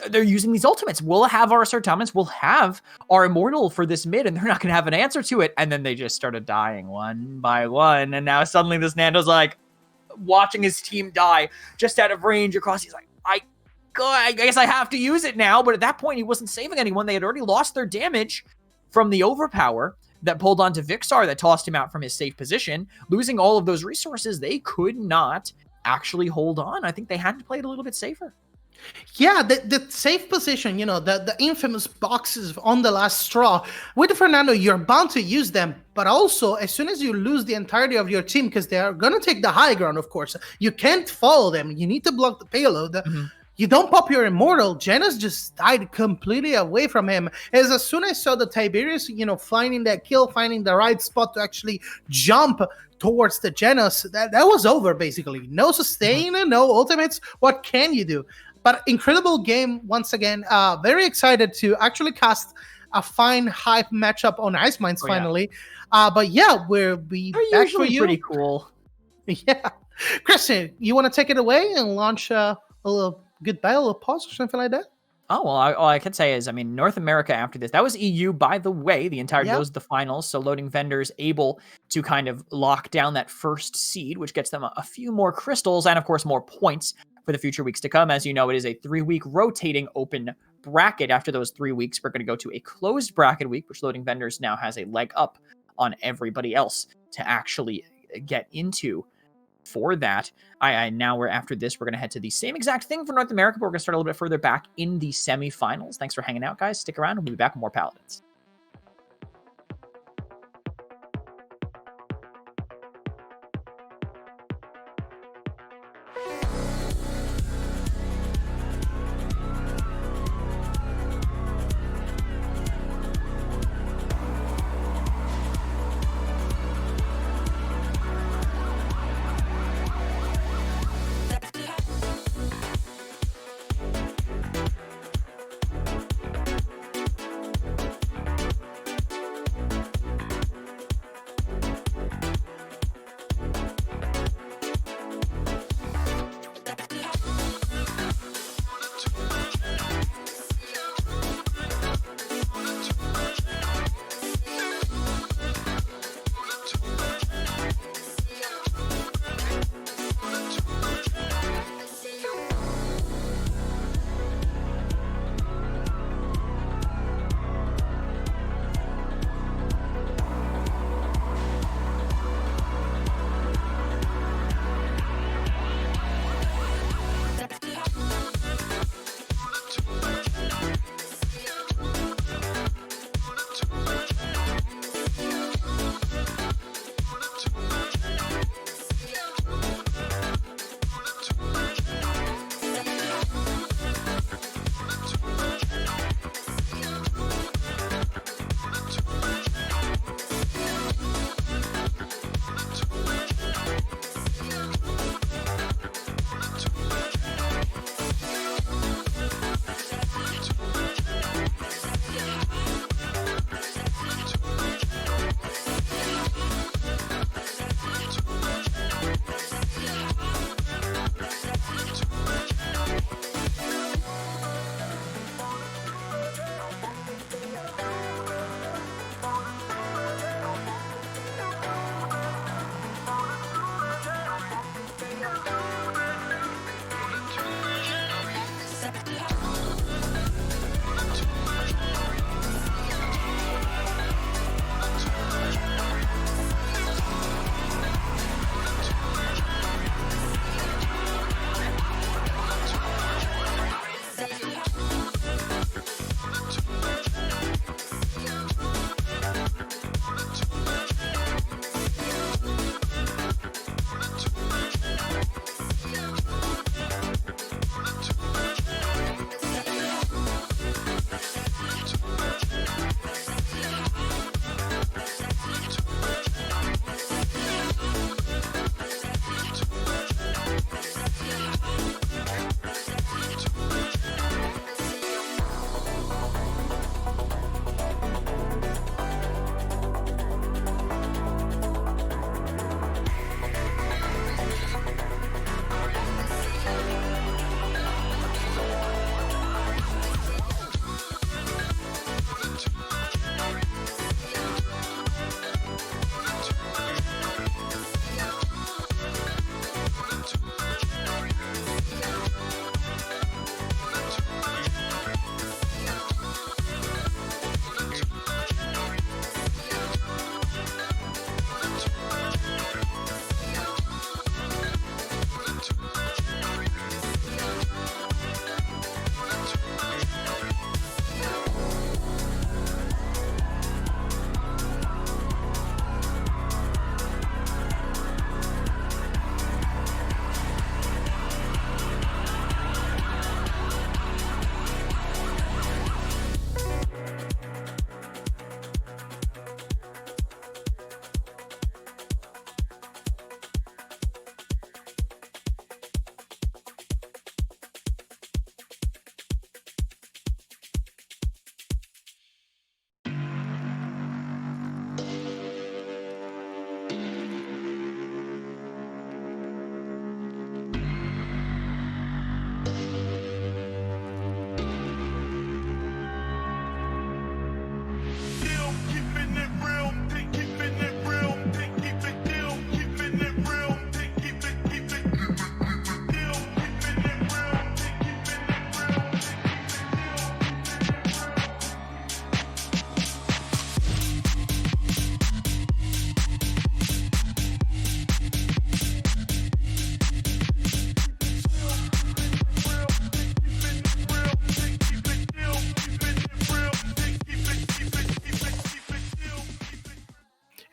these ultimates. We'll have our Sir Thomas, we'll have our Immortal for this mid, and they're not going to have an answer to it. And then they just started dying one by one, and now suddenly this Nando's like watching his team die just out of range across. He's like, I guess I have to use it now. But at that point, he wasn't saving anyone. They had already lost their damage from the overpower that pulled onto Vixar that tossed him out from his safe position. Losing all of those resources, they could not actually hold on. I think they had to play it a little bit safer. Yeah, the safe position, the infamous boxes on the last straw. With Fernando, you're bound to use them. But also, as soon as you lose the entirety of your team, because they are going to take the high ground, of course, you can't follow them. You need to block the payload. Mm-hmm. You don't pop your Immortal. Janus just died completely away from him. As soon as I saw the Tiberius, finding that kill, finding the right spot to actually jump towards the Janus, that was over, basically. No sustain, no ultimates. What can you do? But incredible game, once again. Very excited to actually cast a fine hype matchup on Ice Mines finally. But yeah, we'll be back for you. Pretty cool. Yeah. Christian, you want to take it away and launch a little goodbye, a little pause or something like that? Oh, well, all I can say is, I mean, North America after this, that was EU, by the way. The entirety Yep. goes to the finals. So loading vendors able to kind of lock down that first seed, which gets them a few more crystals and, of course, more points for the future weeks to come. As you know, it is a 3-week rotating open bracket. After those 3 weeks, we're going to go to a closed bracket week, which loading vendors now has a leg up on everybody else to actually get into. For that, I now we're after this, we're going to head to the same exact thing for North America, but we're going to start a little bit further back in the semifinals. Thanks for hanging out, guys. Stick around, and we'll be back with more Paladins.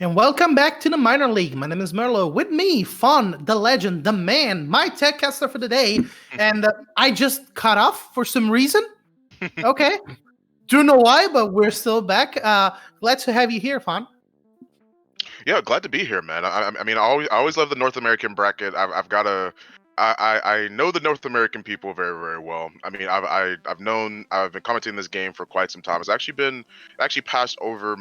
And welcome back to the minor league. My name is Merlo. With me, Fun, the legend, the man, my tech caster for the day. And I just cut off for some reason. Okay. Don't know why, but we're still back. Glad to have you here, Fun. Yeah, glad to be here, man. I mean, I always love the North American bracket. I've got a, I know the North American people very, very well. I mean, I've been commenting this game for quite some time. It actually passed over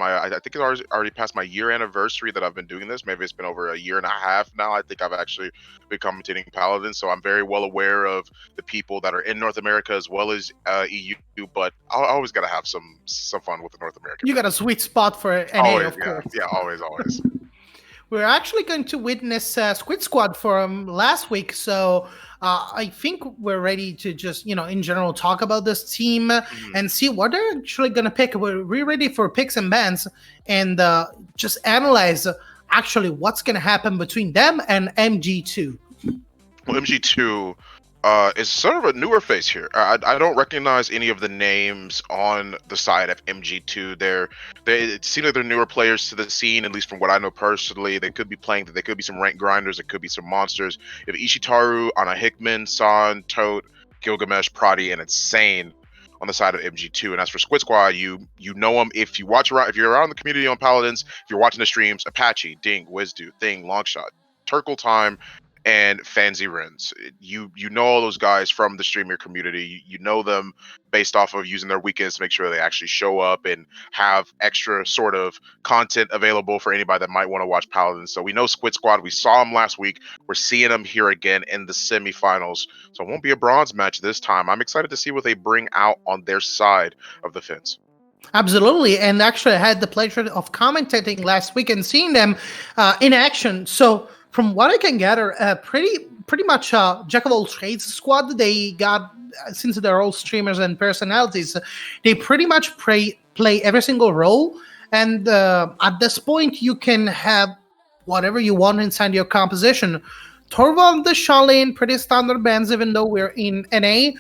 I think it's already passed my year anniversary that I've been doing this. Maybe it's been over a year and a half now. I think I've actually been commentating Paladin, so I'm very well aware of the people that are in North America as well as EU. But I always got to have some fun with the North American. You got a sweet spot for NA, Always, of course. yeah, always. We're actually going to witness Squid Squad from last week, so I think we're ready to just, in general, talk about this team and see what they're actually going to pick. We're ready for picks and bans and just analyze actually what's going to happen between them and MG2. Well, MG2 is sort of a newer face here. I don't recognize any of the names on the side of MG2. It seems like they're newer players to the scene, at least from what I know personally. They could be they could be some rank grinders, it could be some monsters. You have Ishitaru, Ana Hickman, San, Tote, Gilgamesh, Prati, and Insane on the side of MG2. And as for Squid Squad, you know them if you're around the community on Paladins, if you're watching the streams, Apache, Ding, Wizdu, Thing, Longshot, Turkle Time, and Fancy Rins. You know all those guys from the streamer community. You know them based off of using their weekends to make sure they actually show up and have extra sort of content available for anybody that might want to watch Paladins. So we know Squid Squad. We saw them last week. We're seeing them here again in the semifinals. So it won't be a bronze match this time. I'm excited to see what they bring out on their side of the fence. Absolutely. And actually, I had the pleasure of commentating last week and seeing them in action. So from what I can gather, pretty much jack of all trades squad. They got, since they're all streamers and personalities, they pretty much play every single role. And at this point, you can have whatever you want inside your composition. Torvald, the Shaolin, pretty standard bands, even though we're in NA.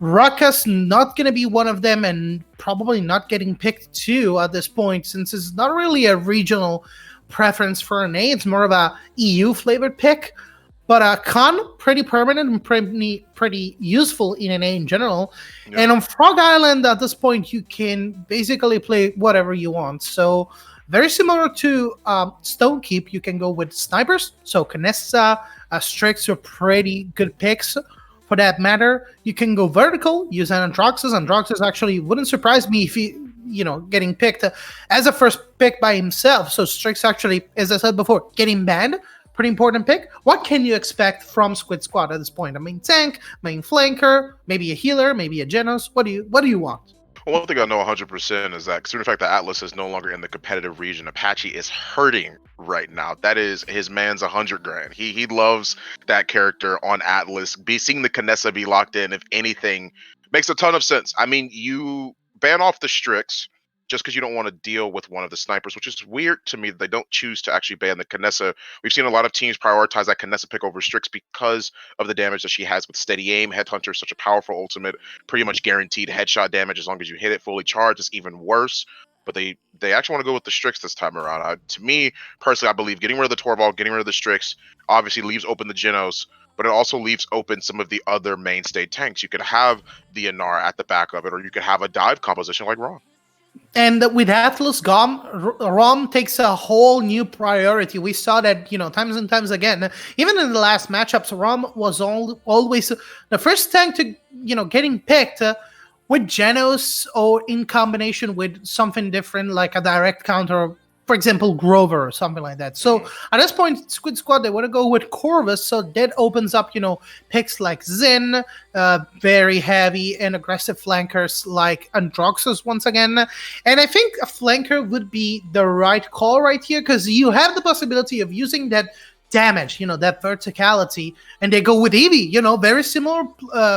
Ruckus not going to be one of them, and probably not getting picked too at this point, since it's not really a regional preference for NA. It's more of a EU flavored pick. But Khan, pretty permanent and pretty useful in NA in general. Yeah. And on Frog Island, at this point, you can basically play whatever you want. So very similar to Stonekeep, you can go with snipers. So Canessa, Strix are pretty good picks. For that matter, you can go vertical, use Androxus. Androxus actually wouldn't surprise me if he, getting picked as a first pick by himself. So Strix actually, as I said before, getting banned. Pretty important pick. What can you expect from Squid Squad at this point? I mean, tank, main flanker, maybe a healer, maybe a Genos. What do you want? Well, one thing I know 100% is that, considering the fact that Atlas is no longer in the competitive region, Apache is hurting right now. That is his man's 100 grand. He loves that character on Atlas. Seeing the Canessa be locked in, if anything, makes a ton of sense. I mean, you ban off the Strix just because you don't want to deal with one of the snipers, which is weird to me that they don't choose to actually ban the Canessa. We've seen a lot of teams prioritize that Canessa pick over Strix because of the damage that she has with steady aim. Headhunter is such a powerful ultimate, pretty much guaranteed headshot damage as long as you hit it fully charged. It's even worse. But they actually want to go with the Strix this time around. To me, personally, I believe getting rid of the Torvald, getting rid of the Strix, obviously leaves open the Genos, but it also leaves open some of the other mainstay tanks. You could have the Anar at the back of it, or you could have a dive composition like Ron. And with Atlas gone, ROM takes a whole new priority. We saw that, times and times again. Even in the last matchups, ROM was always the first tank to, getting picked with Genos or in combination with something different, like a direct counter, for example, Grover or something like that. So at this point, Squid Squad, they want to go with Corvus. So that opens up, picks like Zen, very heavy and aggressive flankers like Androxus once again. And I think a flanker would be the right call right here, because you have the possibility of using that damage, that verticality, and they go with Eevee, very similar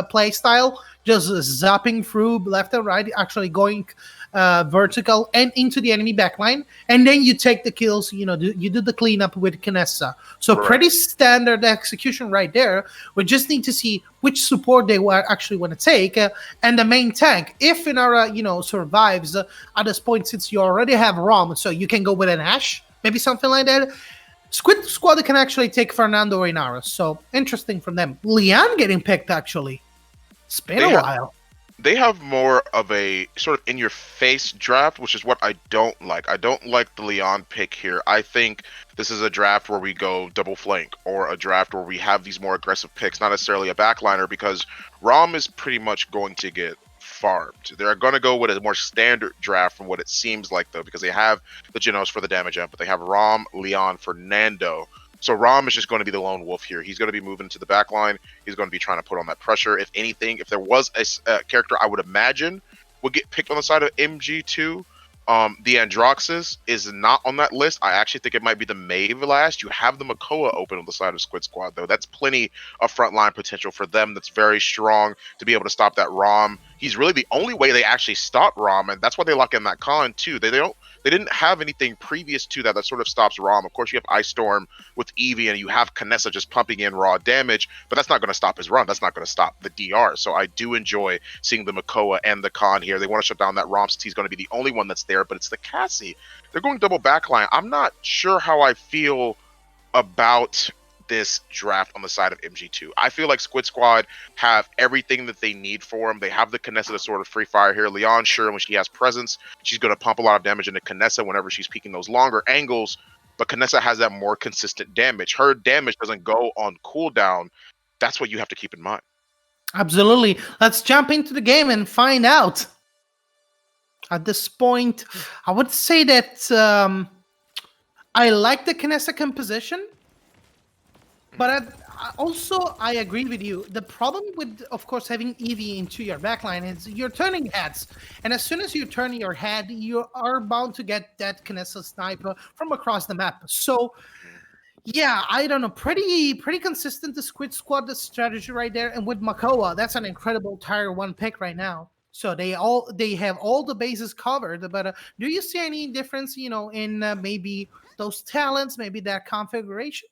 play style, just zapping through left and right, actually going vertical and into the enemy backline, and then you take the kills. You do the cleanup with Kinessa. So Right. pretty standard execution right there. We just need to see which support they actually want to take, and the main tank, if Inara survives at this point, since you already have Rom, so you can go with an Ash, maybe something like that. Squid Squad can actually take Fernando or Inara, so interesting from them. Leon getting picked, actually. It's been a while. They have more of a sort of in-your-face draft, which is what I don't like. I don't like the Leon pick here. I think this is a draft where we go double flank, or a draft where we have these more aggressive picks, not necessarily a backliner, because Rom is pretty much going to get farmed. They're going to go with a more standard draft from what it seems like, though, because they have the Genos for the damage amp, but they have Rom, Leon, Fernando. So Rom is just going to be the lone wolf here. He's going to be moving to the back line. He's going to be trying to put on that pressure. If anything, if there was a character I would imagine would get picked on the side of MG2, the Androxus is not on that list. I actually think it might be the Maeve last. You have the Makoa open on the side of Squid Squad, though. That's plenty of frontline potential for them. That's very strong to be able to stop that Rom. He's really the only way they actually stop Rom, and that's why they lock in that con too. They didn't have anything previous to that sort of stops Rom. Of course, you have Ice Storm with Eevee, and you have Kinessa just pumping in raw damage, but that's not going to stop his run. That's not going to stop the DR. So I do enjoy seeing the Makoa and the Khan here. They want to shut down that Rom since he's going to be the only one that's there, but it's the Cassie. They're going double backline. I'm not sure how I feel about this draft on the side of MG2. I feel like Squid Squad have everything that they need for him. They have the Kinessa to sort of free fire here. Leon, sure, when she has presence, she's going to pump a lot of damage into Kinessa whenever she's peeking those longer angles, but Kinessa has that more consistent damage. Her damage doesn't go on cooldown. That's what you have to keep in mind. Absolutely. Let's jump into the game and find out. At this point, I would say that I like the Kinessa composition, but I agree with you. The problem with, of course, having Eevee into your backline is you're turning heads. And as soon as you turn your head, you are bound to get that Kinessa sniper from across the map. So, yeah, I don't know. Pretty consistent, the Squid Squad, the strategy right there. And with Makoa, that's an incredible tier 1 pick right now. So they have all the bases covered. But do you see any difference, in maybe those talents, maybe that configuration?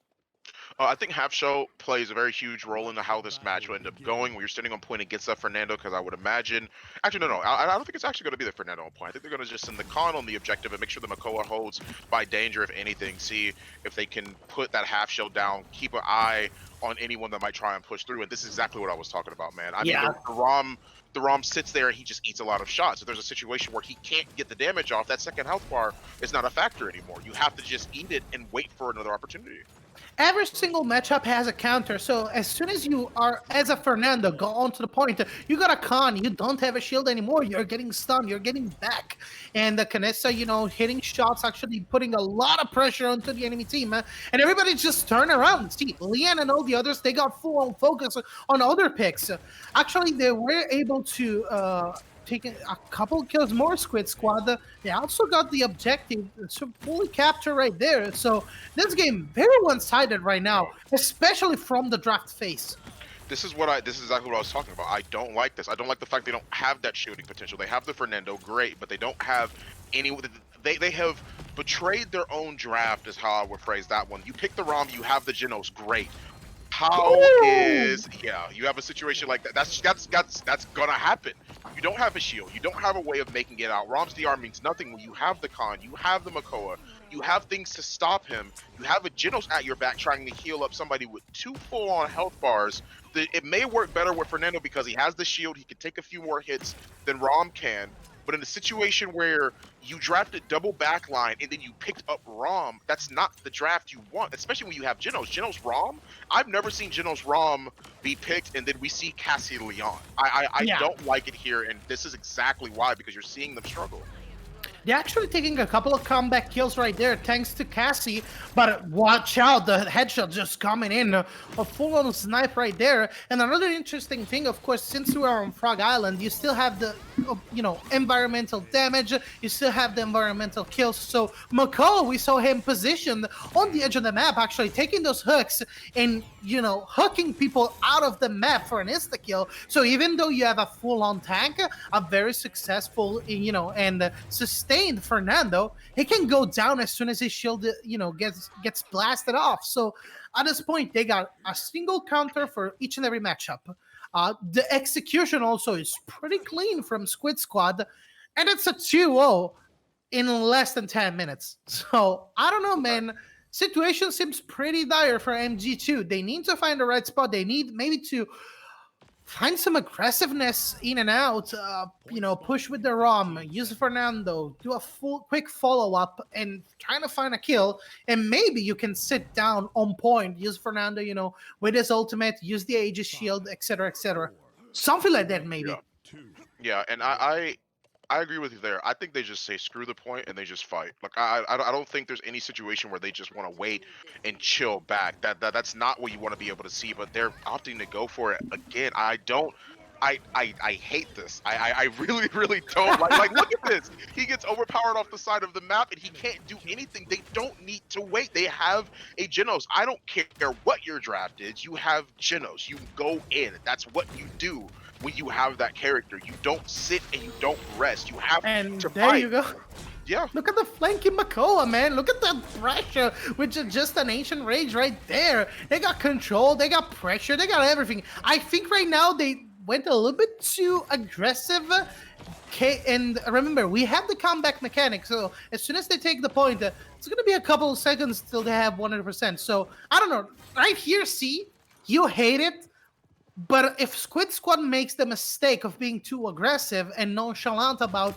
I think Half Shell plays a very huge role into how this match will end up going. When you're standing on point against that Fernando, because I would imagine, actually no, I don't think it's actually going to be the Fernando on point. I think they're going to just send the Khan on the objective and make sure the Makoa holds by danger, if anything. See if they can put that Half Shell down. Keep an eye on anyone that might try and push through. And this is exactly what I was talking about, man. I mean, the Rom sits there and he just eats a lot of shots. If there's a situation where he can't get the damage off, that second health bar is not a factor anymore. You have to just eat it and wait for another opportunity. Every single matchup has a counter, so as soon as you are, as a Fernando, go onto the point, you got a Khan, you don't have a shield anymore, you're getting stunned, you're getting back. And the Kinessa, hitting shots, actually putting a lot of pressure onto the enemy team, and everybody just turn around. See, Leon and all the others, they got full-on focus on other picks. Actually, they were able to taking a couple kills more, Squid Squad. They also got the objective to fully capture right there. So this game very one-sided right now, especially from the draft phase. This is exactly what I was talking about. I don't like this. I don't like the fact they don't have that shooting potential. They have the Fernando, great, but they don't have any. They have betrayed their own draft, is how I would phrase that one. You pick the Rom, you have the Genos, great. You have a situation like that. That's gonna happen. You don't have a shield. You don't have a way of making it out. Rom's DR means nothing when you have the Khan, you have the Makoa, you have things to stop him. You have a Genos at your back trying to heal up somebody with 2 full-on health bars. It may work better with Fernando because he has the shield. He can take a few more hits than Rom can. But in a situation where you drafted double backline and then you picked up Rom, that's not the draft you want, especially when you have Genos. Genos Rom, I've never seen Genos Rom be picked and then we see Cassie Leon. I don't like it here, and this is exactly why, because you're seeing them struggle. They're actually taking a couple of comeback kills right there, thanks to Cassie. But watch out, the headshot just coming in, a full-on snipe right there. And another interesting thing, of course, since we are on Frog Island, you still have the, environmental damage. You still have the environmental kills. So Mako, we saw him positioned on the edge of the map, actually taking those hooks and, hooking people out of the map for an insta-kill. So even though you have a full-on tank, a very successful, and sustained Fernando, he can go down as soon as his shield, gets blasted off. So at this point, they got a single counter for each and every matchup. The execution also is pretty clean from Squid Squad, and it's a 2-0 in less than 10 minutes. So I don't know, man. Situation seems pretty dire for MG2. They need to find the right spot. They need maybe to find some aggressiveness in and out, push with the ROM, use Fernando, do a quick follow-up and trying to find a kill, and maybe you can sit down on point, use Fernando, with his ultimate, use the Aegis shield, etc., etc. Something like that, maybe. Yeah, and I agree with you there. I think they just say screw the point and they just fight. Like I don't think there's any situation where they just want to wait and chill back. That's not what you want to be able to see. But they're opting to go for it again. I hate this. I really really don't like look at this. He gets overpowered off the side of the map and he can't do anything. They don't need to wait. They have a Genos. I don't care what your draft is. You have Genos. You go in. That's what you do. When you have that character, you don't sit and you don't rest. You have to there fight. You go. Yeah. Look at the flanking Makoa, man. Look at that pressure, which is just an ancient rage right there. They got control, they got pressure, they got everything. I think right now they went a little bit too aggressive. Okay, and remember, we have the comeback mechanic, so as soon as they take the point, it's going to be a couple of seconds till they have 100%. So, I don't know. Right here, see, you hate it. But if Squid Squad makes the mistake of being too aggressive and nonchalant about,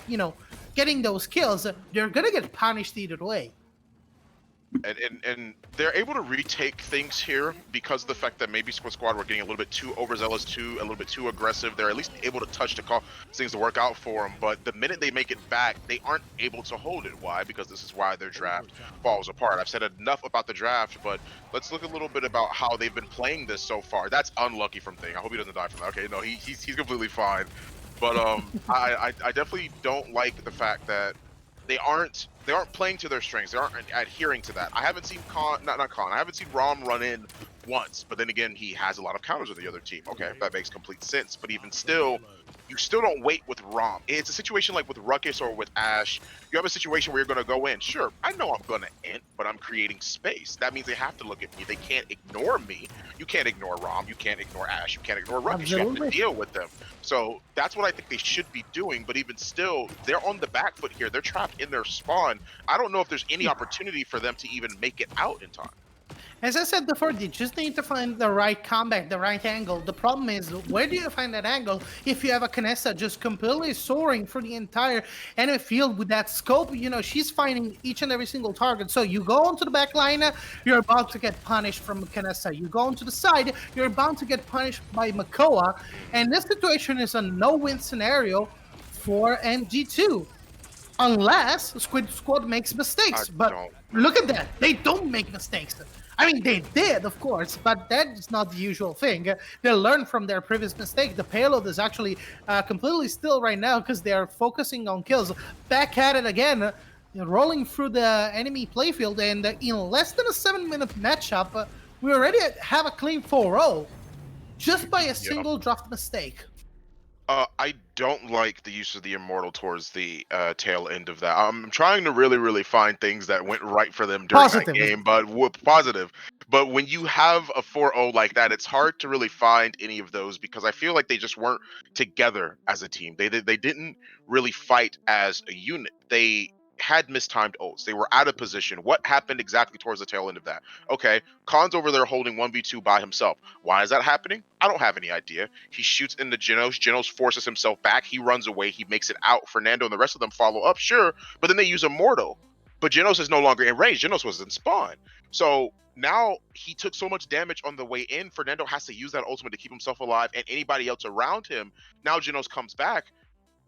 getting those kills, they're gonna get punished either way. And they're able to retake things here because of the fact that maybe Squid Squad were getting a little bit too overzealous, a little bit too aggressive. They're at least able to touch to call things to work out for them. But the minute they make it back, they aren't able to hold it. Why? Because this is why their draft falls apart. I've said enough about the draft, but let's look a little bit about how they've been playing this so far. That's unlucky from Thing. I hope he doesn't die from that. Okay, no, he's completely fine. But I definitely don't like the fact that they aren't playing to their strengths. They aren't adhering to that. I haven't seen I haven't seen Rom run in once, but then again, he has a lot of counters with the other team. Okay, that makes complete sense. But even still, you still don't wait with Rom. It's a situation like with Ruckus or with Ash. You have a situation where you're going to go in. Sure, I know I'm going to int, but I'm creating space. That means they have to look at me. They can't ignore me. You can't ignore Rom. You can't ignore Ash. You can't ignore Ruckus. You have to deal with them. So that's what I think they should be doing. But even still, they're on the back foot here. They're trapped in their spawn. I don't know if there's any opportunity for them to even make it out in time. As I said before, they just need to find the right comeback, the right angle. The problem is, where do you find that angle if you have a Canessa just completely soaring through the entire enemy field with that scope? She's finding each and every single target. So you go onto the back line, you're about to get punished from Canessa. You go onto the side, you're bound to get punished by Makoa. And this situation is a no-win scenario for MG2. Unless Squid Squad makes mistakes. But look at that. They don't make mistakes. I mean, they did, of course, but that's not the usual thing. They learn from their previous mistake. The payload is actually completely still right now because they are focusing on kills. Back at it again, rolling through the enemy playfield, and in less than a 7-minute matchup, we already have a clean 4-0 just by a single draft mistake. I don't like the use of the Immortal towards the tail end of that. I'm trying to really, really find things that went right for them during that game, but positive. But when you have a 4-0 like that, it's hard to really find any of those because I feel like they just weren't together as a team. They didn't really fight as a unit. They had mistimed ults. They were out of position. What happened exactly towards the tail end of that? Okay, Khan's over there holding 1v2 by himself. Why is that happening? I don't have any idea. He shoots into Genos. Genos forces himself back. He runs away. He makes it out. Fernando and the rest of them follow up, sure, but then they use Immortal. But Genos is no longer in range. Genos was in spawn. So now he took so much damage on the way in. Fernando has to use that ultimate to keep himself alive and anybody else around him. Now Genos comes back.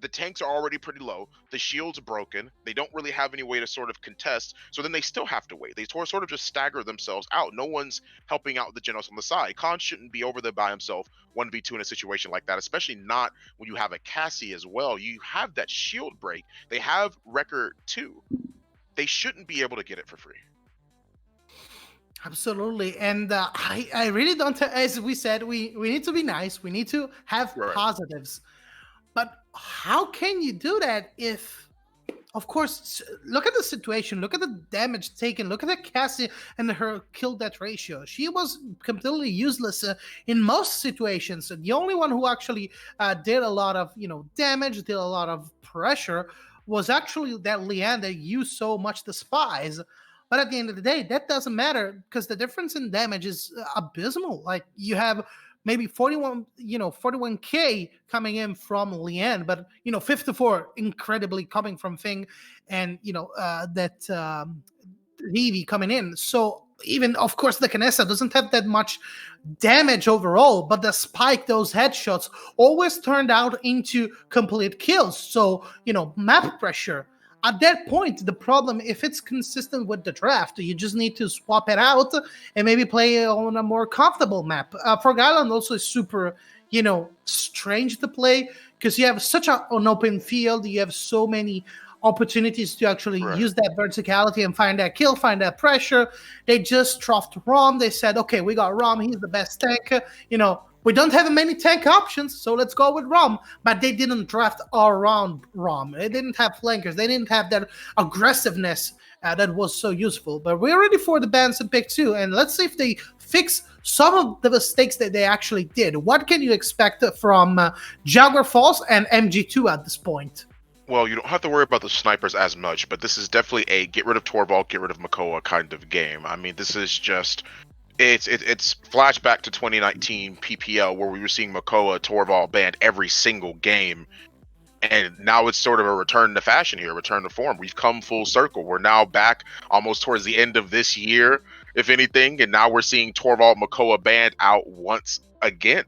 the tanks are already pretty low. The shield's broken. They don't really have any way to sort of contest. So then they still have to wait. They sort of just stagger themselves out. No one's helping out the Genos on the side. Khan shouldn't be over there by himself 1v2 in a situation like that, especially not when you have a Cassie as well. You have that shield break. They have record 2. They shouldn't be able to get it for free. Absolutely. And I really don't, as we said, we need to be nice. We need to have positives. But how can you do that if, of course, look at the situation, look at the damage taken, look at the Cassie and her kill death ratio. She was completely useless in most situations. The only one who actually did a lot of, damage, did a lot of pressure was actually that Leanne that you so much despise. But at the end of the day, that doesn't matter because the difference in damage is abysmal. Like you have maybe 41k coming in from Leanne, but 54 incredibly coming from Fing, and that Levy coming in. So even, of course, the Canessa doesn't have that much damage overall, but despite those headshots, always turned out into complete kills. So map pressure. At that point, the problem, if it's consistent with the draft, you just need to swap it out and maybe play on a more comfortable map. Frog Island also is super, strange to play because you have such an open field. You have so many opportunities to actually use that verticality and find that kill, find that pressure. They just dropped Rom. They said, okay, we got Rom. He's the best tank. We don't have many tank options, so let's go with Rom. But they didn't draft around Rom. They didn't have flankers. They didn't have that aggressiveness that was so useful. But we're ready for the bans in pick 2, and let's see if they fix some of the mistakes that they actually did. What can you expect from Jaguar Falls and MG2 at this point? Well, you don't have to worry about the snipers as much, but this is definitely a get rid of Torvald, get rid of Makoa kind of game. I mean, this is just... It's flashback to 2019 PPL where we were seeing Makoa, Torvald banned every single game, and now it's sort of a return to fashion here, return to form. We've come full circle. We're now back almost towards the end of this year, if anything, and now we're seeing Torvald, Makoa banned out once again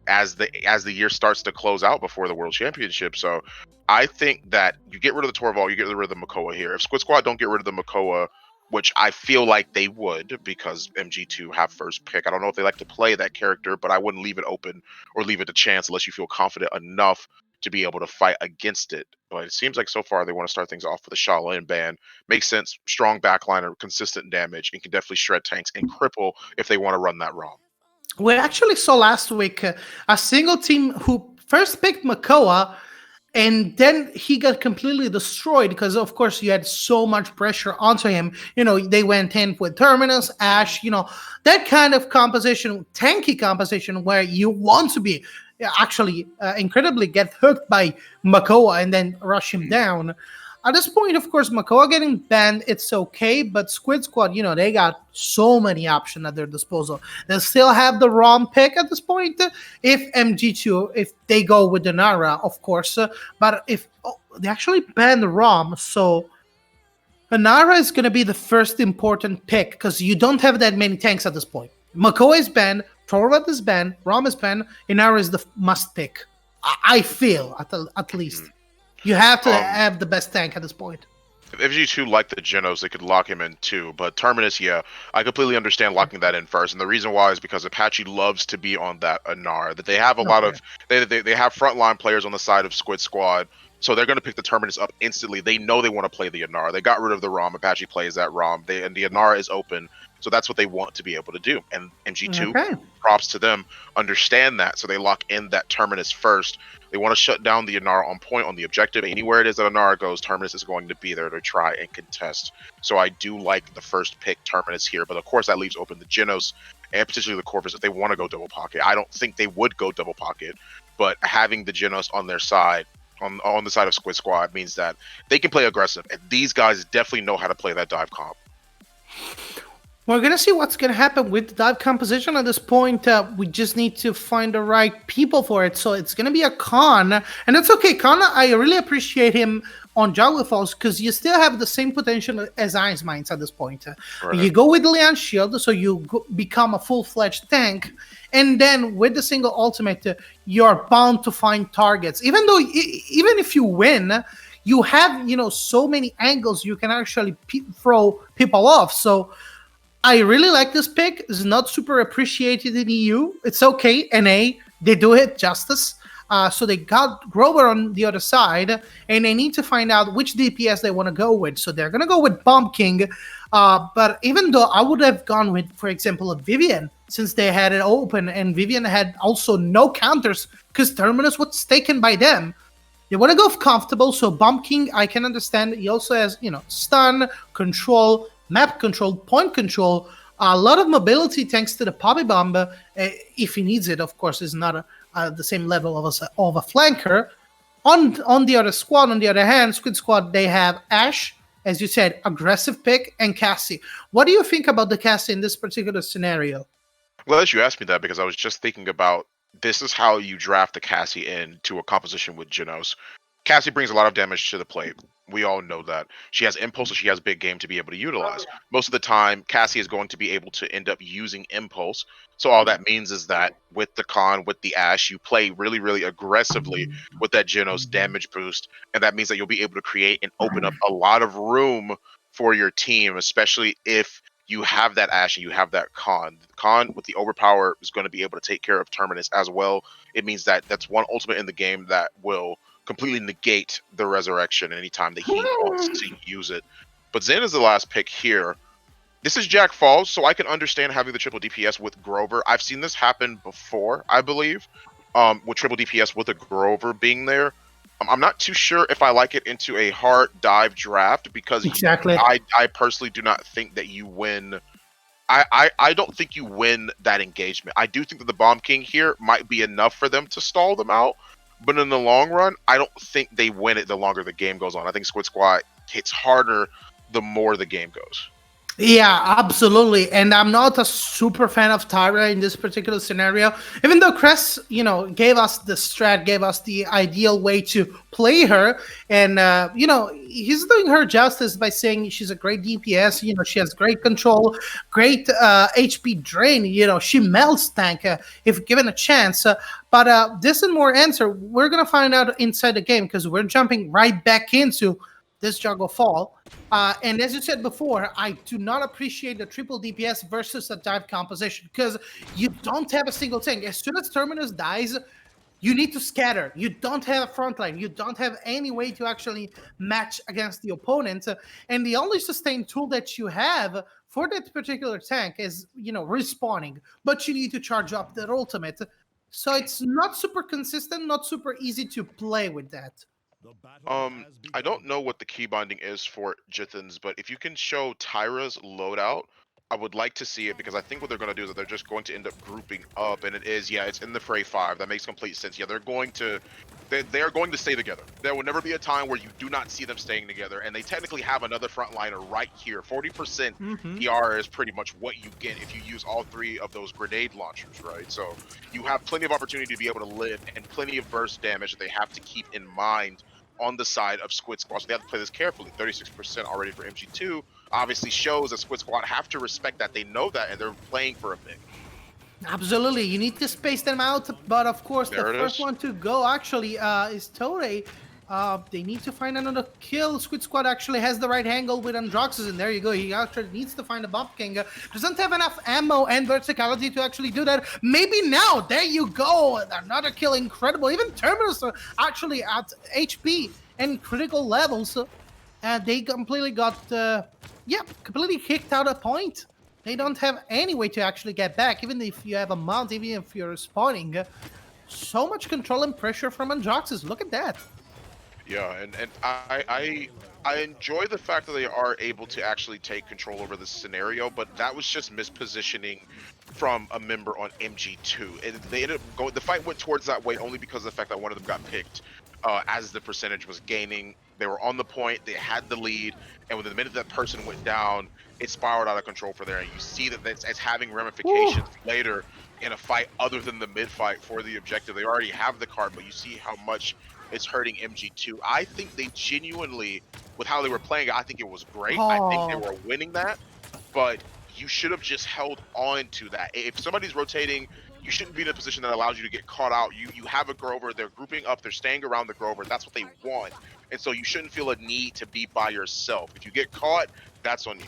as the year starts to close out before the World Championship. So I think that you get rid of the Torvald, you get rid of the Makoa here. If Squid Squad don't get rid of the Makoa, which I feel like they would because MG2 have first pick. I don't know if they like to play that character, but I wouldn't leave it open or leave it to chance unless you feel confident enough to be able to fight against it. But it seems like so far they want to start things off with a Shaolin ban. Makes sense. Strong backliner, consistent damage, and can definitely shred tanks and cripple if they want to run that ROM. We actually saw last week a single team who first picked Makoa, and then he got completely destroyed because, of course, you had so much pressure onto him. They went in with Terminus, Ash, that kind of composition, tanky composition where you want to be actually incredibly get hooked by Makoa and then rush him down. At this point, of course, Makoa getting banned, it's okay, but Squid Squad, they got so many options at their disposal. They still have the ROM pick at this point, if MG2, if they go with the Nara, of course, but if they actually ban the ROM, so Nara is going to be the first important pick, because you don't have that many tanks at this point. Makoa is banned, Torvald is banned, ROM is banned, Inara is the must pick. I feel, at least. You have to have the best tank at this point. If MG2 like the Genos, they could lock him in too. But Terminus, yeah, I completely understand locking that in first. And the reason why is because Apache loves to be on that Anar. That they have a lot of they have frontline players on the side of Squid Squad, so they're going to pick the Terminus up instantly. They know they want to play the Anar. They got rid of the ROM. Apache plays that ROM. And the Anar is open. So that's what they want to be able to do. And MG2, props to them, understand that. So they lock in that Terminus first. They want to shut down the Anar on point on the objective. Anywhere it is that Anar goes, Terminus is going to be there to try and contest. So I do like the first pick Terminus here. But of course, that leaves open the Genos and potentially the Corvus if they want to go double pocket. I don't think they would go double pocket. But having the Genos on their side, on the side of Squid Squad, means that they can play aggressive. And these guys definitely know how to play that dive comp. We're gonna see what's gonna happen with the dive composition at this point. We just need to find the right people for it. So it's gonna be a Khan, and that's okay. Khan, I really appreciate him on Jungle Falls because you still have the same potential as Ice Mines at this point. Right. You go with Leon Shield, so you become a full-fledged tank, and then with the single ultimate, you're bound to find targets. Even though, even if you win, you have so many angles you can actually throw people off. So I really like this pick. It's not super appreciated in EU. It's okay. NA, they do it justice. So they got Grover on the other side, and they need to find out which DPS they want to go with. So they're going to go with Bomb King. But even though I would have gone with, for example, a Vivian, since they had it open, and Vivian had also no counters because Terminus was taken by them. They want to go comfortable, so Bomb King, I can understand. He also has, stun, control, map control, point control, a lot of mobility thanks to the Poppy Bomb, if he needs it, of course, is not the same level of a flanker. On the other squad, on the other hand, Squid Squad, they have Ashe, as you said, aggressive pick, and Cassie. What do you think about the Cassie in this particular scenario? Well, as you asked me that, because I was just thinking about this is how you draft the Cassie into a composition with Genos. Cassie brings a lot of damage to the plate. We all know that. She has impulse, so she has big game to be able to utilize. Most of the time, Cassie is going to be able to end up using impulse. So all that means is that with the Khan, with the Ashe, you play really, really aggressively with that Genos damage boost. And that means that you'll be able to create and open up a lot of room for your team, especially if you have that Ashe and you have that Khan. Khan with the overpower is going to be able to take care of Terminus as well. It means that that's one ultimate in the game that will completely negate the resurrection anytime that he wants to use it. But Zen is the last pick here. This is Jack Falls, so I can understand having the triple DPS with Grover. I've seen this happen before, I believe, with triple DPS with a Grover being there. I'm not too sure if I like it into a hard dive draft because Exactly. I personally do not think that you win. I don't think you win that engagement. I do think that the Bomb King here might be enough for them to stall them out. But in the long run, I don't think they win it the longer the game goes on. I think Squid Squad hits harder the more the game goes. Yeah, absolutely. And I'm not a super fan of Tyra in this particular scenario. Even though Cress, gave us the strat, gave us the ideal way to play her. And, he's doing her justice by saying she's a great DPS. She has great control, great HP drain. She melts tank if given a chance. But this and more answer, we're going to find out inside the game because we're jumping right back into this Jungle Fall. And as you said before, I do not appreciate the triple DPS versus a dive composition because you don't have a single tank. As soon as Terminus dies, you need to scatter. You don't have a front line. You don't have any way to actually match against the opponent. And the only sustain tool that you have for that particular tank is, respawning. But you need to charge up that ultimate. So it's not super consistent, not super easy to play with that. I don't know what the key binding is for Jithens, but if you can show Tyra's loadout, I would like to see it because I think what they're going to do is that they're just going to end up grouping up, and it's in the fray 5. That makes complete sense. Yeah, they're going to stay together. There will never be a time where you do not see them staying together, and they technically have another frontliner right here. 40% PR is pretty much what you get if you use all 3 of those grenade launchers, right? So you have plenty of opportunity to be able to live and plenty of burst damage that they have to keep in mind on the side of Squid Squad. So they have to play this carefully. 36% already for MG2 obviously shows that Squid Squad have to respect that. They know that, and they're playing for a pick. Absolutely. You need to space them out. But of course, the first one to go actually is Tore. They need to find another kill. Squid Squad actually has the right angle with Androxus, and there you go. He actually needs to find a Bomb King. Doesn't have enough ammo and verticality to actually do that. Maybe now. There you go. Another kill. Incredible. Even Terminus are actually at HP and critical levels. They completely got, completely kicked out of point. They don't have any way to actually get back, even if you have a mount, even if you're spawning. So much control and pressure from Androxus. Look at that. Yeah, and I enjoy the fact that they are able to actually take control over this scenario, but that was just mispositioning from a member on MG2. And they ended up going, the fight went towards that way only because of the fact that one of them got picked as the percentage was gaining. They were on the point, they had the lead, and within the minute that person went down, it spiraled out of control for there, and you see that it's having Woo. ramifications later in a fight other than the mid fight for the objective. They already have the card, but you see how much it's hurting MG2. I think they genuinely, with how they were playing, I think it was great. I think they Oh, were winning that, but you should have just held on to that. If somebody's rotating, you shouldn't be in a position that allows you to get caught out. You have a Grover, they're grouping up, they're staying around the Grover. That's what they want. And so you shouldn't feel a need to be by yourself. If you get caught, that's on you.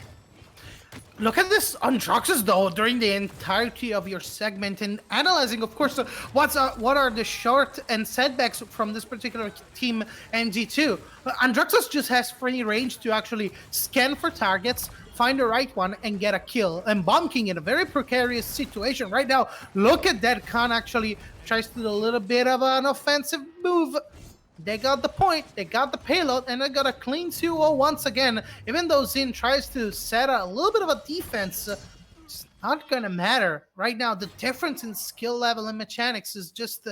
look at this Andraxis though during the entirety of your segment and analyzing, of course, what are the short and setbacks from this particular team NG2. Andraxis just has free range to actually scan for targets, find the right one, and get a kill. And Bomb King in a very precarious situation right now. Look at that. Khan actually tries to do a little bit of an offensive move. They got the point, they got the payload, and they got a clean 2-0 once again. Even though Zin tries to set a little bit of a defense, it's not gonna matter. Right now, the difference in skill level and mechanics is just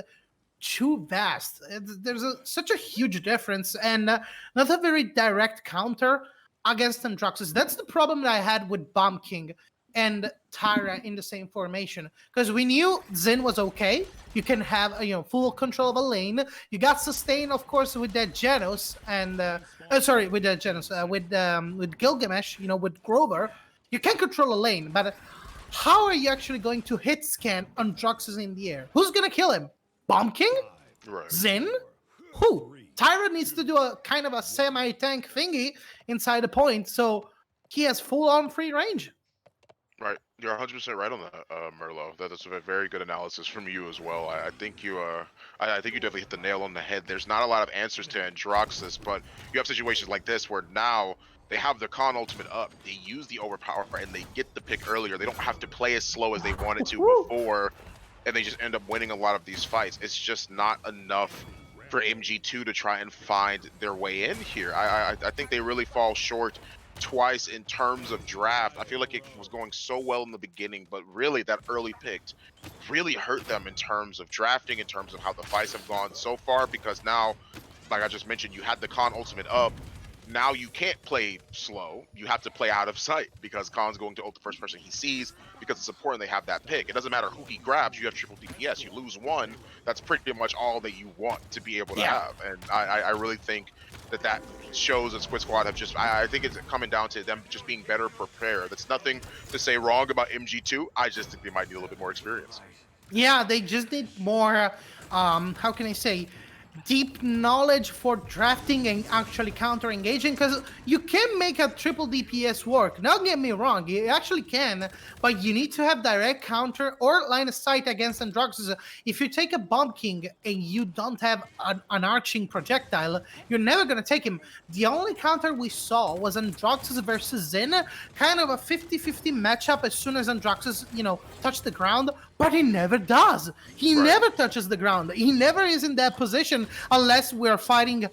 too vast. There's such a huge difference, and not a very direct counter against Androxus. That's the problem that I had with Bomb King and Tyra in the same formation, because we knew Zin was okay. You can have full control of a lane. You got sustain, of course, with that Genos and sorry, with the Genos, with Gilgamesh, with Grover. You can control a lane, but how are you actually going to hit scan Androxus in the air? Who's gonna kill him? Bomb King? Right. Zin? Who? Tyra needs to do a kind of a semi-tank thingy inside the point, so he has full-on free range. Right. You're 100% right on that, Merlo. That's a very good analysis from you as well. I think I think you definitely hit the nail on the head. There's not a lot of answers to Androxus, but you have situations like this where now they have their Khan ultimate up. They use the overpower and they get the pick earlier. They don't have to play as slow as they wanted to before, and they just end up winning a lot of these fights. It's just not enough for MG2 to try and find their way in here. I think they really fall short twice in terms of draft. I feel like it was going so well in the beginning, but really that early pick really hurt them in terms of drafting, in terms of how the fights have gone so far, because now, like I just mentioned, you had the Khan ultimate up. Now you can't play slow. You have to play out of sight because Khan's going to ult the first person he sees, because it's important they have that pick. It doesn't matter who he grabs. You have triple DPS. You lose one, that's pretty much all that you want to be able to have. And I really think that shows that Squid Squad have just, I think it's coming down to them just being better prepared. That's nothing to say wrong about MG2. I just think they might need a little bit more experience. Yeah, they just need more, how can I say, deep knowledge for drafting and actually counter engaging, because you can make a triple DPS work. Don't get me wrong, you actually can, but you need to have direct counter or line of sight against Androxus. If you take a Bomb King and you don't have an arching projectile, you're never going to take him. The only counter we saw was Androxus versus Zin, kind of a 50-50 matchup as soon as Androxus, touched the ground, but he never does. He never touches the ground. He never is in that position unless we're fighting,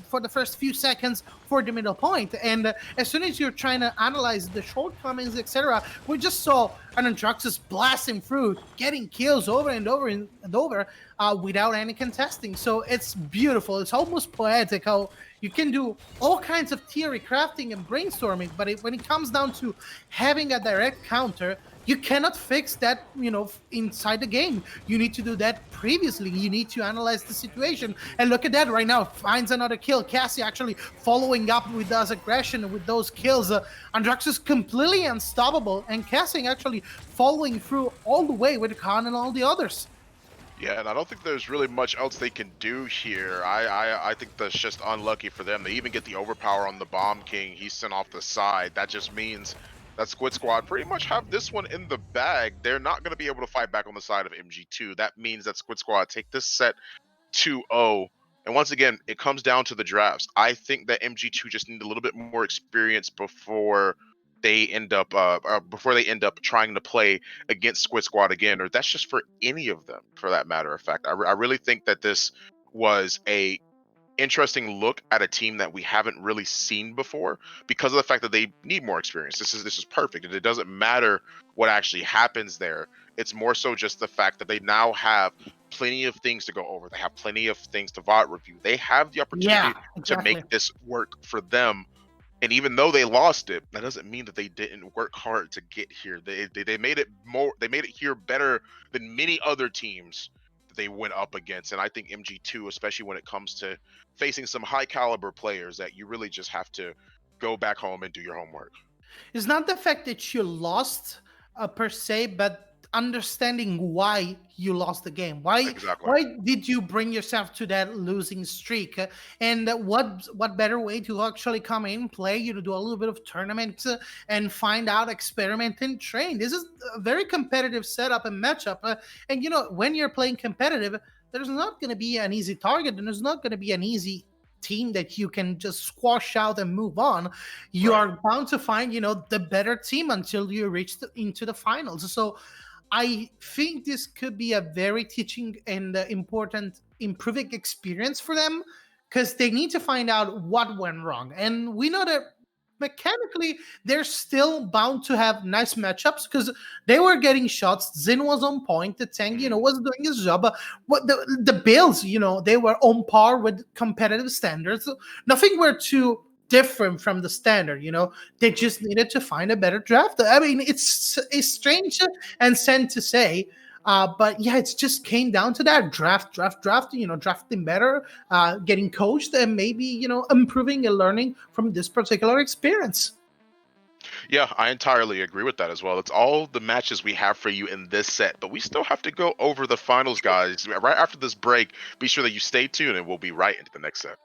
for the first few seconds for the middle point. And as soon as you're trying to analyze the shortcomings, etc., we just saw an Androxus blasting through, getting kills over and over and over without any contesting. So it's beautiful. It's almost poetic how you can do all kinds of theory crafting and brainstorming, but when it comes down to having a direct counter, you cannot fix that, inside the game. You need to do that previously. You need to analyze the situation. And look at that right now. Finds another kill. Cassie actually following up with those aggression, with those kills. Androxus completely unstoppable. And Cassie actually following through all the way with Khan and all the others. Yeah, and I don't think there's really much else they can do here. I think that's just unlucky for them. They even get the overpower on the Bomb King. He's sent off the side. That just means that Squid Squad pretty much have this one in the bag. They're not going to be able to fight back on the side of MG2. That means that Squid Squad take this set 2-0. And once again, it comes down to the drafts. I think that MG2 just need a little bit more experience before they end up trying to play against Squid Squad again, or that's just for any of them, for that matter of fact. I really think that this was a interesting look at a team that we haven't really seen before, because of the fact that they need more experience. This is perfect, and it doesn't matter what actually happens there. It's more so just the fact that they now have plenty of things to go over. They have plenty of things to VOD review. They have the opportunity to Exactly. make this work for them And even though they lost it, that doesn't mean that they didn't work hard to get here. They made it more. They made it here better than many other teams that they went up against. And I think MG2, especially when it comes to facing some high caliber players, that you really just have to go back home and do your homework. It's not the fact that you lost per se, but understanding why you lost the game. Why Exactly. why did you bring yourself to that losing streak? And what better way to actually come in, play, do a little bit of tournament and find out, experiment, and train. This is a very competitive setup and matchup. And when you're playing competitive, there's not going to be an easy target, and there's not going to be an easy team that you can just squash out and move on. You Right. are bound to find the better team until you reach into the finals. So I think this could be a very teaching and important improving experience for them, because they need to find out what went wrong. And we know that mechanically they're still bound to have nice matchups, because they were getting shots. Zin was on point. The tank, Mhm. was doing his job. What the Bills, they were on par with competitive standards. Nothing were too different from the standard. They just needed to find a better draft. I mean, it's strange and sad to say, but yeah, it's just came down to that draft. Drafting better, getting coached, and maybe improving and learning from this particular experience. Yeah, I entirely agree with that as well. It's all the matches we have for you in this set, but we still have to go over the finals, guys. Right after this break, be sure that you stay tuned and we'll be right into the next set.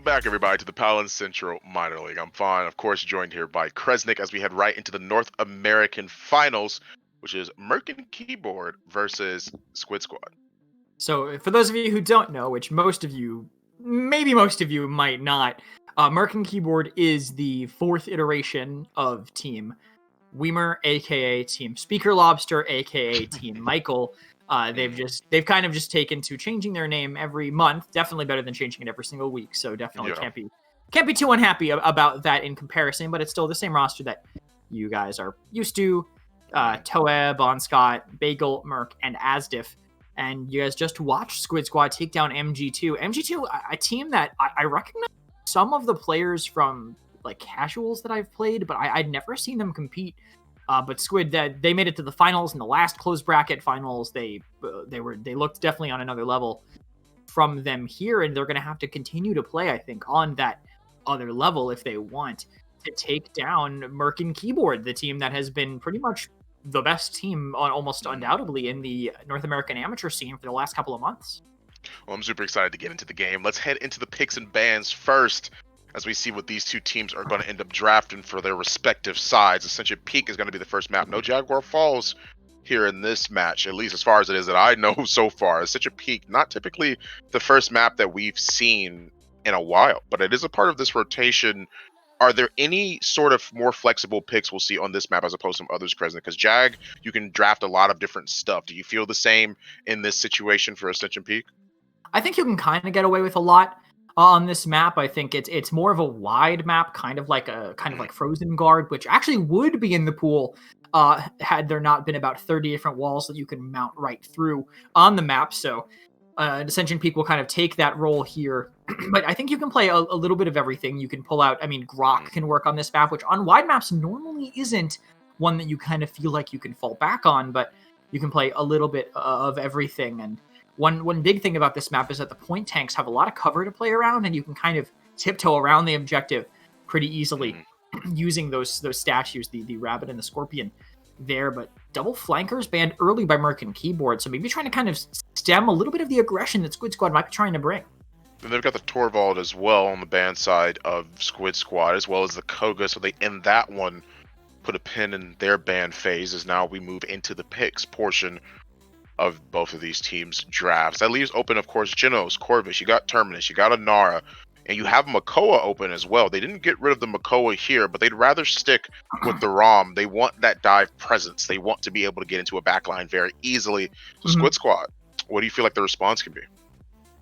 back, everybody, to the Paladin Central Minor League. I'm Fawn, of course, joined here by Kresnik as we head right into the North American Finals, which is Merkin Keyboard versus Squid Squad. So, for those of you who don't know, which most of you, maybe most of you might not, Merkin Keyboard is the fourth iteration of Team Weimer, aka Team Speaker Lobster, aka Team Michael. They've kind of just taken to changing their name every month. Definitely better than changing it every single week. So definitely can't be too unhappy about that in comparison. But it's still the same roster that you guys are used to. Toeb, Bonscott, Bagel, Merc, and Asdif. And you guys just watched Squid Squad take down MG2. MG2, a team that I recognize some of the players from like casuals that I've played, but I'd never seen them compete. But Squid, they made it to the finals in the last closed bracket finals. They looked definitely on another level from them here, and they're going to have to continue to play, I think, on that other level if they want to take down Merkin Keyboard, the team that has been pretty much the best team, almost undoubtedly, in the North American amateur scene for the last couple of months. Well, I'm super excited to get into the game. Let's head into the picks and bans first, as we see what these two teams are going to end up drafting for their respective sides. Ascension Peak is going to be the first map. No Jaguar Falls here in this match, at least as far as it is that I know so far. Ascension Peak, not typically the first map that we've seen in a while, but it is a part of this rotation. Are there any sort of more flexible picks we'll see on this map as opposed to some others, Kresnik? Because Jag, you can draft a lot of different stuff. Do you feel the same in this situation for Ascension Peak? I think you can kind of get away with a lot on this map. I think it's more of a wide map, kind of like Frozen Guard, which actually would be in the pool had there not been about 30 different walls that you can mount right through on the map. So Ascension Peak will kind of take that role here. But I think you can play a little bit of everything. You can pull out, Grok can work on this map, which on wide maps normally isn't one that you kind of feel like you can fall back on, but you can play a little bit of everything. And one big thing about this map is that the point tanks have a lot of cover to play around, and you can kind of tiptoe around the objective pretty easily using those statues, the rabbit and the scorpion there. But double flankers banned early by Merkin Keyboard, so maybe trying to kind of stem a little bit of the aggression that Squid Squad might be trying to bring. And they've got the Torvald as well on the ban side of Squid Squad, as well as the Koga, so they end that one, put a pin in their ban phase, as now we move into the picks portion of both of these teams' drafts. That leaves open, of course, Genos, Corvus, you got Terminus, you got Anara, and you have Makoa open as well. They didn't get rid of the Makoa here, but they'd rather stick with the ROM. They want that dive presence. They want to be able to get into a backline very easily. So Squid Squad, what do you feel like the response can be?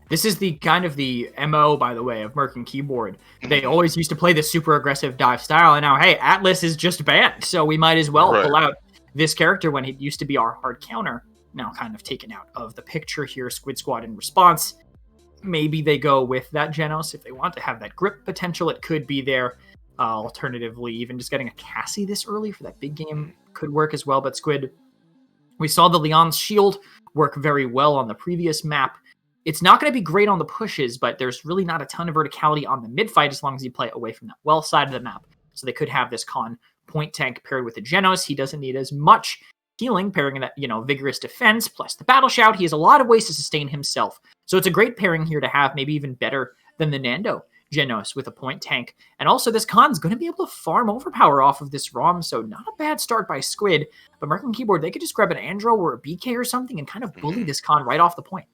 This is the kind of the MO, by the way, of Merkin Keyboard. They always used to play this super aggressive dive style, and now, hey, Atlas is just banned, so we might as well pull out this character when it used to be our hard counter. Now kind of taken out of the picture here. Squid Squad in response. Maybe they go with that Genos if they want to have that grip potential. It could be there. Alternatively, even just getting a Cassie this early for that big game could work as well. But Squid, we saw the Leon's Shield work very well on the previous map. It's not going to be great on the pushes, but there's really not a ton of verticality on the mid fight as long as you play away from that well side of the map. So they could have this Khan point tank paired with the Genos. He doesn't need as much healing, pairing that, vigorous defense plus the battle shout. He has a lot of ways to sustain himself. So it's a great pairing here to have, maybe even better than the Nando Genos with a point tank. And also this Khan's going to be able to farm overpower off of this ROM, so not a bad start by Squid. But Merkin Keyboard, they could just grab an Andro or a BK or something and kind of bully this Khan right off the point.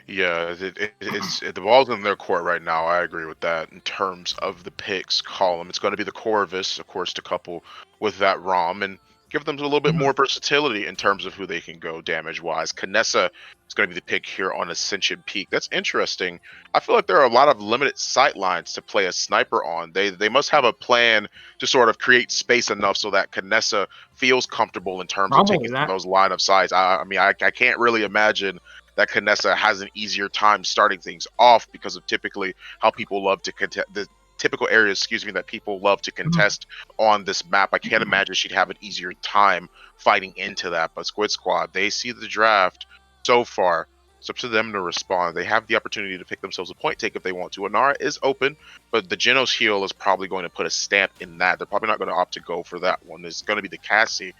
Yeah, the ball's in their court right now. I agree with that in terms of the picks column. It's going to be the Corvus, of course, to couple with that ROM and give them a little bit more versatility in terms of who they can go damage-wise. Kanessa is going to be the pick here on Ascension Peak. That's interesting. I feel like there are a lot of limited sight lines to play a sniper on. They must have a plan to sort of create space enough so that Kanessa feels comfortable in terms of taking those line of sights. I can't really imagine that Kanessa has an easier time starting things off because of typically how people love to contest the typical areas, that people love to contest on this map. I can't imagine she'd have an easier time fighting into that. But Squid Squad, they see the draft so far. It's up to them to respond. They have the opportunity to pick themselves a point take if they want to. Anara is open, but the Genos heal is probably going to put a stamp in that. They're probably not going to opt to go for that one. It's going to be the Cassie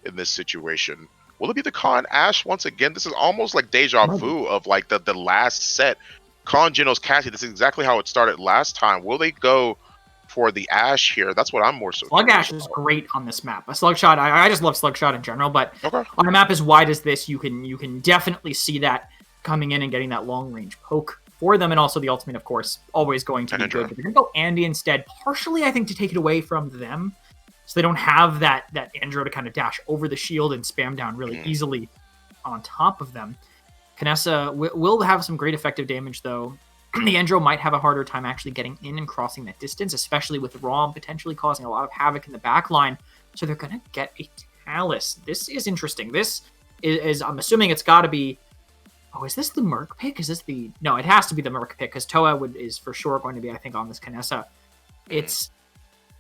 in this situation. Will it be the Khan Ash once again? This is almost like deja vu of like the last set Con Genos Cassie, this is exactly how it started last time. Will they go for the Ash here? That's what I'm more so Slug curious Ash is about. great on this map. A Slugshot, I just love Slugshot in general, but Okay. on a map as wide as this, you can definitely see that coming in and getting that long range poke for them, and also the ultimate, of course, always going to be Andrew. good. But they're gonna go Andy instead, partially I think to take it away from them, so they don't have that Andro to kind of dash over the shield and spam down really easily on top of them. Knessa will have some great effective damage though. The Andro might have a harder time actually getting in and crossing that distance, especially with Rom potentially causing a lot of havoc in the back line. So they're going to get a Talus. This is interesting. This is I'm assuming it's got to be... Oh, is this the Merc pick? Is this the... No, it has to be the Merc pick, because Toa is for sure going to be, I think, on this Knessa. It's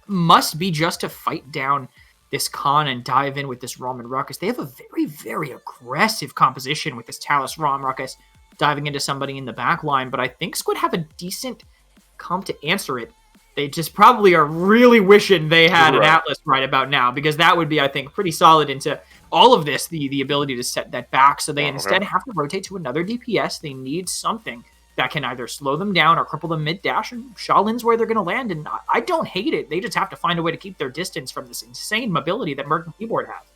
must be just to fight down this Khan and dive in with this Rom and Ruckus. They have a very, very aggressive composition with this Talus, Rom, Ruckus, diving into somebody in the back line, but I think Squid have a decent comp to answer it. They just probably are really wishing they had an Atlas right about now, because that would be, I think, pretty solid into all of this, the ability to set that back. So they instead have to rotate to another DPS. They need something that can either slow them down or cripple them mid-dash, and Shaolin's where they're going to land, and I don't hate it. They just have to find a way to keep their distance from this insane mobility that Merc and Keyboard have.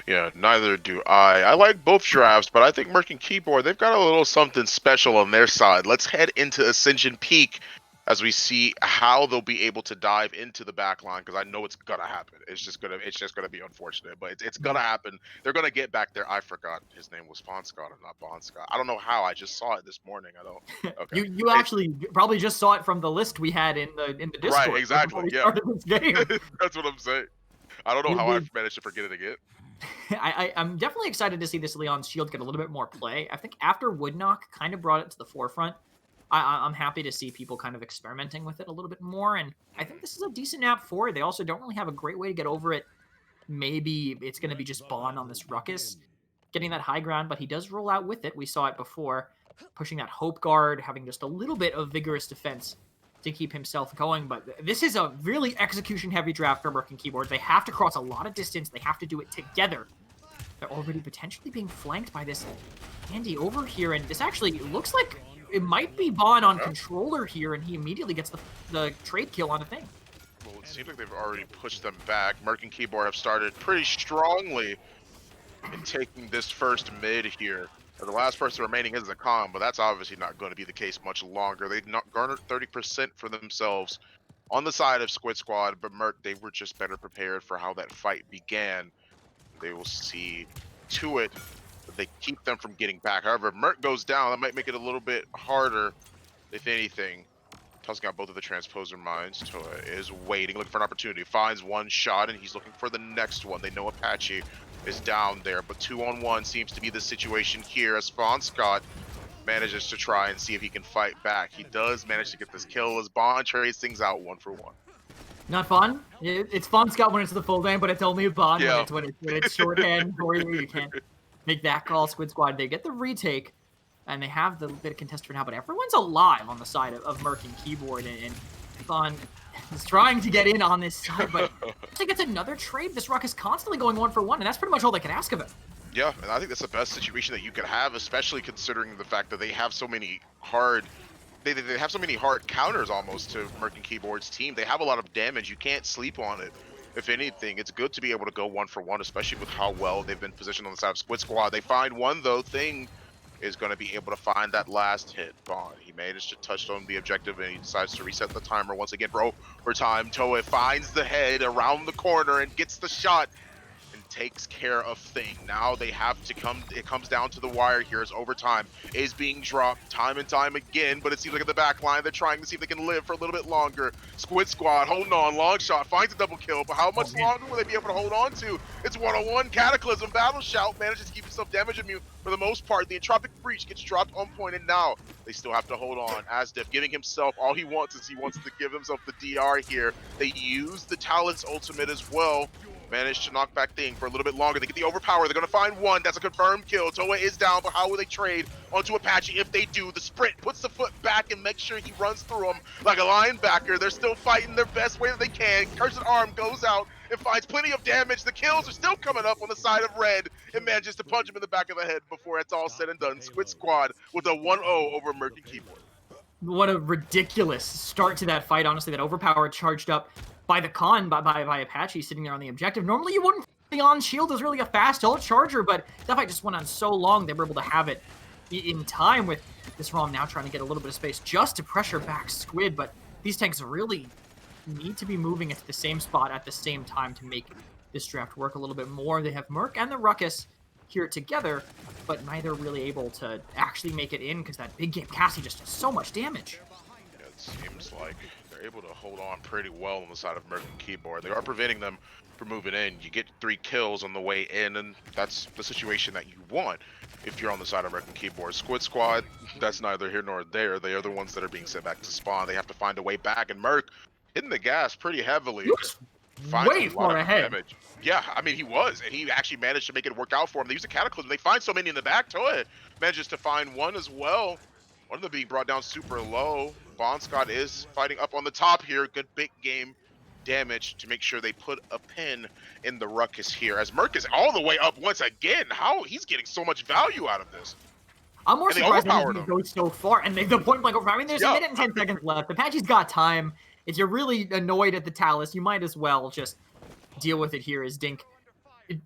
Yeah, neither do I. I like both drafts, but I think Merc and Keyboard, they've got a little something special on their side. Let's head into Ascension Peak as we see how they'll be able to dive into the back line, because I know it's gonna happen. It's just gonna be unfortunate, but it's gonna happen. They're gonna get back there. I forgot his name was Fonscott and not Bonscott. I don't know how. I just saw it this morning. I don't. Okay. you actually probably just saw it from the list we had in the Discord. Right, exactly. We Yeah. started this game. That's what I'm saying. I don't know how I managed to forget it again. I'm definitely excited to see this Leon's Shield get a little bit more play. I think after Woodknock kind of brought it to the forefront, I'm happy to see people kind of experimenting with it a little bit more, and I think this is a decent map for it. They also don't really have a great way to get over it. Maybe it's going to be just Bond on this Ruckus, getting that high ground, but he does roll out with it. We saw it before, pushing that Hope Guard, having just a little bit of vigorous defense to keep himself going. But this is a really execution-heavy draft for Merc and Keyboard. They have to cross a lot of distance. They have to do it together. They're already potentially being flanked by this Andy over here, and this actually looks like it might be Bond on controller here, and he immediately gets the trade kill on the thing. Well, it seems like they've already pushed them back. Merc and Keyboard have started pretty strongly in taking this first mid here. The last person remaining is the Khan, but that's obviously not going to be the case much longer. They've not garnered 30% for themselves on the side of Squid Squad, but Merc, they were just better prepared for how that fight began. They will see to it that they keep them from getting back. However, if Merc goes down, that might make it a little bit harder, if anything. Tusk got both of the transposer mines. Toa is waiting, looking for an opportunity. Finds one shot, and he's looking for the next one. They know Apache is down there, but 2-on-1 seems to be the situation here as Fonscott manages to try and see if he can fight back. He does manage to get this kill as Bond trades things out 1-for-1. Not fun. It's Fonscott when it's the full name, but it's only Bond when it's shorthand for you. You can't make that call. Squid Squad, they get the retake, and they have the bit of contest for now, but everyone's alive on the side of Merc and Keyboard, and Bond is trying to get in on this side, but I think it's another trade. This Ruck is constantly going 1-for-1, and that's pretty much all they can ask of him. Yeah, and I think that's the best situation that you could have, especially considering the fact that they have so many hard... They have so many hard counters almost to Merc and Keyboard's team. They have a lot of damage. You can't sleep on it. If anything, it's good to be able to go 1-for-1, especially with how well they've been positioned on the side of Squid Squad. They find one, though. Thing is going to be able to find that last hit. Bond, he managed to touch on the objective, and he decides to reset the timer once again for overtime. Toa finds the head around the corner and gets the shot and takes care of Thing. Now they have to it comes down to the wire here as overtime is being dropped time and time again, but it seems like at the back line they're trying to see if they can live for a little bit longer. Squid Squad holding on, long shot, finds a double kill, but how much longer will they be able to hold on to? It's 1-on-1, Cataclysm, Battle Shout manages to keep himself damage immune for the most part. The Entropic Breach gets dropped on point, and now they still have to hold on. Asdef giving himself all he wants is he wants to give himself the DR here. They use the Talon's ultimate as well. Managed to knock back Thing for a little bit longer. They get the overpower. They're going to find one. That's a confirmed kill. Toa is down, but how will they trade onto Apache? If they do, the sprint puts the foot back and makes sure he runs through them like a linebacker. They're still fighting their best way that they can. Cursed Arm goes out and finds plenty of damage. The kills are still coming up on the side of Red and manages to punch him in the back of the head before it's all said and done. Squid Squad with a 1-0 over Merc and Keyboard. What a ridiculous start to that fight, honestly. That overpower charged up by the Khan, by Apache sitting there on the objective. Normally you wouldn't think on shield is really a fast ult charger, but that fight just went on so long they were able to have it in time with this ROM now trying to get a little bit of space just to pressure back Squid, but these tanks really need to be moving at the same spot at the same time to make this draft work a little bit more. They have Merc and the Ruckus here together, but neither really able to actually make it in because that big game Cassie just does so much damage. Yeah, it seems like they're able to hold on pretty well on the side of Merc and Keyboard. They are preventing them from moving in. You get 3 kills on the way in, and that's the situation that you want if you're on the side of Merc and Keyboard. Squid Squad, that's neither here nor there. They are the ones that are being sent back to spawn. They have to find a way back, and Merc hitting the gas pretty heavily. Way far ahead. Damage. Yeah, I mean, he was, and he actually managed to make it work out for him. They use a Cataclysm. They find so many in the back. Toa manages to find one as well. One of them being brought down super low. Bon Scott is fighting up on the top here. Good big game damage to make sure they put a pin in the Ruckus here. As Merc is all the way up once again. How he's getting so much value out of this. I'm more surprised that he goes so far. And the point blank over. I mean, there's a minute and 10 seconds left. Apache's got time. If you're really annoyed at the Talus, you might as well just deal with it here as Dink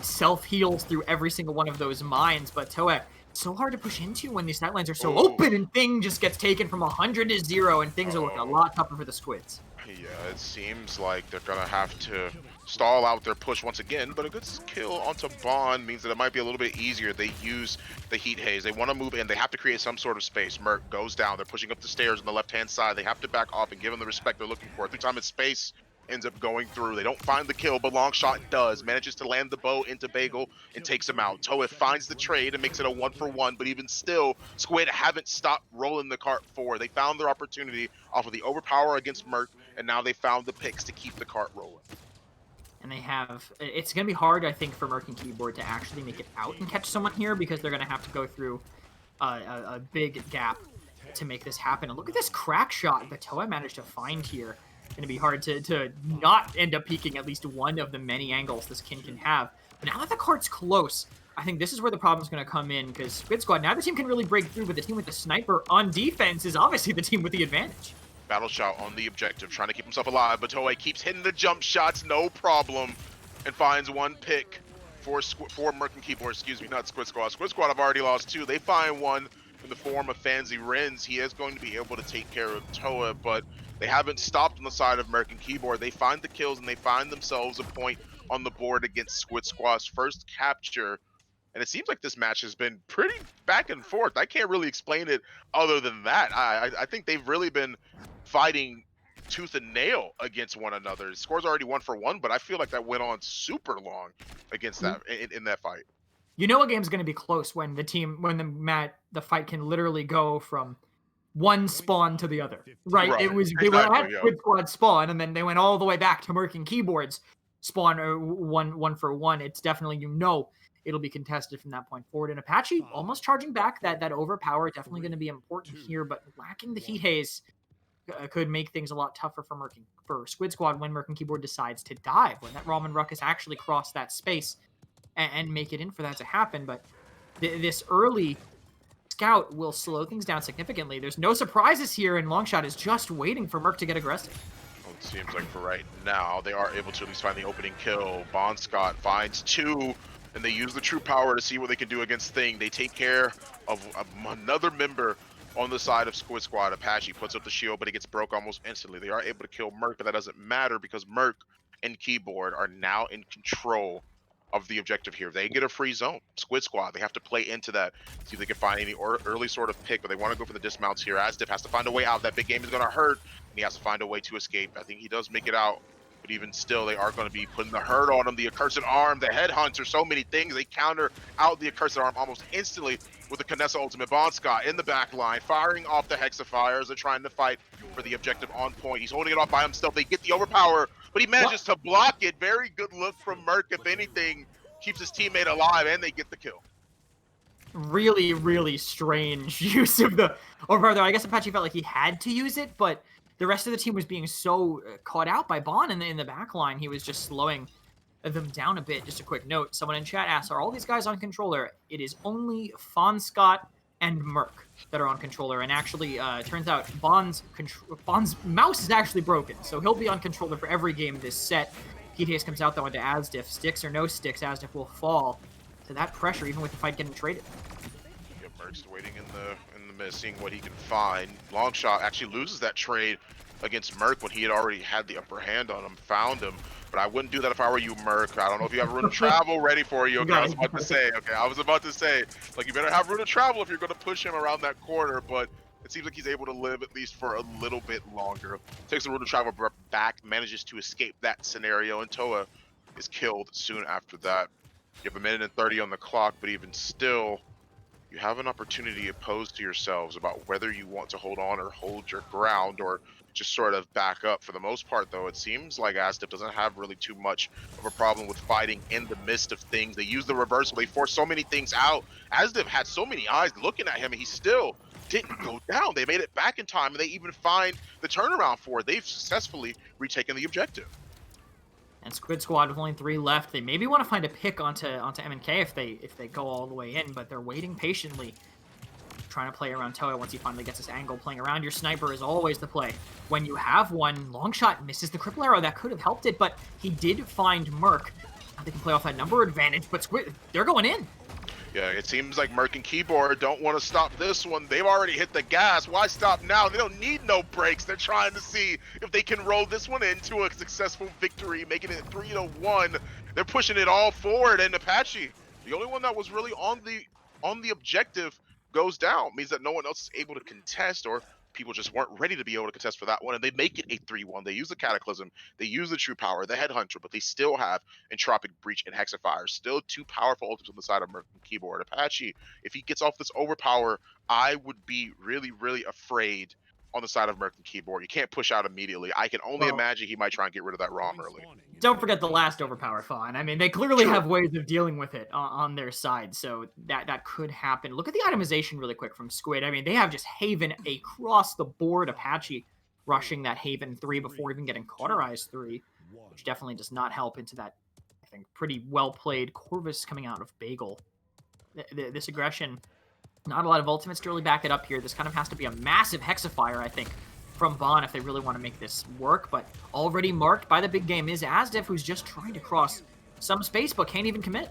self-heals through every single one of those mines. But Toa, so hard to push into when these stat lines are so open, and Thing just gets taken from 100 to 0, and things are looking a lot tougher for the Squids. Yeah, it seems like they're gonna have to stall out their push once again, but a good kill onto Bond means that it might be a little bit easier. They use the heat haze. They want to move in. They have to create some sort of space. Merc goes down. They're pushing up the stairs on the left-hand side. They have to back off and give them the respect they're looking for. 3 times in space ends up going through. They don't find the kill, but Longshot does. Manages to land the bow into Bagel and takes him out. Toa finds the trade and makes it a 1-for-1, but even still, Squid haven't stopped rolling the cart forward. They found their opportunity off of the overpower against Merc, and now they found the picks to keep the cart rolling. And they have, it's going to be hard, I think, for Merc and Keyboard to actually make it out and catch someone here because they're going to have to go through a big gap to make this happen. And look at this crack shot that Toa managed to find here. Going to be hard to not end up peeking at least one of the many angles this Kin can have. But now that the cart's close, I think this is where the problem's going to come in because Squid Squad, now the team can really break through, but the team with the sniper on defense is obviously the team with the advantage. Battle Shout on the objective, trying to keep himself alive, but Toei keeps hitting the jump shots, no problem, and finds one pick for Merc and Keyboard, excuse me, not Squid Squad. Squid Squad have already lost 2. They find one in the form of Fancy Renz. He is going to be able to take care of Toa, but they haven't stopped on the side of Merc and Keyboard. They find the kills, and they find themselves a point on the board against Squid Squad's first capture. And it seems like this match has been pretty back and forth. I can't really explain it other than that. I think they've really been fighting tooth and nail against one another. The score's already 1-for-1, but I feel like that went on super long against that in that fight. You know a game's going to be close when the fight can literally go from one spawn to the other, right? They were at Squid Squad spawn, and then they went all the way back to Merc and Keyboard's spawn, or 1-for-1. It's definitely, it'll be contested from that point forward. And Apache almost charging back. That overpower definitely going to be important here, but lacking the heat haze could make things a lot tougher for Squid Squad when Merc and Keyboard decides to dive, when that Ramen Ruckus actually cross that space and make it in for that to happen. But this early scout will slow things down significantly. There's no surprises here, and Longshot is just waiting for Merc to get aggressive. Well, it seems like for right now, they are able to at least find the opening kill. Bon Scott finds 2, and they use the true power to see what they can do against Thing. They take care of another member on the side of Squid Squad. Apache puts up the shield, but it gets broke almost instantly. They are able to kill Merc, but that doesn't matter because Merc and Keyboard are now in control of the objective here. They get a free zone. Squid Squad, they have to play into that, see if they can find any early sort of pick, but they want to go for the dismounts here. Asdif has to find a way out. That big game is going to hurt, and he has to find a way to escape. I think he does make it out, but even still, they are going to be putting the hurt on him. The accursed arm, the headhunter, so many things. They counter out the accursed arm almost instantly with the Kinessa ultimate. Bon Scott in the back line, firing off the Hexafires. They're trying to fight for the objective on point. He's holding it off by himself. They get the overpower, but he manages to block it. Very good look from Merc, if anything. Keeps his teammate alive, and they get the kill. Really, really strange use of the overpower. I guess Apache felt like he had to use it, but the rest of the team was being so caught out by Bon in the back line, he was just slowing them down a bit. Just a quick note, someone in chat asks, are all these guys on controller? It is only Fawn Scott and Merc that are on controller. And actually, it turns out Bond's mouse is actually broken, so he'll be on controller for every game this set. PTS comes out though into Asdiff. Sticks or no sticks, Asdiff will fall to that pressure, even with the fight getting traded. Yeah, Merc's waiting in the mist, seeing what he can find. Longshot actually loses that trade against Merc when he had already had the upper hand on him, found him. But I wouldn't do that if I were you, Merc. I don't know if you have Rune of Travel ready for you. Okay, I was about to say. Okay, I was about to say, like, you better have Rune of Travel if you're going to push him around that corner. But it seems like he's able to live at least for a little bit longer. Takes the Rune of Travel back, manages to escape that scenario, and Toa is killed soon after that. You have a minute and 30 on the clock, but even still, you have an opportunity opposed to yourselves about whether you want to hold on or hold your ground or just sort of back up. For the most part, though, it seems like Asdiff doesn't have really too much of a problem with fighting in the midst of things. They use the reversal. They force so many things out. Asdiff had so many eyes looking at him, and he still didn't go down. They made it back in time, and they even find the turnaround for it. They've successfully retaken the objective. And Squid Squad with only 3 left, they maybe want to find a pick onto M&K if they go all the way in, but they're waiting patiently, trying to play around Toa once he finally gets his angle. Playing around your sniper is always the play. When you have one, Longshot misses the cripple arrow. That could have helped it, but he did find Merc. They can play off that number advantage, but Squid, they're going in. Yeah, it seems like Merc and Keyboard don't want to stop this one. They've already hit the gas. Why stop now? They don't need no breaks. They're trying to see if they can roll this one into a successful victory, making it 3-1. They're pushing it all forward, and Apache, the only one that was really on the objective, goes down. Means that no one else is able to contest, or people just weren't ready to be able to contest for that one, and they make it a 3-1. They use the Cataclysm, they use the True Power, the Headhunter, but they still have Entropic Breach and Hexafire. Still 2 powerful ultimates on the side of Merc and Keyboard. Apache, if he gets off this overpower, I would be really, really afraid on the side of Merc and Keyboard. You can't push out immediately. I can only imagine he might try and get rid of that ROM early. Don't forget the last overpower fawn. I mean, they clearly have ways of dealing with it on their side, so that could happen. Look at the itemization really quick from Squid. I mean, they have just Haven across the board. Apache rushing that Haven 3 before even getting Cauterized 3, which definitely does not help into that, I think, pretty well-played Corvus coming out of Bagel. This aggression, not a lot of ultimates to really back it up here. This kind of has to be a massive Hexafire, I think, from Bond if they really want to make this work, but already marked by the big game is Asdiff, who's just trying to cross some space but can't even commit.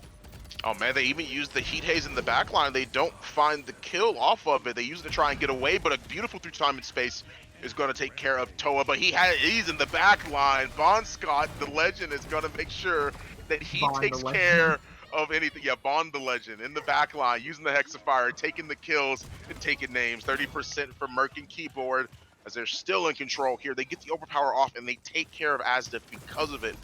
Oh man, they even use the Heat Haze in the backline. They don't find the kill off of it. They use it to try and get away, but a beautiful through time and space is going to take care of Toa, but he's in the back line. Bond Scott, the legend, is going to make sure that he takes care of anything. Yeah, Bond the legend in the back line, using the Hexafire, taking the kills and taking names. 30% for Merc and Keyboard as they're still in control here. They get the overpower off and they take care of Asdiff because of it.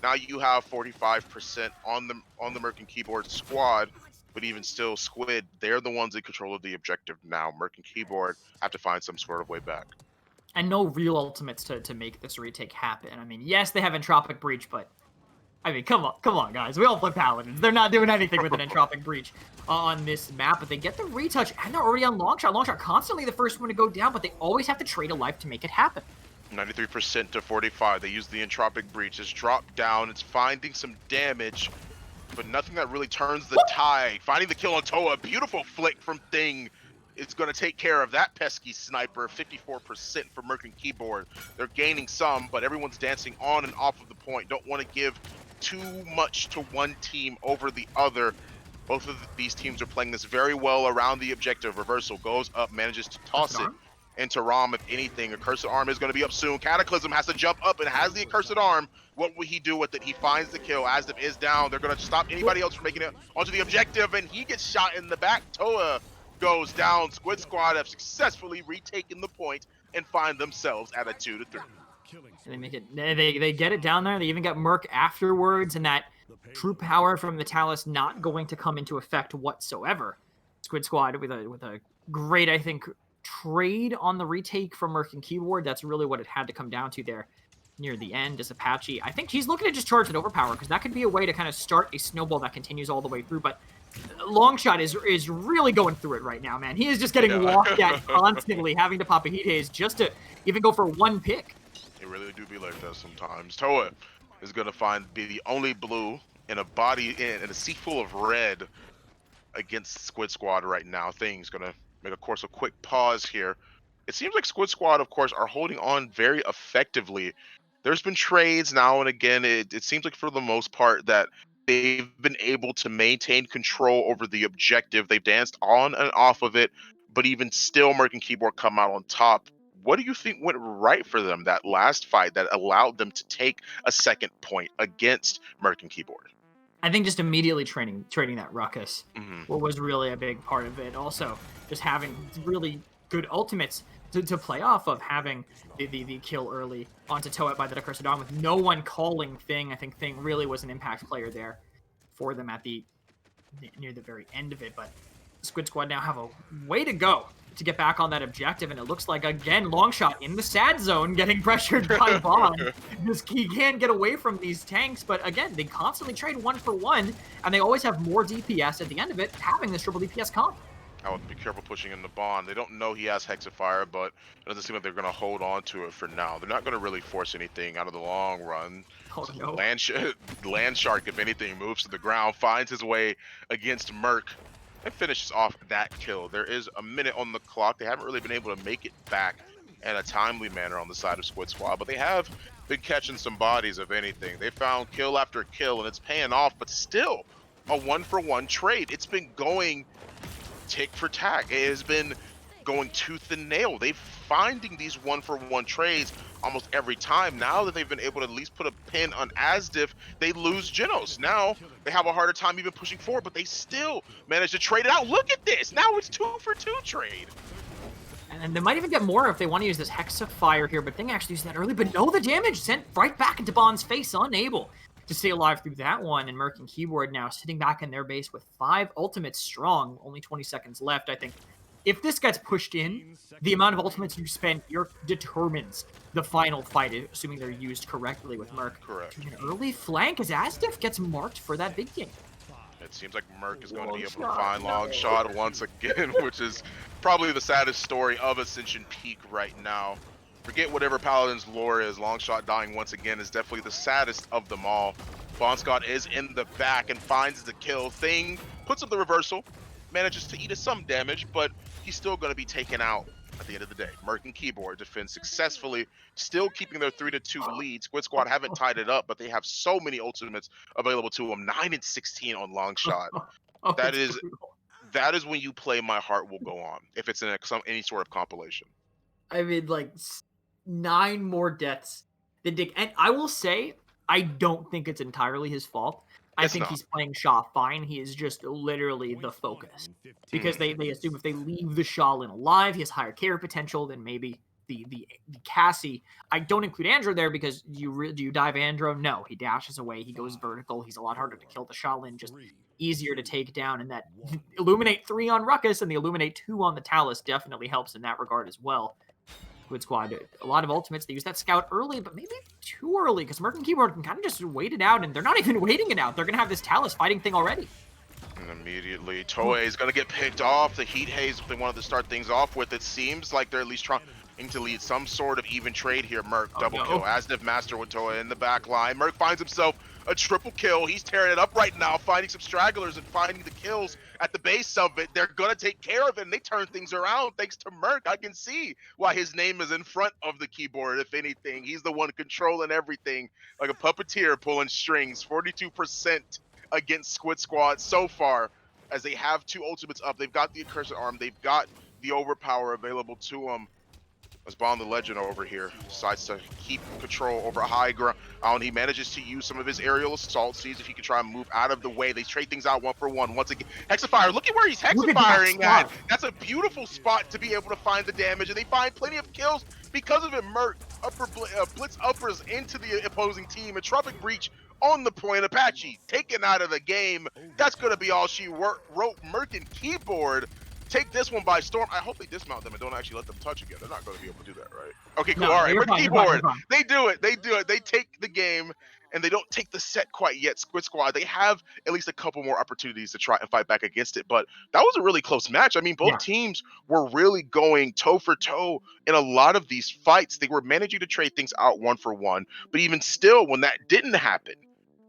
Now you have 45% on the Merc and Keyboard squad, but even still, Squid, they're the ones in control of the objective now. Merc and Keyboard have to find some sort of way back. And no real ultimates to make this retake happen. I mean, yes, they have Entropic Breach, but I mean, come on, guys. We all play Paladins. They're not doing anything with an Entropic Breach on this map, but they get the retouch, and they're already on Longshot. Longshot constantly the first one to go down, but they always have to trade a life to make it happen. 93% to 45. They use the Entropic Breach. It's dropped down. It's finding some damage, but nothing that really turns the tide. Finding the kill on Toa. Beautiful flick from Thing. It's going to take care of that pesky sniper. 54% for Merc and Keyboard. They're gaining some, but everyone's dancing on and off of the point. Don't want to give too much to one team over the other. Both of these teams are playing this very well around the objective. Reversal goes up, manages to toss it into Rom. If anything, Accursed Arm is going to be up soon. Cataclysm has to jump up and has the Accursed Arm. What will he do with it? He finds the kill. Asdiff is down. They're going to stop anybody else from making it onto the objective, and he gets shot in the back. Toa goes down. Squid Squad have successfully retaken the point and find themselves at a 2-3. They make it. They get it down there. They even got Merc afterwards, and that true power from the Talus not going to come into effect whatsoever. Squid Squad with a great, I think, trade on the retake from Merc and Keyboard. That's really what it had to come down to there near the end. As Apache, I think he's looking to just charge an overpower because that could be a way to kind of start a snowball that continues all the way through. But Longshot is really going through it right now, man. He is just getting walked at constantly, having to pop a Heat Haze just to even go for one pick. It really do be like that sometimes. Toa is going to be the only blue in a sea full of red against Squid Squad right now. Thing's going to make, of course, a quick pause here. It seems like Squid Squad, of course, are holding on very effectively. There's been trades now and again. It seems like for the most part that they've been able to maintain control over the objective. They've danced on and off of it, but even still, Merc and Keyboard come out on top. What do you think went right for them that last fight that allowed them to take a second point against Merc and Keyboard? I think just immediately trading that ruckus Hmm. what was really a big part of it. Also, just having really good ultimates to play off of, having the kill early onto Toet by the Accursed Dawn with no one calling Thing. I think Thing really was an impact player there for them at the near the very end of it. But Squid Squad now have a way to go to get back on that objective, and it looks like, again, Longshot in the sad zone getting pressured by Bond. He can't get away from these tanks, but again, they constantly trade 1-for-1, and they always have more DPS at the end of it, having this triple DPS comp. I would be careful pushing into Bond. They don't know he has Hexafire, but it doesn't seem like they're going to hold on to it for now. They're not going to really force anything out of the long run. Oh, no. Land Shark, if anything, moves to the ground, finds his way against Merc, and finishes off that kill. There is a minute on the clock. They haven't really been able to make it back in a timely manner on the side of Squid Squad, but they have been catching some bodies, if anything. They found kill after kill, and it's paying off, but still a 1-for-1 trade. It's been going tick for tack. It has been going tooth and nail. They're finding these 1-for-1 trades almost every time. Now that they've been able to at least put a pin on Asdiff, they lose Genos. Now they have a harder time even pushing forward, but they still manage to trade it out. Look at this. Now it's 2-for-2 trade. And they might even get more if they want to use this Hexafire here, but Thing actually used that early. But no, the damage sent right back into Bond's face, unable to stay alive through that one. And Merc and Keyboard now sitting back in their base with 5 ultimates strong, only 20 seconds left. I think if this gets pushed in, the amount of ultimates you spend here determines the final fight, assuming they're used correctly with Merc. Correct. An early flank as Asdiff gets marked for that big game. It seems like Merc is going to be able to find Longshot once again, which is probably the saddest story of Ascension Peak right now. Forget whatever Paladin's lore is, Longshot dying once again is definitely the saddest of them all. Bonscott is in the back and finds the kill. Thing puts up the reversal, manages to eat us some damage, but he's still going to be taken out at the end of the day. Merc and Keyboard defend successfully, still keeping their 3-2 lead. Squid Squad haven't tied it up, but they have so many ultimates available to them. 9 and 16 on Longshot. Oh, That it's is brutal. that is when you play My Heart Will Go On, if it's in any sort of compilation. I mean, like 9 more deaths than Dick. And I will say, I don't think it's entirely his fault. I It's think not. he's playing Shaw fine. He is just literally the focus. Because they assume if they leave the Shaolin alive, he has higher carry potential than maybe the Cassie. I don't include Andro there because do you dive Andro? No, he dashes away. He goes vertical. He's a lot harder to kill. The Shaolin just easier to take down. And that Illuminate 3 on Ruckus and the Illuminate 2 on the Talus definitely helps in that regard as well. Squid Squad, a lot of ultimates. They use that scout early, but maybe too early because Merc and Keyboard can kind of just wait it out, and they're not even waiting it out. They're going to have this Talus fighting Thing already. And immediately, Toei is going to get picked off. The Heat Haze, they wanted to start things off with. It seems like they're at least trying to lead some sort of even trade here. Merc, double kill. Asdiff Master with Toei in the back line. Merc finds himself a triple kill. He's tearing it up right now, finding some stragglers and finding the kills at the base of it. They're going to take care of it, and they turn things around thanks to Merc. I can see why his name is in front of the keyboard, if anything. He's the one controlling everything, like a puppeteer pulling strings. 42% against Squid Squad so far, as they have 2 ultimates up. They've got the Accursed Arm. They've got the Overpower available to them. As Bond the Legend over here decides to keep control over high ground. He manages to use some of his aerial assault, sees if he can try and move out of the way. They trade things out 1-for-1. Once again, Hexafire, look at where he's Hexafiring at. That's a beautiful spot to be able to find the damage, and they find plenty of kills because of it. Merc blitz uppers into the opposing team. A Tropic Breach on the point. Apache taken out of the game. That's going to be all she wrote. Merc and Keyboard take this one by storm. I hope they dismount them and don't actually let them touch again. They're not going to be able to do that, right? Okay, cool. No, all right, you're Merc fine, Keyboard. you're fine. They do it. They do it. They take the game, and they don't take the set quite yet. Squid Squad, they have at least a couple more opportunities to try and fight back against it. But that was a really close match. I mean, both teams were really going toe for toe in a lot of these fights. They were managing to trade things out 1-for-1. But even still, when that didn't happen,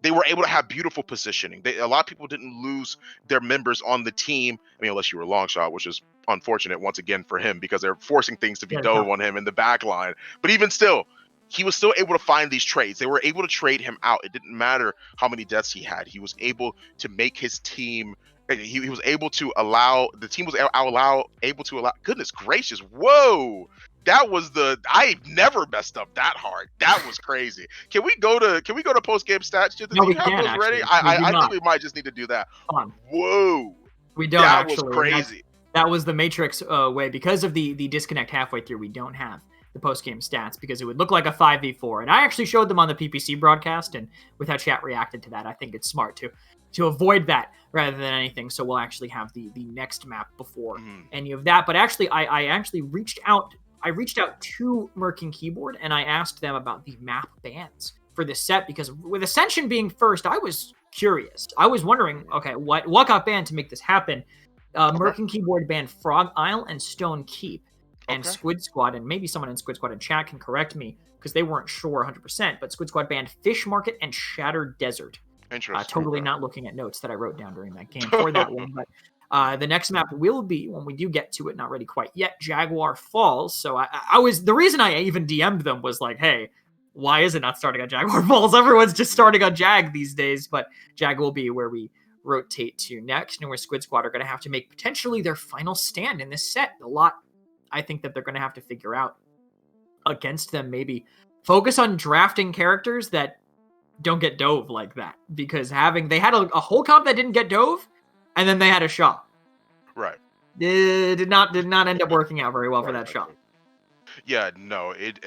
they were able to have beautiful positioning. A lot of people didn't lose their members on the team. I mean, unless you were long shot, which is unfortunate once again for him because they're forcing things to be Yeah, dove on him in the back line. But even still, he was still able to find these trades. They were able to trade him out. It didn't matter how many deaths he had. He was able to make his team. He was able to allow the team was able to allow. Goodness gracious! Whoa, that was I never messed up that hard. That was crazy. Can we go to post game stats? Do No, we you have can those ready? actually. We do I think not. we might just need to do that. Hold on. Whoa, We don't that was actually. crazy. That was the Matrix way. Because of the disconnect halfway through, we don't have the post-game stats because it would look like a 5v4. And I actually showed them on the PPC broadcast, and with how chat reacted to that, I think it's smart to avoid that rather than anything. So we'll actually have the next map before any of that. But actually, I actually reached out. I reached out to Merc and Keyboard, and I asked them about the map bans for this set because with Ascension being first, I was curious. I was wondering, okay, what got banned to make this happen? Merc and Keyboard banned Frog Isle and Stone Keep, and Squid Squad, and maybe someone in Squid Squad in chat can correct me because they weren't sure 100%, but Squid Squad banned Fish Market and Shattered Desert. Interesting. Totally not looking at notes that I wrote down during that game for that one, but the next map will be, when we do get to it, not ready quite yet, Jaguar Falls. So I was, the reason I even DM'd them was like, hey, why is it not starting on Jaguar Falls? Everyone's just starting on Jag these days, but Jag will be where we rotate to next, and where Squid Squad are going to have to make potentially their final stand in this set. A lot, I think, that they're going to have to figure out against them. Maybe focus on drafting characters that don't get dove like that, because they had a whole comp that didn't get dove, and then they had a shot. Right. It did not end up working out very well for that shot. Yeah, no, it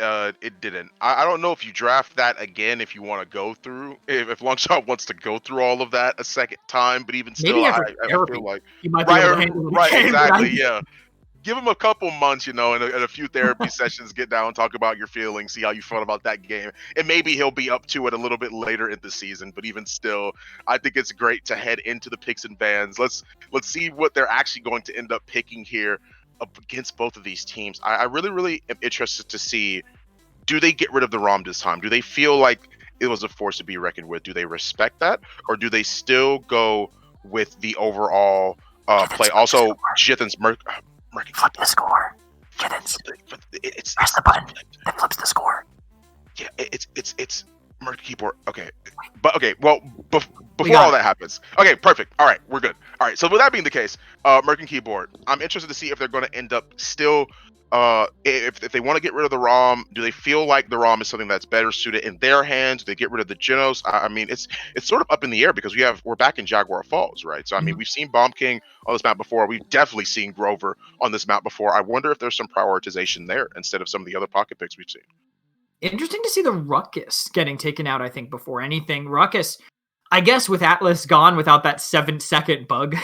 didn't. I don't know if you draft that again if you want to go through, if Longshot wants to go through all of that a second time, but even still, I feel like he might be able to handle it again, exactly, right? yeah. Give him a couple months, and a few therapy sessions, get down and talk about your feelings, see how you felt about that game, and maybe he'll be up to it a little bit later in the season. But even still, I think it's great to head into the picks and bans. Let's see what they're actually going to end up picking here up against both of these teams. I really am interested to see, do they get rid of the ROM this time? Do they feel like it was a force to be reckoned with? Do they respect that, or do they still go with the overall play? Also, Jithan's Flip the score. Press the button that flips the score. Yeah, it's Merc Keyboard. Okay, but okay. Well, before all that happens, okay, perfect. All right, we're good. All right. So with that being the case, Merc and Keyboard, I'm interested to see if they're going to end up still. If they want to get rid of the ROM, do they feel like the ROM is something that's better suited in their hands? Do they get rid of the Genos? I mean, it's sort of up in the air because we're back in Jaguar Falls, right? So I mean, we've seen Bomb King on this map before. We've definitely seen Grover on this map before. I wonder if there's some prioritization there instead of some of the other pocket picks we've seen. Interesting to see the Ruckus getting taken out, I think, before anything. Ruckus, I guess, with Atlas gone without that 7-second bug,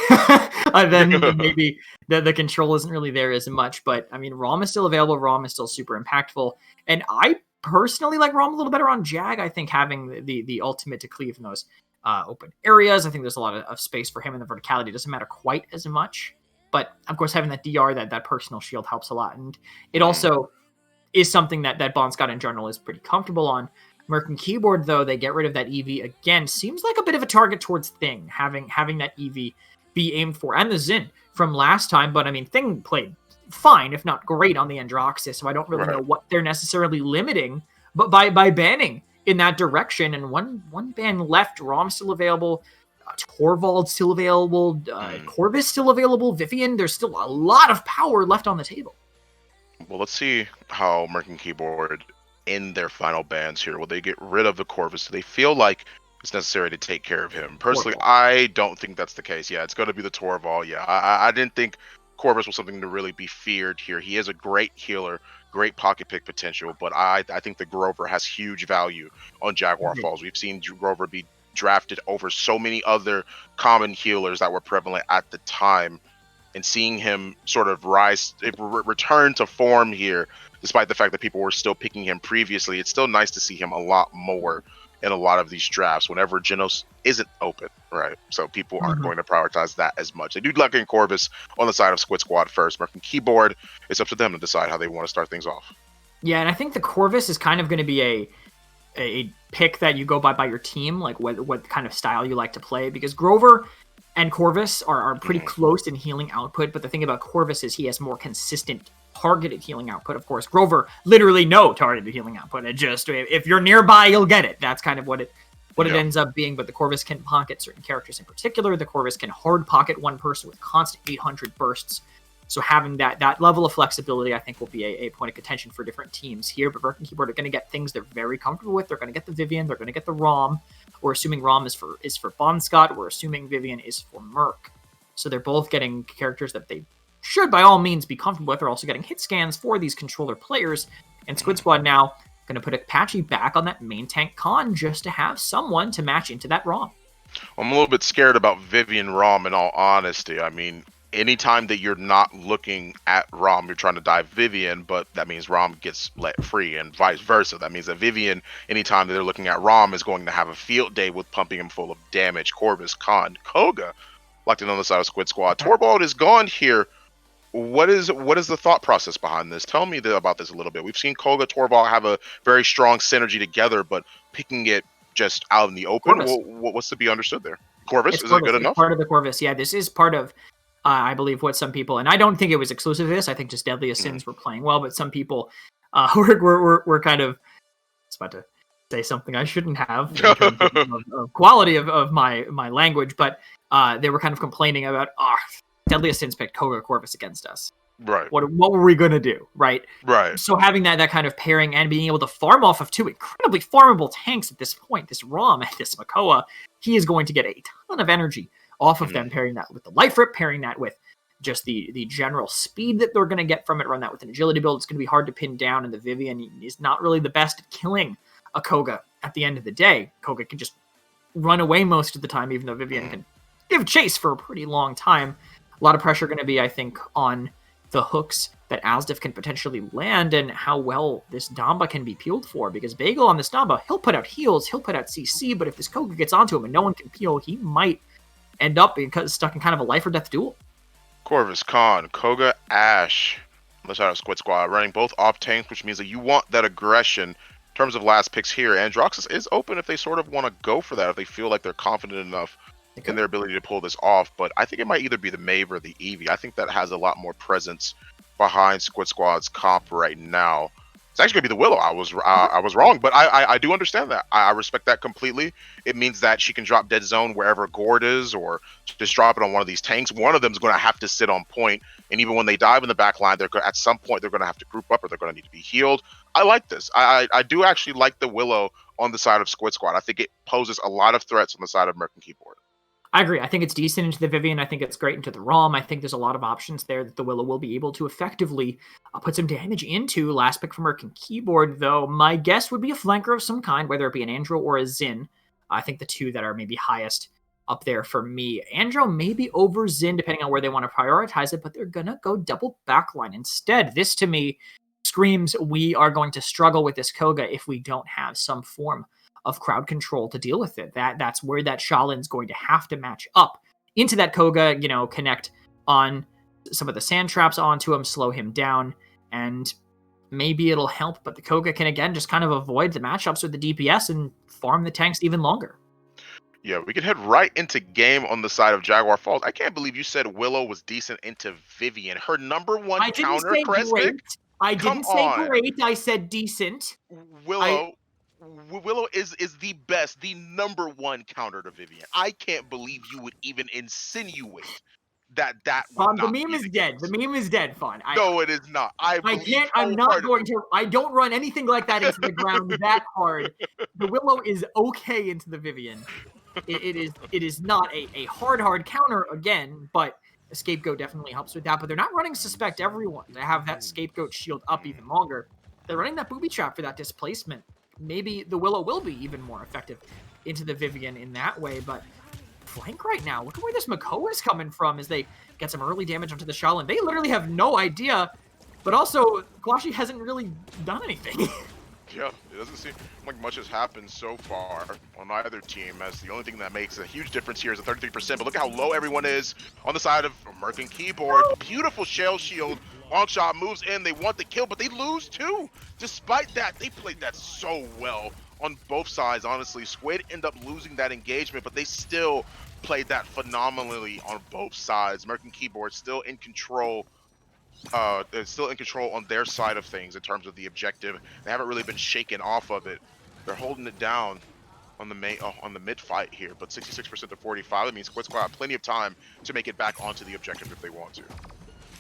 then maybe the control isn't really there as much. But, I mean, ROM is still available. ROM is still super impactful. And I personally like ROM a little better on Jag. I think having the ultimate to cleave in those open areas, I think there's a lot of space for him, and the verticality doesn't matter quite as much. But, of course, having that DR, that personal shield helps a lot. And it also is something that Bon Scott in general is pretty comfortable on. Merc and Keyboard, though, they get rid of that EV again. Seems like a bit of a target towards Thing, having that EV be aimed for. And the Xin from last time, but I mean, Thing played fine, if not great, on the Androxus, so I don't really know what they're necessarily limiting, but by banning in that direction, and one ban left, ROM still available, Torvald still available, Corvus still available, Vivian, there's still a lot of power left on the table. Well, let's see how Merc and Keyboard in their final bans here. Will they get rid of the Corvus? Do they feel like it's necessary to take care of him? Personally, I don't think that's the case. Yeah, it's going to be the Torval. Yeah, I didn't think Corvus was something to really be feared here. He is a great healer, great pocket pick potential, but I think the Grover has huge value on Jaguar Falls. We've seen Grover be drafted over so many other common healers that were prevalent at the time, and seeing him sort of return to form here, despite the fact that people were still picking him previously, it's still nice to see him a lot more in a lot of these drafts whenever Genos isn't open, right? So people aren't going to prioritize that as much. They do Luck and Corvus on the side of Squid Squad first. Merc and Keyboard, it's up to them to decide how they want to start things off. Yeah, and I think the Corvus is kind of going to be a pick that you go by your team, like what kind of style you like to play, because Grover and Corvus are pretty close in healing output, but the thing about Corvus is he has more consistent targeted healing output. Of course, Grover, literally no targeted healing output. It just, if you're nearby, you'll get it. That's kind of what it ends up being, but the Corvus can pocket certain characters in particular. The Corvus can hard pocket one person with constant 800 bursts. So having that level of flexibility, I think, will be a point of contention for different teams here. But Merc and Keyboard are going to get things they're very comfortable with. They're going to get the Vivian. They're going to get the Rom. We're assuming Rom is for Bonscott. We're assuming Vivian is for Merc. So they're both getting characters that they should, by all means, be comfortable with. They're also getting hit scans for these controller players. And Squid Squad now going to put Apache back on that main tank con just to have someone to match into that Rom. I'm a little bit scared about Vivian Rom, in all honesty. I mean, anytime that you're not looking at Rom, you're trying to dive Vivian, but that means Rom gets let free, and vice versa. That means that Vivian, anytime that they're looking at Rom, is going to have a field day with pumping him full of damage. Corvus, Khan, Koga, locked in on the side of Squid Squad. Torvald is gone here. What is the thought process behind this? Tell me about this a little bit. We've seen Koga, Torvald have a very strong synergy together, but picking it just out in the open, what's to be understood there? Corvus, is it good enough? It's part of the Corvus, yeah. This is part of, I believe, what some people, and I don't think it was exclusive to this. I think just Deadliest Sins were playing well, but some people were kind of, I was about to say something I shouldn't have in terms of quality of my language, but they were kind of complaining about, Deadliest Sins picked Koga Corvus against us. Right. What were we going to do, right? Right. So having that kind of pairing and being able to farm off of two incredibly farmable tanks at this point, this Rom and this Makoa, he is going to get a ton of energy off of them, pairing that with the Life Rip, pairing that with just the general speed that they're going to get from it, run that with an agility build. It's going to be hard to pin down, and the Vivian is not really the best at killing a Koga at the end of the day. Koga can just run away most of the time, even though Vivian can give chase for a pretty long time. A lot of pressure going to be, I think, on the hooks that Asdif can potentially land and how well this Damba can be peeled for, because Bagel on this Damba, he'll put out heals, he'll put out CC, but if this Koga gets onto him and no one can peel, he might end up being stuck in kind of a life or death duel. Corvus, Khan, Koga, Ash, let's out of Squid Squad, running both off tanks, which means that you want that aggression. In terms of last picks here, Androxus is open if they sort of want to go for that, if they feel like they're confident enough in their ability to pull this off. But I think it might either be the Maeve or the Eevee. I think that has a lot more presence behind Squid Squad's comp right now. It's actually gonna be the Willow. I was wrong, but I do understand that. I respect that completely. It means that she can drop Dead Zone wherever Gord is, or just drop it on one of these tanks. One of them is going to have to sit on point, and even when they dive in the back line, at some point they're going to have to group up, or they're going to need to be healed. I like this. I do actually like the Willow on the side of Squid Squad. I think it poses a lot of threats on the side of Merc and Keyboard. I agree. I think it's decent into the Vivian. I think it's great into the Rom. I think there's a lot of options there that the Willow will be able to effectively put some damage into. Last pick from Merc and Keyboard, though, my guess would be a flanker of some kind, whether it be an Andro or a Xin. I think the two that are maybe highest up there for me. Andro maybe over Xin, depending on where they want to prioritize it, but they're going to go double backline instead. This, to me, screams we are going to struggle with this Koga if we don't have some form of crowd control to deal with it. That's where that Shaolin's going to have to match up into that Koga, connect on some of the sand traps onto him, slow him down, and maybe it'll help. But the Koga can, again, just kind of avoid the matchups with the DPS and farm the tanks even longer. Yeah, we can head right into game on the side of Jaguar Falls. I can't believe you said Willow was decent into Vivian. Her number one counter, Kresnik? I didn't say great. I said decent. Willow is the best, the number one counter to Vivian. I can't believe you would even insinuate that would the meme is dead. The meme is dead, Fawn. No, it is not. I'm not going to. I don't run anything like that into the ground that hard. The Willow is okay into the Vivian. It is not a hard counter again, but a Scapegoat definitely helps with that. But they're not running Suspect Everyone to have that Scapegoat shield up even longer. They're running that booby trap for that displacement. Maybe the Willow will be even more effective into the Vivian in that way, but flank right now. Look at where this Makoa is coming from as they get some early damage onto the Shaolin. They literally have no idea, but also Kwashi hasn't really done anything. Yeah, it doesn't seem like much has happened so far on either team, as the only thing that makes a huge difference here is the 33%, but look at how low everyone is on the side of Merc and Keyboard. Beautiful shell shield. Longshot moves in, they want the kill, but they lose too. Despite that, they played that so well on both sides, honestly. Squid end up losing that engagement, but they still played that phenomenally on both sides. Merc and Keyboard still in control. They're still in control on their side of things in terms of the objective. They haven't really been shaken off of it. They're holding it down on the mid fight here, but 66% to 45. That means Squid Squad have plenty of time to make it back onto the objective if they want to.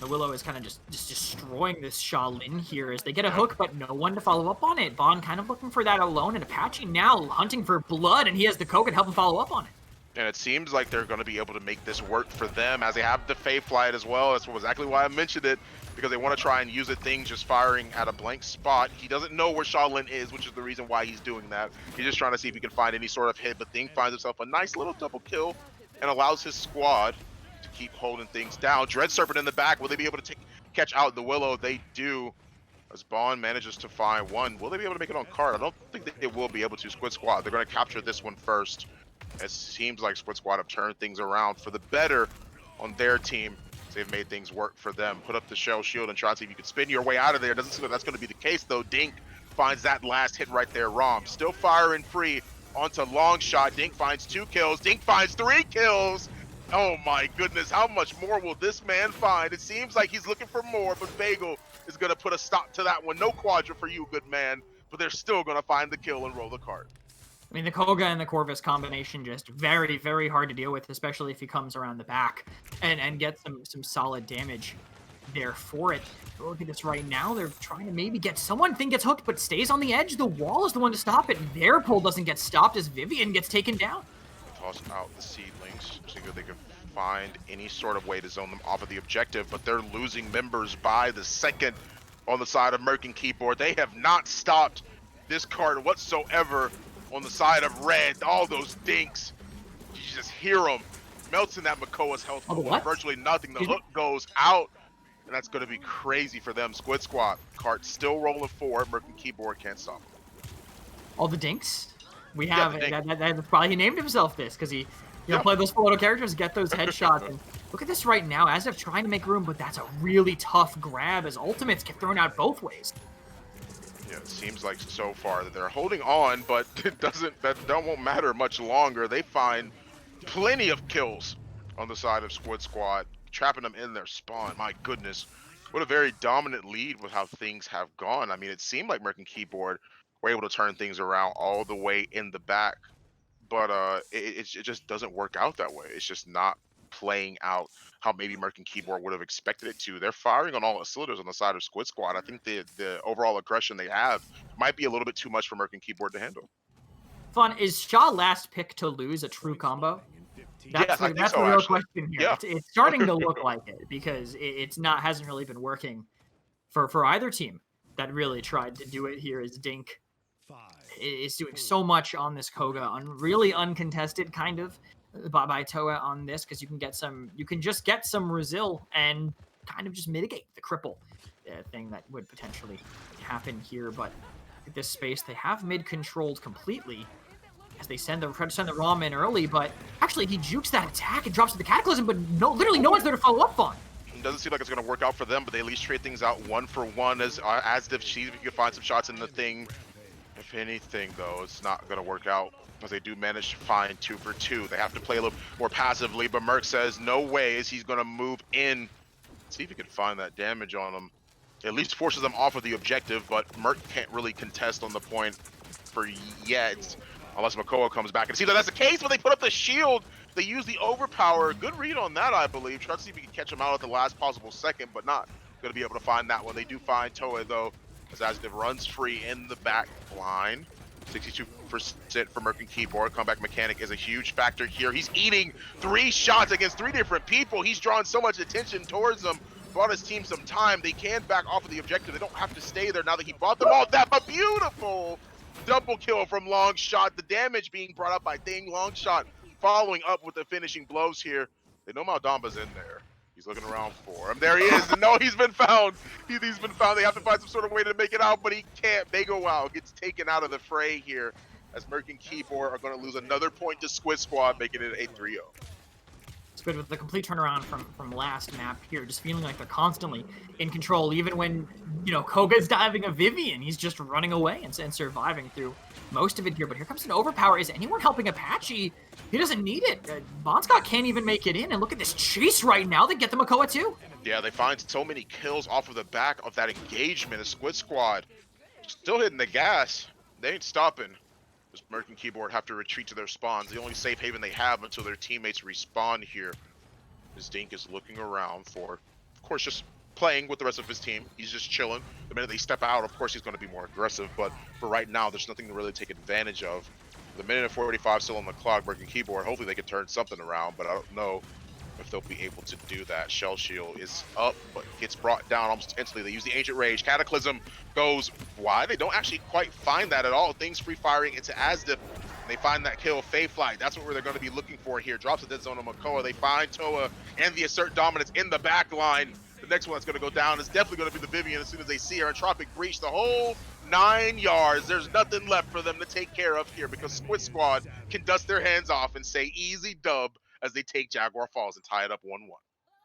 The Willow is kind of just destroying this Shaolin here as they get a hook, but no one to follow up on it. Vaughn kind of looking for that alone, and Apache now hunting for blood, and he has the Koga to help him follow up on it. And it seems like they're going to be able to make this work for them as they have the Fae Flight as well. That's exactly why I mentioned it, because they want to try and use a thing just firing at a blank spot. He doesn't know where Shaolin is, which is the reason why he's doing that. He's just trying to see if he can find any sort of hit, but Thing finds himself a nice little double kill and allows his squad to keep holding things down. Dread Serpent in the back. Will they be able to catch out the Willow? They do, as Bond manages to find one. Will they be able to make it on card? I don't think that they will be able to. Squid Squad, they're going to capture this one first. It seems like Squid Squad have turned things around for the better on their team. They've made things work for them. Put up the shell shield and try to see if you can spin your way out of there. Doesn't seem like that's going to be the case, though. Dink finds that last hit right there. Rom still firing free onto long shot. Dink finds 2 kills. Dink finds 3 kills. Oh my goodness, how much more will this man find? It seems like he's looking for more, but Bagel is going to put a stop to that one. No quadra for you, good man, but they're still going to find the kill and roll the cart. I mean, the Koga and the Corvus combination just very, very hard to deal with, especially if he comes around the back and gets some solid damage there for it. Look at this right now. They're trying to maybe get someone. Thing gets hooked, but stays on the edge. The wall is the one to stop it. Their pull doesn't get stopped as Vivian gets taken down. Toss out the seedlings so they can find any sort of way to zone them off of the objective, but they're losing members by the second on the side of Merc and Keyboard. They have not stopped this card whatsoever. On the side of red, all those dinks, you just hear them. Melts in that Makoa's health for virtually nothing. The hook goes out, and that's going to be crazy for them. Squid Squad, cart still rolling forward. Merc and Keyboard can't stop them. All the dinks? We have, that's probably he named himself this, because he played those photo characters, get those headshots. And look at this right now, as if trying to make room, but that's a really tough grab as ultimates get thrown out both ways. Yeah, it seems like so far that they're holding on, but that won't matter much longer. They find plenty of kills on the side of Squid Squad, trapping them in their spawn. My goodness, what a very dominant lead with how things have gone. I mean, it seemed like Merc and Keyboard were able to turn things around all the way in the back, but it just doesn't work out that way. It's just not playing out how maybe Merc and Keyboard would have expected it to. They're firing on all cylinders on the side of Squid Squad. I think the overall aggression they have might be a little bit too much for Merc and Keyboard to handle. Fun, is Shaw last pick to lose a true combo? That's the real question here. Yeah. It's starting to look like it, because hasn't really been working for either team that really tried to do it here. Is Dink is doing so much on this Koga, really uncontested kind of by Toa on this, because you can just get some Resil and kind of just mitigate the cripple thing that would potentially happen here. But at this space, they have mid controlled completely as they try to send the ROM in early, but actually he jukes that attack and drops to the Cataclysm, but literally no one's there to follow up on. It doesn't seem like it's going to work out for them, but they at least trade things out 1 for 1 as if see if you can find some shots in the thing. If anything, though, it's not going to work out, because they do manage to find 2 for 2. They have to play a little more passively, but Merc says no ways. He's going to move in. See if he can find that damage on them. At least forces them off of the objective, but Merc can't really contest on the point for yet, unless Makoa comes back. And see that that's the case, but they put up the shield. They use the overpower. Good read on that, I believe. Try to see if we can catch him out at the last possible second, but not going to be able to find that one. They do find Toa, though, as Azidev runs free in the back line. 62% for Merc and Keyboard. Comeback mechanic is a huge factor here. He's eating 3 shots against 3 different people. He's drawn so much attention towards them. Bought his team some time. They can back off of the objective. They don't have to stay there now that he bought them all that. But beautiful double kill from Long Shot. The damage being brought up by Thing. Long Shot following up with the finishing blows here. They know Maldamba's in there. He's looking around for him. There he is. No, he's been found. He's been found. They have to find some sort of way to make it out, but he can't. They go out. Gets taken out of the fray here as Merc and Keyboard are going to lose another point to Squid Squad, making it a 3-0. Squid with the complete turnaround from last map here, just feeling like they're constantly in control, even when, you know, Koga's diving a Vivian. He's just running away and surviving through most of it here. But here comes an overpower. Is anyone helping Apache? He doesn't need it. Bonscott can't even make it in. And look at this chase right now. They get the Makoa too. Yeah, they find so many kills off of the back of that engagement. A Squid Squad still hitting the gas. They ain't stopping. This Merc and Keyboard have to retreat to their spawns. The only safe haven they have until their teammates respawn here. This Dink is looking around for, of course, just playing with the rest of his team. He's just chilling. The minute they step out, of course, he's going to be more aggressive. But for right now, there's nothing to really take advantage of. The minute and 45 still on the clock, Merc and Keyboard. Hopefully they can turn something around, but I don't know if they'll be able to do that. Shell Shield is up, but gets brought down almost instantly. They use the Ancient Rage. Cataclysm goes wide. They don't actually quite find that at all. Things free firing into Asdip. They find that kill. Fayfly, that's what they're going to be looking for here. Drops the dead zone on Makoa. They find Toa and the Assert Dominance in the back line. The next one that's going to go down is definitely going to be the Vivian as soon as they see her. Entropic Breach, the whole 9 yards. There's nothing left for them to take care of here because Squid Squad can dust their hands off and say easy dub as they take Jaguar Falls and tie it up 1-1.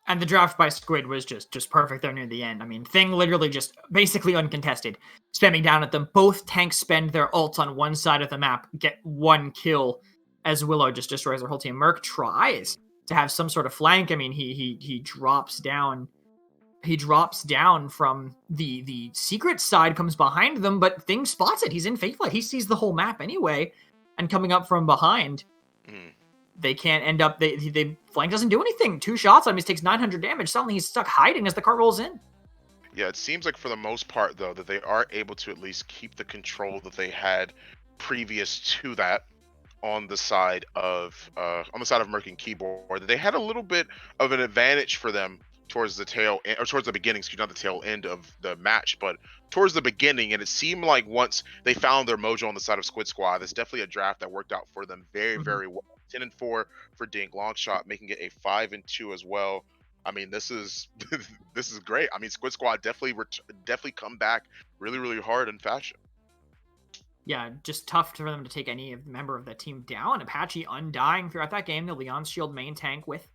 And the draft by Squid was just perfect there near the end. I mean, Thing literally just basically uncontested, spamming down at them. Both tanks spend their ults on one side of the map, get 1 kill as Willow just destroys their whole team. Merc tries to have some sort of flank. I mean, he drops down. He drops down from the secret side, comes behind them, but Thing spots it. He's in Faithful. He sees the whole map anyway, and coming up from behind. They can't end up, they flank doesn't do anything. 2 shots on him, he takes 900 damage. Suddenly he's stuck hiding as the cart rolls in. Yeah, it seems like for the most part, though, that they are able to at least keep the control that they had previous to that on the side of Merc and Keyboard. They had a little bit of an advantage for them towards the tail end, or towards the beginning, excuse me, not the tail end of the match, but towards the beginning. And it seemed like once they found their mojo on the side of Squid Squad, it's definitely a draft that worked out for them very, very well. 10-4 for Dink, long shot, making it a 5-2 as well. I mean, this is this is great. I mean, Squid Squad definitely come back really, really hard in fashion. Yeah, just tough for them to take any member of the team down. Apache undying throughout that game. The Leon's Shield main tank with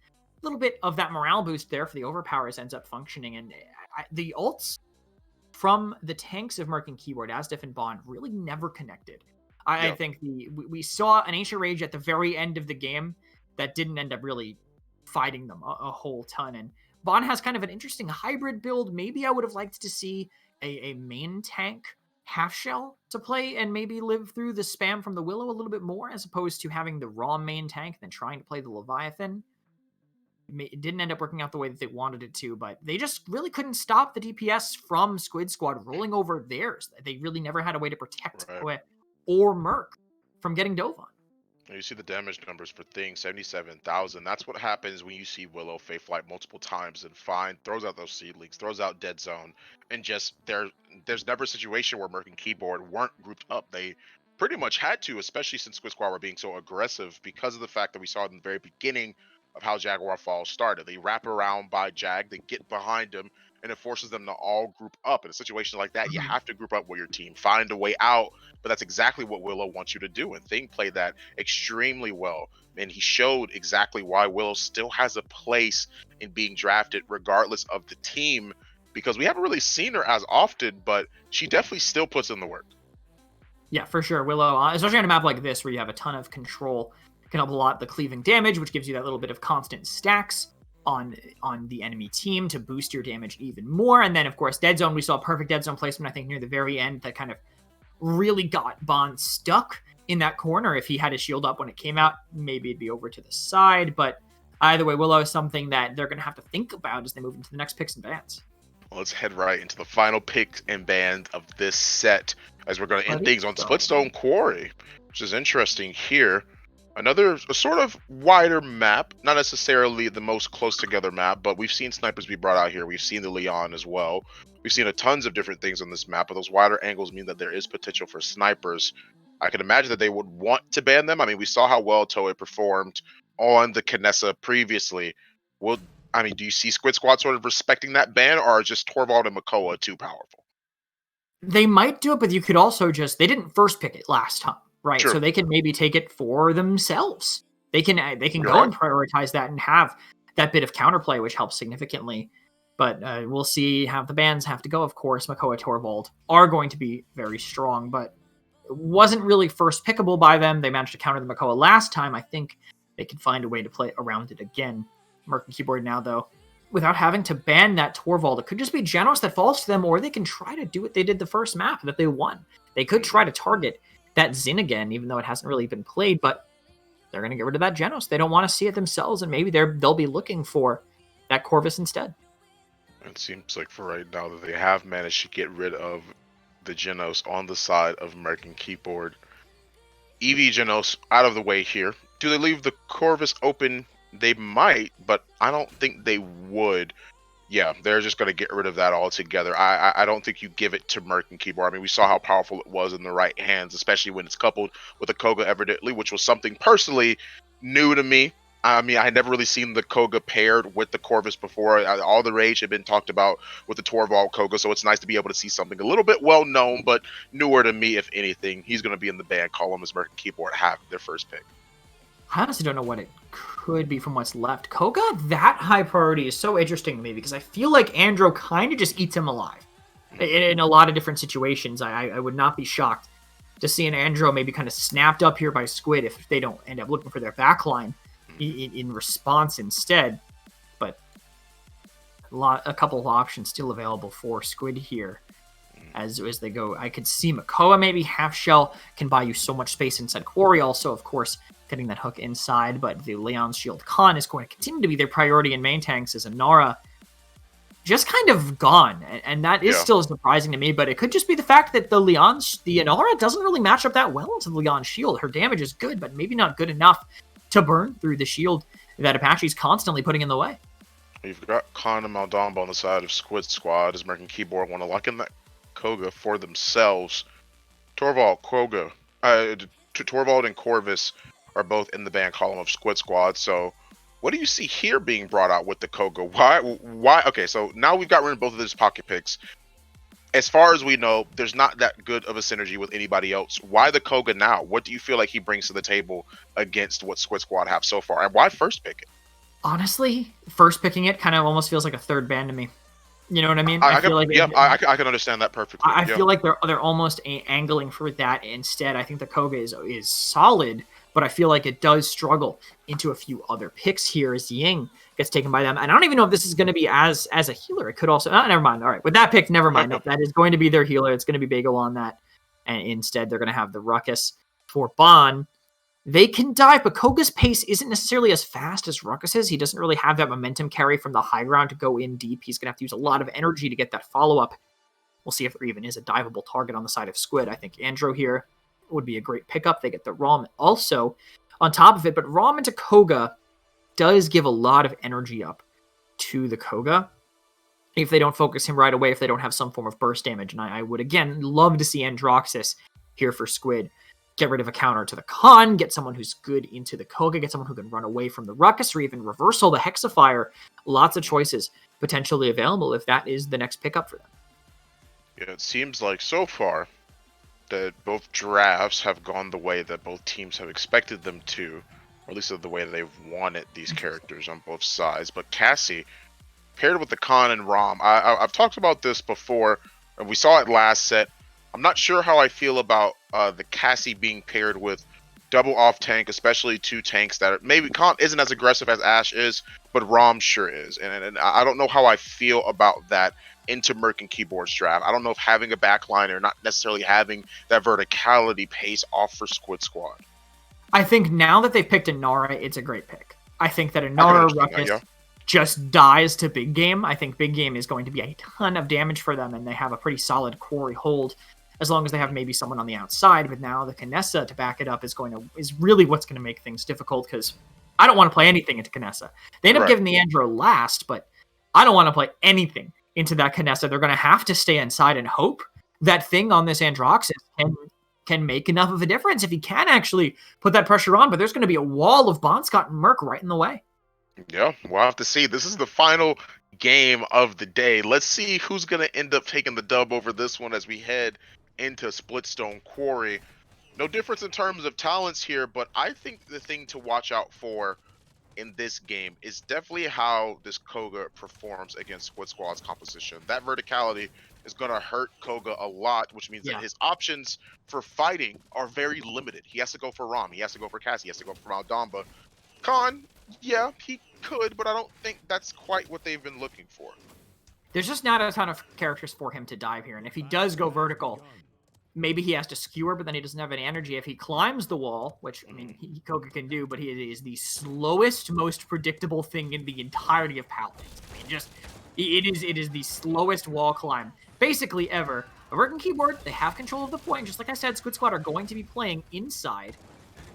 a little bit of that morale boost there for the overpowers ends up functioning. And the ults from the tanks of Merc and Keyboard, Asdif and Bond, really never connected. I think we saw an Ancient Rage at the very end of the game that didn't end up really fighting them a whole ton. And Bond has kind of an interesting hybrid build. Maybe I would have liked to see a main tank half shell to play and maybe live through the spam from the Willow a little bit more, as opposed to having the raw main tank and then trying to play the Leviathan. It didn't end up working out the way that they wanted it to, but they just really couldn't stop the DPS from Squid Squad rolling over theirs. They really never had a way to protect or Merc from getting dove on. You see the damage numbers for Things, 77,000. That's what happens when you see Willow Fayflight multiple times and throws out those seedlings, throws out Dead Zone, and just there's never a situation where Merc and Keyboard weren't grouped up. They pretty much had to, especially since Squid Squad were being so aggressive because of the fact that we saw in the very beginning of how Jaguar Falls started. They wrap around by Jag, they get behind him, and it forces them to all group up. In a situation like that, you have to group up with your team, find a way out. But that's exactly what Willow wants you to do. And Thing played that extremely well. And he showed exactly why Willow still has a place in being drafted regardless of the team, because we haven't really seen her as often, but she definitely still puts in the work. Yeah, for sure. Willow, especially on a map like this where you have a ton of control, can help a lot. The cleaving damage, which gives you that little bit of constant stacks on the enemy team to boost your damage even more. And then, of course, Dead Zone. We saw a perfect Dead Zone placement, I think, near the very end that kind of really got Bond stuck in that corner. If he had his shield up when it came out, maybe it'd be over to the side. But either way, Willow is something that they're going to have to think about as they move into the next picks and bans. Well, let's head right into the final pick and ban of this set, as we're going to end things on Splitstone Quarry, which is interesting here. A sort of wider map, not necessarily the most close together map, but we've seen snipers be brought out here. We've seen the Leon as well. We've seen tons of different things on this map, but those wider angles mean that there is potential for snipers. I can imagine that they would want to ban them. I mean, we saw how well Toei performed on the Kinessa previously. Do you see Squid Squad sort of respecting that ban, or are just Torvald and Makoa too powerful? They might do it, but you could also they didn't first pick it last time. Right, sure. So they can maybe take it for themselves. They can go and prioritize that and have that bit of counterplay, which helps significantly. But we'll see how the bans have to go. Of course, Makoa Torvald are going to be very strong, but it wasn't really first pickable by them. They managed to counter the Makoa last time. I think they can find a way to play around it again. Merc and Keyboard now, though, without having to ban that Torvald. It could just be Genos that falls to them, or they can try to do what they did the first map that they won. They could try to target that Xin again, even though it hasn't really been played, but they're going to get rid of that Genos. They don't want to see it themselves, and maybe they'll be looking for that Corvus instead. It seems like for right now that they have managed to get rid of the Genos on the side of American Keyboard. EV Genos out of the way here. Do they leave the Corvus open? They might, but I don't think they would. Yeah, they're just going to get rid of that altogether. I don't think you give it to Merc and Keyboard. I mean, we saw how powerful it was in the right hands, especially when it's coupled with a Koga evidently, which was something personally new to me. I mean, I had never really seen the Koga paired with the Corvus before. All the rage had been talked about with the Torvald Koga, so it's nice to be able to see something a little bit well-known, but newer to me, if anything. He's going to be in the ban column as Merc and Keyboard have their first pick. I honestly don't know what it could be from what's left. Koga, that high priority is so interesting to me because I feel like Andro kind of just eats him alive. In a lot of different situations, I would not be shocked to see an Andro maybe kind of snapped up here by Squid if they don't end up looking for their backline in response instead. But a couple of options still available for Squid here as they go. I could see Makoa maybe half shell can buy you so much space inside Quarry. Also, of course, getting that hook inside, but the Leon's Shield Khan is going to continue to be their priority in main tanks as Inara just kind of gone, and that is still surprising to me, but it could just be the fact that the Inara doesn't really match up that well into the Leon's Shield. Her damage is good, but maybe not good enough to burn through the shield that Apache's constantly putting in the way. We've got Khan and Maldamba on the side of Squid Squad as American Keyboard want to lock in that Koga for themselves. Torvald and Corvus are both in the ban column of Squid Squad. So what do you see here being brought out with the Koga? Why? Okay, so now we've got rid of both of those pocket picks. As far as we know, there's not that good of a synergy with anybody else. Why the Koga now? What do you feel like he brings to the table against what Squid Squad have so far? And why first pick it? Honestly, first picking it kind of almost feels like a third ban to me. You know what I mean? I can understand that perfectly. I feel like they're almost angling for that instead. I think the Koga is solid, but I feel like it does struggle into a few other picks here as Ying gets taken by them. And I don't even know if this is going to be as a healer. It could also... never mind. All right. With that pick, never mind. No, that is going to be their healer. It's going to be Bagel on that. And instead, they're going to have the Ruckus for Bon. They can dive, but Koga's pace isn't necessarily as fast as Ruckus's. He doesn't really have that momentum carry from the high ground to go in deep. He's going to have to use a lot of energy to get that follow-up. We'll see if there even is a diveable target on the side of Squid. I think Andro here would be a great pickup. They get the ROM also on top of it, but ROM into Koga does give a lot of energy up to the Koga if they don't focus him right away, if they don't have some form of burst damage. And I would, again, love to see Androxus here for Squid. Get rid of a counter to the Khan, get someone who's good into the Koga, get someone who can run away from the Ruckus, or even reversal the Hexafire. Lots of choices potentially available if that is the next pickup for them. Yeah, it seems like so far that both drafts have gone the way that both teams have expected them to, or at least the way that they've wanted these characters on both sides. But Cassie, paired with the Khan and Rom, I've talked about this before, and we saw it last set. I'm not sure how I feel about the Cassie being paired with double off tank, especially two tanks that are, maybe Khan isn't as aggressive as Ash is, but Rom sure is. And I don't know how I feel about that into Merc and Keyboard's draft. I don't know if having a backline or not necessarily having that verticality pays off for Squid Squad. I think now that they've picked Inara, it's a great pick. I think that Inara Ruckus just dies to Big Game. I think Big Game is going to be a ton of damage for them, and they have a pretty solid Quarry hold as long as they have maybe someone on the outside. But now the Kinessa to back it up is really what's going to make things difficult, because I don't want to play anything into Kinessa. They end up giving the Andro last, but I don't want to play anything into that Kinessa. They're going to have to stay inside and hope that thing on this Androxus can make enough of a difference if he can actually put that pressure on. But there's going to be a wall of Bonscott and Merc right in the way. Yeah, we'll have to see. This is the final game of the day. Let's see who's going to end up taking the dub over this one as we head into Splitstone Quarry. No difference in terms of talents here, but I think the thing to watch out for in this game is definitely how this Koga performs against Squid Squad's composition. That verticality is going to hurt Koga a lot, which means that Yeah. his options for fighting are very limited. He has to go for Rom, he has to go for Cassie, he has to go for Aldamba. Khan, yeah, he could, but I don't think that's quite what they've been looking for. There's just not a ton of characters for him to dive here, and if he does go vertical, maybe he has to skewer, but then he doesn't have any energy. If he climbs the wall, which, I mean, Koga can do, but he is the slowest, most predictable thing in the entirety of Paladins. I mean, just, it is the slowest wall climb, basically, ever. A working keyboard, they have control of the point. Just like I said, Squid Squad are going to be playing inside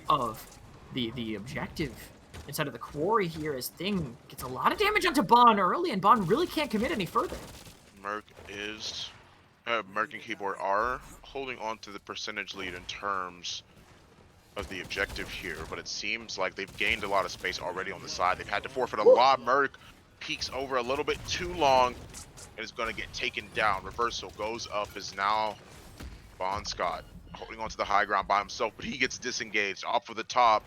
of the objective, inside of the quarry here, as Thing gets a lot of damage onto Bon early, and Bon really can't commit any further. Merc and Keyboard are holding on to the percentage lead in terms of the objective here, but it seems like they've gained a lot of space already on the side. They've had to forfeit a lot. Merc peeks over a little bit too long and is going to get taken down. Reversal goes up, is now Bon Scott holding on to the high ground by himself, but he gets disengaged off of the top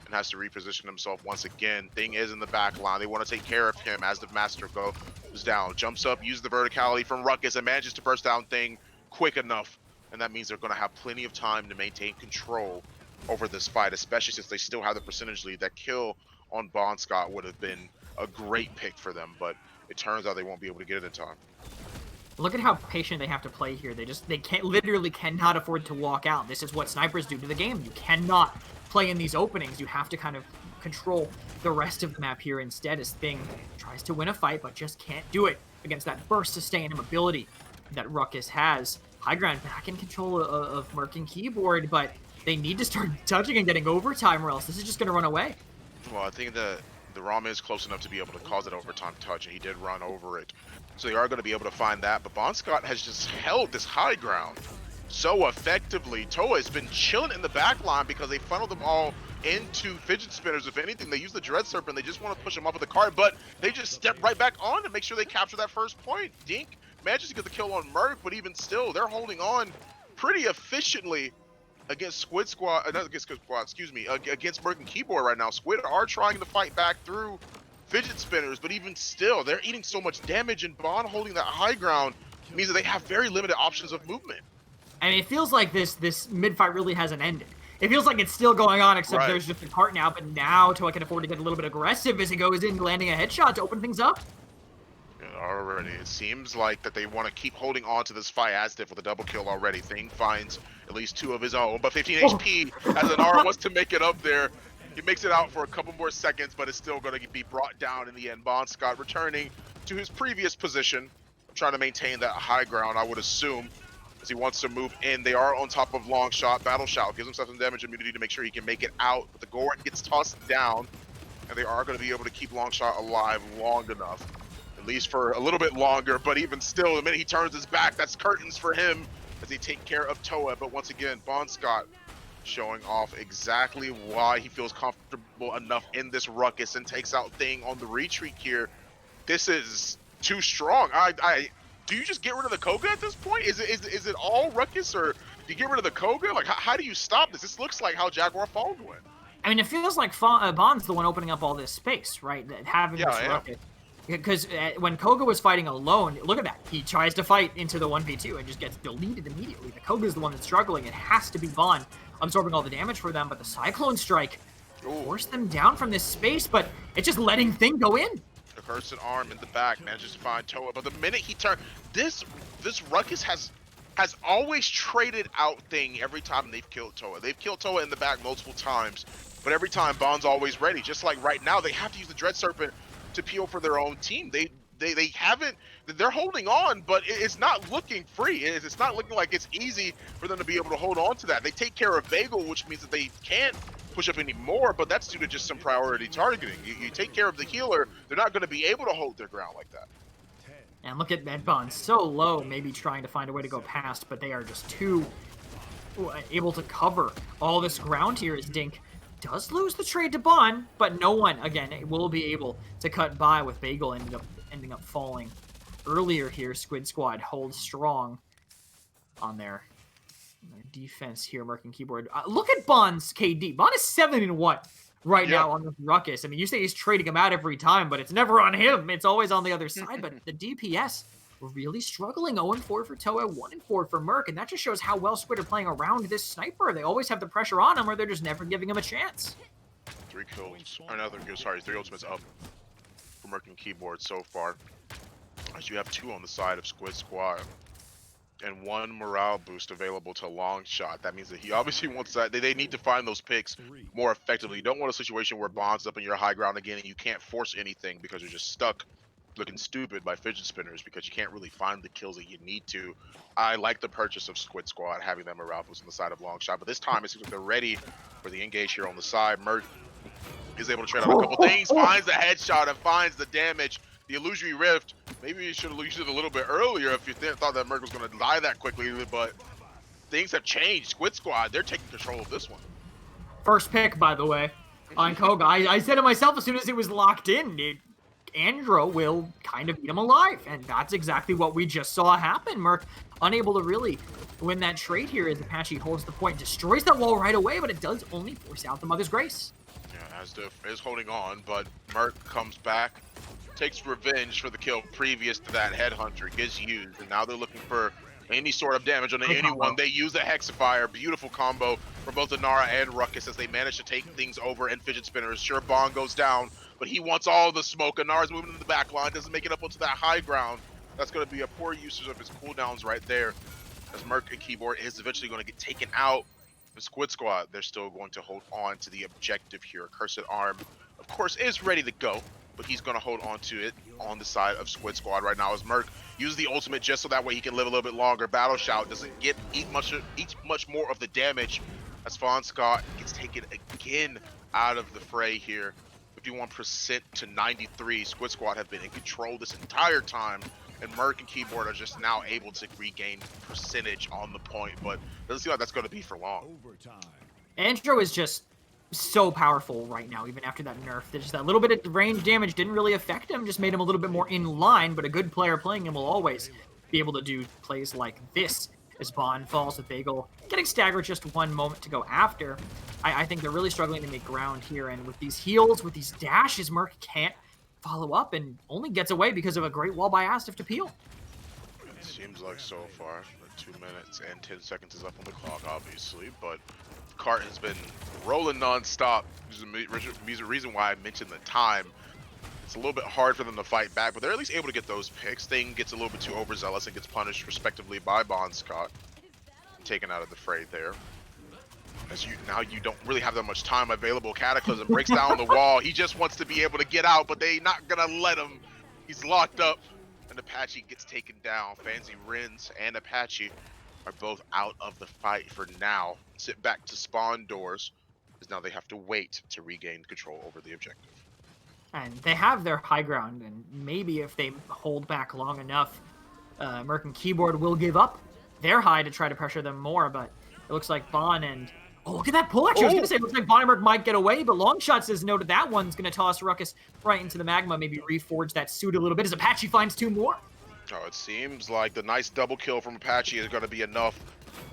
and has to reposition himself once again. Thing is in the back line. They want to take care of him as the Master goes down. Jumps up, uses the verticality from Ruckus, and manages to burst down Thing quick enough. And that means they're going to have plenty of time to maintain control over this fight, especially since they still have the percentage lead. That kill on Bon Scott would have been a great pick for them, but it turns out they won't be able to get it in time. Look at how patient they have to play here. They can't, literally cannot afford to walk out. This is what snipers do to the game. You cannot play in these openings. You have to kind of control the rest of the map here instead, as Thing tries to win a fight but just can't do it against that burst sustain ability that Ruckus has. High ground back in control of Merc and Keyboard, but they need to start touching and getting overtime, or else this is just going to run away. Well, I think that the Rom is close enough to be able to cause that overtime touch, and he did run over it. So they are going to be able to find that, but Bon Scott has just held this high ground so effectively. Toa has been chilling in the back line because they funneled them all into fidget spinners. If anything, they use the Dread Serpent. They just want to push them off of the card, but they just step right back on to make sure they capture that first point. Dink manages to get the kill on Merc, but even still, they're holding on pretty efficiently against Squid Squad, not against Squid Squad, excuse me, against Merc and Keyboard right now. Squid are trying to fight back through fidget spinners, but even still, they're eating so much damage, and Bond holding that high ground means that they have very limited options of movement. And it feels like this mid-fight really hasn't ended. It feels like it's still going on, except Right. there's just a cart now, but now Toa can afford to get a little bit aggressive as he goes in, landing a headshot to open things up. Already, it seems like that they want to keep holding on to this fight. Aztif with a double kill already. Thing finds at least 2 of his own, but 15 HP as Anara wants to make it up there. He makes it out for a couple more seconds, but it's still going to be brought down in the end. Bon Scott returning to his previous position, trying to maintain that high ground, I would assume, as he wants to move in. They are on top of Long Shot. Battle Shout gives himself some damage immunity to make sure he can make it out, but the Gorat gets tossed down, and they are going to be able to keep Long Shot alive long enough. At least for a little bit longer, but even still, the minute he turns his back, that's curtains for him as they take care of Toa. But once again, Bon Scott showing off exactly why he feels comfortable enough in this ruckus and takes out Thing on the retreat here. This is too strong. Do you just get rid of the Koga at this point? Is it all ruckus, or do you get rid of the Koga? Like, how do you stop this? This looks like how Jaguar Falls went. I mean, it feels like Bond's the one opening up all this space, right? Having this ruckus. Because when Koga was fighting alone, look at that. He tries to fight into the 1v2 and just gets deleted immediately. The Koga's the one that's struggling. It has to be Bond absorbing all the damage for them, but the Cyclone Strike forced them down from this space, but it's just letting Thing go in. The Curson arm in the back manages to find Toa, but the minute he turns, this ruckus has always traded out Thing every time they've killed Toa. They've killed Toa in the back multiple times, but every time Bond's always ready. Just like right now, they have to use the Dread Serpent to peel for their own team. They haven't, they're holding on, but it's not looking free. It's not looking like it's easy for them to be able to hold on to that. They take care of Bagel, which means that they can't push up anymore, but that's due to just some priority targeting. You take care of the healer, they're not going to be able to hold their ground like that. And look at that Bond, so low, maybe trying to find a way to go past, but they are just too able to cover all this ground here as Dink does lose the trade to Bond, but no one, again, will be able to cut by with Bagel ending up falling earlier here. Squid Squad holds strong on their defense here, Merc and Keyboard. Look at Bond's KD. Bond is 7-1 right Yeah. now on this Ruckus. I mean, you say he's trading him out every time, but it's never on him. It's always on the other side. But the DPS really struggling. 0-4 for Toa, 1-4 for Merc, and that just shows how well Squid are playing around this sniper. They always have the pressure on him, or they're just never giving him a chance. 3 kills, another good, sorry, 3 ultimates up for Merc and Keyboard so far. As you have 2 on the side of Squid Squad. And 1 morale boost available to long shot. That means that he obviously wants that. They need to find those picks more effectively. You don't want a situation where Bond's up in your high ground again and you can't force anything because you're just stuck looking stupid by fidget spinners because you can't really find the kills that you need to. I like the purchase of Squid Squad, having that morale boost on the side of long shot, but this time it seems like they're ready for the engage here on the side. Merc is able to trade out a couple things, finds the headshot and finds the damage. The illusory rift, maybe you should have used it a little bit earlier if you thought that Merc was going to die that quickly, but things have changed. Squid Squad, they're taking control of this one. First pick, by the way, on Koga. I said it myself as soon as it was locked in. Andro will kind of eat him alive, and that's exactly what we just saw happen. Merc unable to really win that trade here as Apache holds the point, destroys that wall right away, but it does only force out the Mother's Grace. Yeah, Asdif is holding on, but Merc comes back, takes revenge for the kill previous to that headhunter gets used, and now they're looking for any sort of damage on anyone. They use the Hexifier. Beautiful combo for both Inara and Ruckus as they manage to take things over and fidget spinners. Sure, Bond goes down, but he wants all the smoke. Inara's moving to the back line, doesn't make it up onto that high ground. That's going to be a poor usage of his cooldowns right there, as Merc and Keyboard is eventually going to get taken out. The Squid Squad, they're still going to hold on to the objective here. Cursed Arm, of course, is ready to go, but he's going to hold on to it on the side of Squid Squad right now as Merc uses the ultimate just so that way he can live a little bit longer. Battle Shout doesn't get eat much more of the damage as Fawn Scott gets taken again out of the fray here. 51% to 93. Squid Squad have been in control this entire time, and Merc and Keyboard are just now able to regain percentage on the point, but it doesn't seem like that's going to be for long. Andro is just so powerful right now, even after that nerf. Just that little bit of range damage didn't really affect him, just made him a little bit more in line, but a good player playing him will always be able to do plays like this as Bond falls with Bagel, getting staggered just one moment to go after. I think they're really struggling to make ground here, and with these heals, with these dashes, Merc can't follow up and only gets away because of a great wall by Astif to peel. It seems like so far, 2 minutes and 10 seconds is up on the clock, obviously, but cart has been rolling non-stop. There's a reason why I mentioned the time. It's a little bit hard for them to fight back, but they're at least able to get those picks. Thing gets a little bit too overzealous and gets punished respectively by Bond Scott. Taken out of the fray there. As now you don't really have that much time available. Cataclysm breaks down the wall. He just wants to be able to get out, but they not gonna let him. He's locked up, and Apache gets taken down. Fancy Rins and Apache are both out of the fight for now. Sit back to spawn doors, because now they have to wait to regain control over the objective. And they have their high ground, and maybe if they hold back long enough, Merc and Keyboard will give up their high to try to pressure them more, but it looks like Bon and... Oh, look at that pull, actually. I was going to say, it looks like Bon and Merc might get away, but Longshot says no to that one's going to toss Ruckus right into the magma, maybe reforge that suit a little bit as Apache finds 2 more. Oh, it seems like the nice double kill from Apache is going to be enough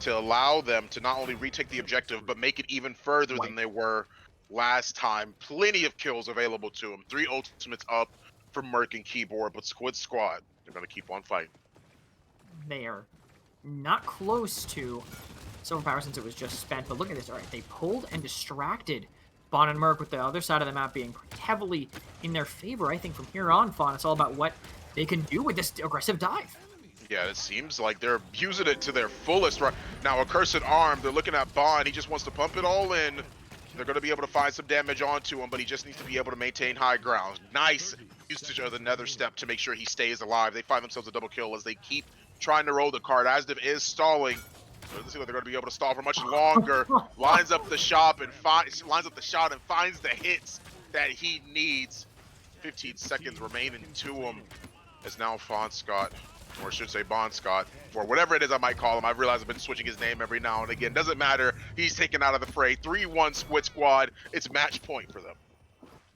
to allow them to not only retake the objective, but make it even further than they were last time. Plenty of kills available to them. 3 ultimates up for Merc and Keyboard, but Squid Squad, they're going to keep on fighting. They are not close to Silver Power since it was just spent, but look at this. All right, they pulled and distracted Bon and Merc with the other side of the map being heavily in their favor. I think from here on, Fawn, it's all about what they can do with this aggressive dive. Yeah, it seems like they're using it to their fullest right now. A Cursed Arm, they're looking at Bond. He just wants to pump it all in. They're going to be able to find some damage onto him, but he just needs to be able to maintain high ground. Nice usage of the nether step to make sure he stays alive. They find themselves a double kill as they keep trying to roll the card. Asdiv is stalling. Let's see what they're going to be able to stall for much longer. Lines up the shot and finds the hits that he needs. 15 seconds remaining to him. As now Fawn Scott, or I should say Bond Scott, for whatever it is I might call him. I've realized I've been switching his name every now and again. Doesn't matter. He's taken out of the fray. 3-1 Squid Squad. It's match point for them.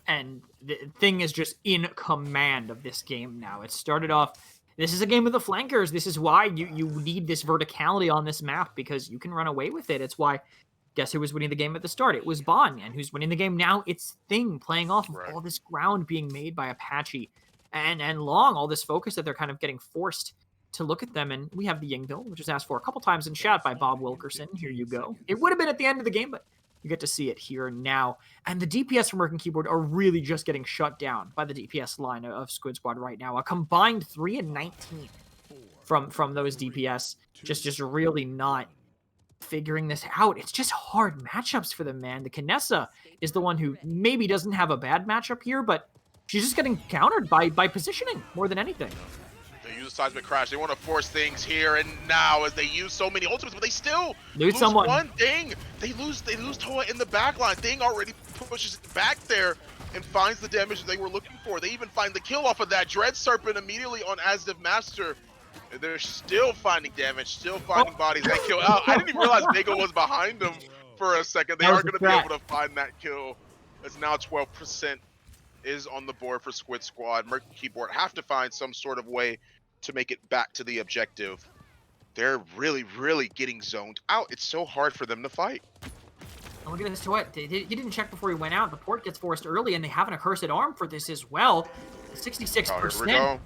And the thing is just in command of this game now. It started off... This is a game of the flankers. This is why you need this verticality on this map, because you can run away with it. It's why guess who was winning the game at the start? It was Bon. And who's winning the game now? It's Thing, playing off of all this ground being made by Apache and Long, all this focus that they're kind of getting forced to look at them. And we have the Yingbill, which is asked for a couple times in chat by Bob Wilkerson. Here you go. It would have been at the end of the game, but you get to see it here now. And the DPS from Merkin Keyboard are really just getting shut down by the DPS line of Squid Squad right now. A combined 3 and 19 from those DPS. Just really not figuring this out. It's just hard matchups for them, man. The Kinessa is the one who maybe doesn't have a bad matchup here, but she's just getting countered by positioning more than anything. They use Seismic Crash. They want to force things here and now as they use so many ultimates, but they still lose someone. one thing. They lose Toa in the back line. Thing already pushes it back there and finds the damage they were looking for. They even find the kill off of that Dread Serpent immediately on Asdiv Master. And they're still finding damage, still finding bodies. That kill out. I didn't even realize Vega was behind them for a second. They are going to be able to find that kill. It's now 12% is on the board for Squid Squad. Merkin Keyboard have to find some sort of way to make it back to the objective. They're really, really getting zoned out. It's so hard for them to fight. And look at this, Toa. He didn't check before he went out. The port gets forced early, and they have an accursed arm for this as well. 66%. Oh, here we go.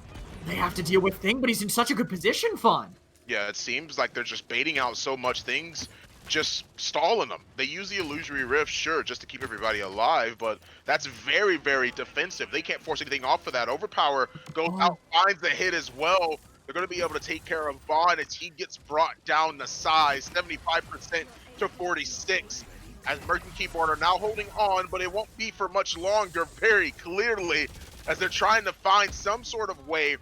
They have to deal with Thing, but he's in such a good position, Fawn. Yeah, it seems like they're just baiting out so much. Things just stalling them. They use the Illusory Rift, sure, just to keep everybody alive, but that's very, very defensive. They can't force anything off of that. Overpower goes out, finds the hit as well. They're going to be able to take care of Vaughn as he gets brought down the size, 75% to 46. As Merkin Keyboard are now holding on, but it won't be for much longer, very clearly, as they're trying to find some sort of way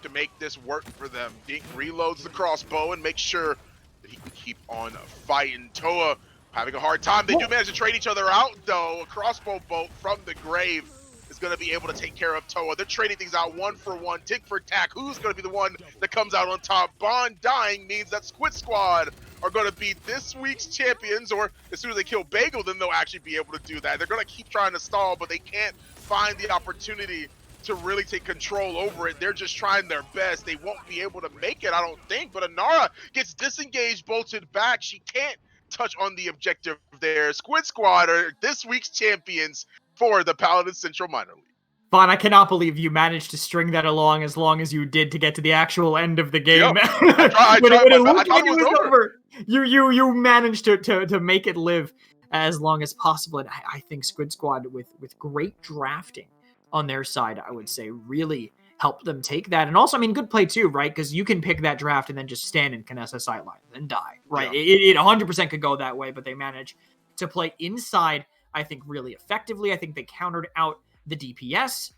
to make this work for them. Dink reloads the crossbow and makes sure that he can keep on fighting. Toa having a hard time. They do manage to trade each other out, though. A crossbow bolt from the grave is going to be able to take care of Toa. They're trading things out 1 for 1, tick for tack. Who's going to be the one that comes out on top? Bond dying means that Squid Squad are going to be this week's champions, or as soon as they kill Bagel, then they'll actually be able to do that. They're going to keep trying to stall, but they can't find the opportunity to really take control over it. They're just trying their best. They won't be able to make it, I don't think, but Inara gets disengaged, bolted back. She can't touch on the objective there. Squid Squad are this week's champions for the Paladin Central Minor League. Vaughn, I cannot believe you managed to string that along as you did to get to the actual end of the game. Yep. I thought it was over. You managed to make it live as long as possible. And I think Squid Squad with great drafting on their side, I would say, really helped them take that. And also, I mean, good play too, right? Because you can pick that draft and then just stand in Kinessa sideline and die, right? Yeah. It 100% could go that way, but they managed to play inside, I think, really effectively. I think they countered out the DPS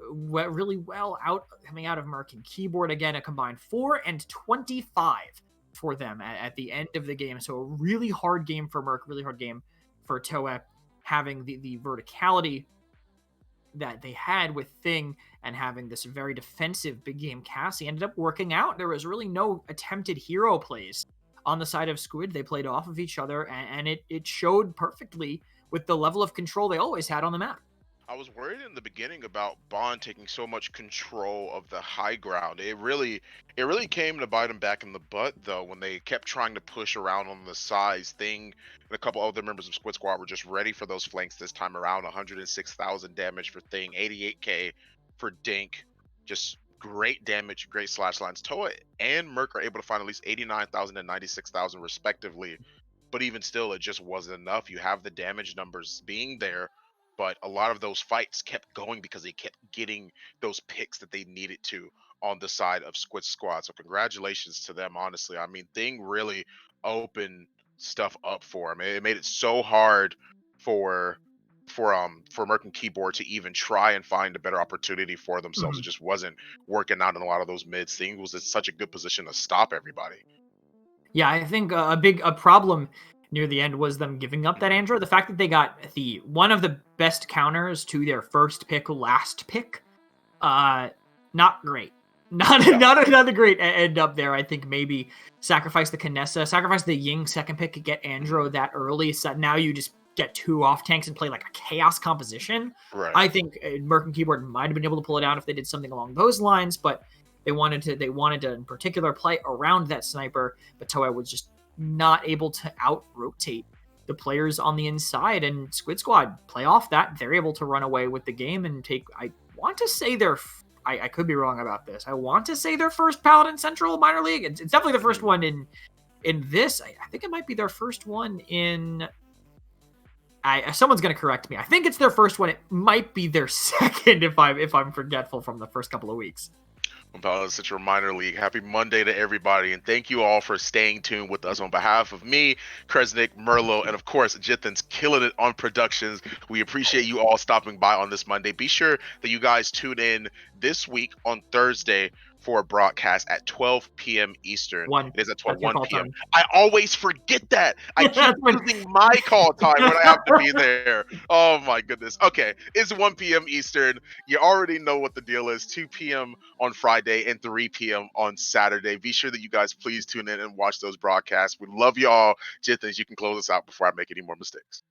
really well, coming out of Merkin Keyboard. Again, a combined 4 and 25 for them at the end of the game. So a really hard game for Merc, really hard game for Toa, having the verticality that they had with Thing and having this very defensive big game Cassie ended up working out. There was really no attempted hero plays on the side of Squid. They played off of each other, and it showed perfectly with the level of control they always had on the map. I was worried in the beginning about Bond taking so much control of the high ground. It really came to bite him back in the butt, though, when they kept trying to push around on the size. Thing and a couple other members of Squid Squad were just ready for those flanks this time around. 106,000 damage for Thing, 88k for Dink. Just great damage, great slash lines. Toa and Merc are able to find at least 89,000 and 96,000 respectively. But even still, it just wasn't enough. You have the damage numbers being there, but a lot of those fights kept going because they kept getting those picks that they needed to on the side of Squid Squad. So congratulations to them, honestly. I mean, Thing really opened stuff up for them. It made it so hard for Merkin Keyboard to even try and find a better opportunity for themselves. It just wasn't working out in a lot of those mids. Thing was in such a good position to stop everybody. Yeah, I think a problem near the end was them giving up that Andro. The fact that they got one of the best counters to their first pick, last pick, not great. Not another great end up there. I think maybe sacrifice the Kinessa, sacrifice the Ying second pick to get Andro that early. So now you just get 2 off tanks and play like a chaos composition. Right. I think Merkin Keyboard might have been able to pull it out if they did something along those lines, but they wanted to in particular play around that sniper, but Toa was just not able to out-rotate the players on the inside, and Squid Squad play off that. They're able to run away with the game and take, I want to say I could be wrong about this. I want to say their first Paladin Central minor league. It's definitely the first one in this. I think it might be their first one in. Someone's gonna correct me. I think it's their first one. It might be their second if I'm forgetful from the first couple of weeks. Paladin Central Minor League. Happy Monday to everybody, and thank you all for staying tuned with us. On behalf of me, Kresnik, Merlo, and of course Jithan's killing it on productions, we appreciate you all stopping by on this Monday. Be sure that you guys tune in this week on Thursday for a broadcast at 12 p.m. Eastern. It is at 1 p.m. I always forget that. I keep using my call time when I have to be there. Oh my goodness. Okay, it's 1 p.m. Eastern. You already know what the deal is. 2 p.m. on Friday and 3 p.m. on Saturday. Be sure that you guys please tune in and watch those broadcasts. We love y'all. Jithans, you can close us out before I make any more mistakes.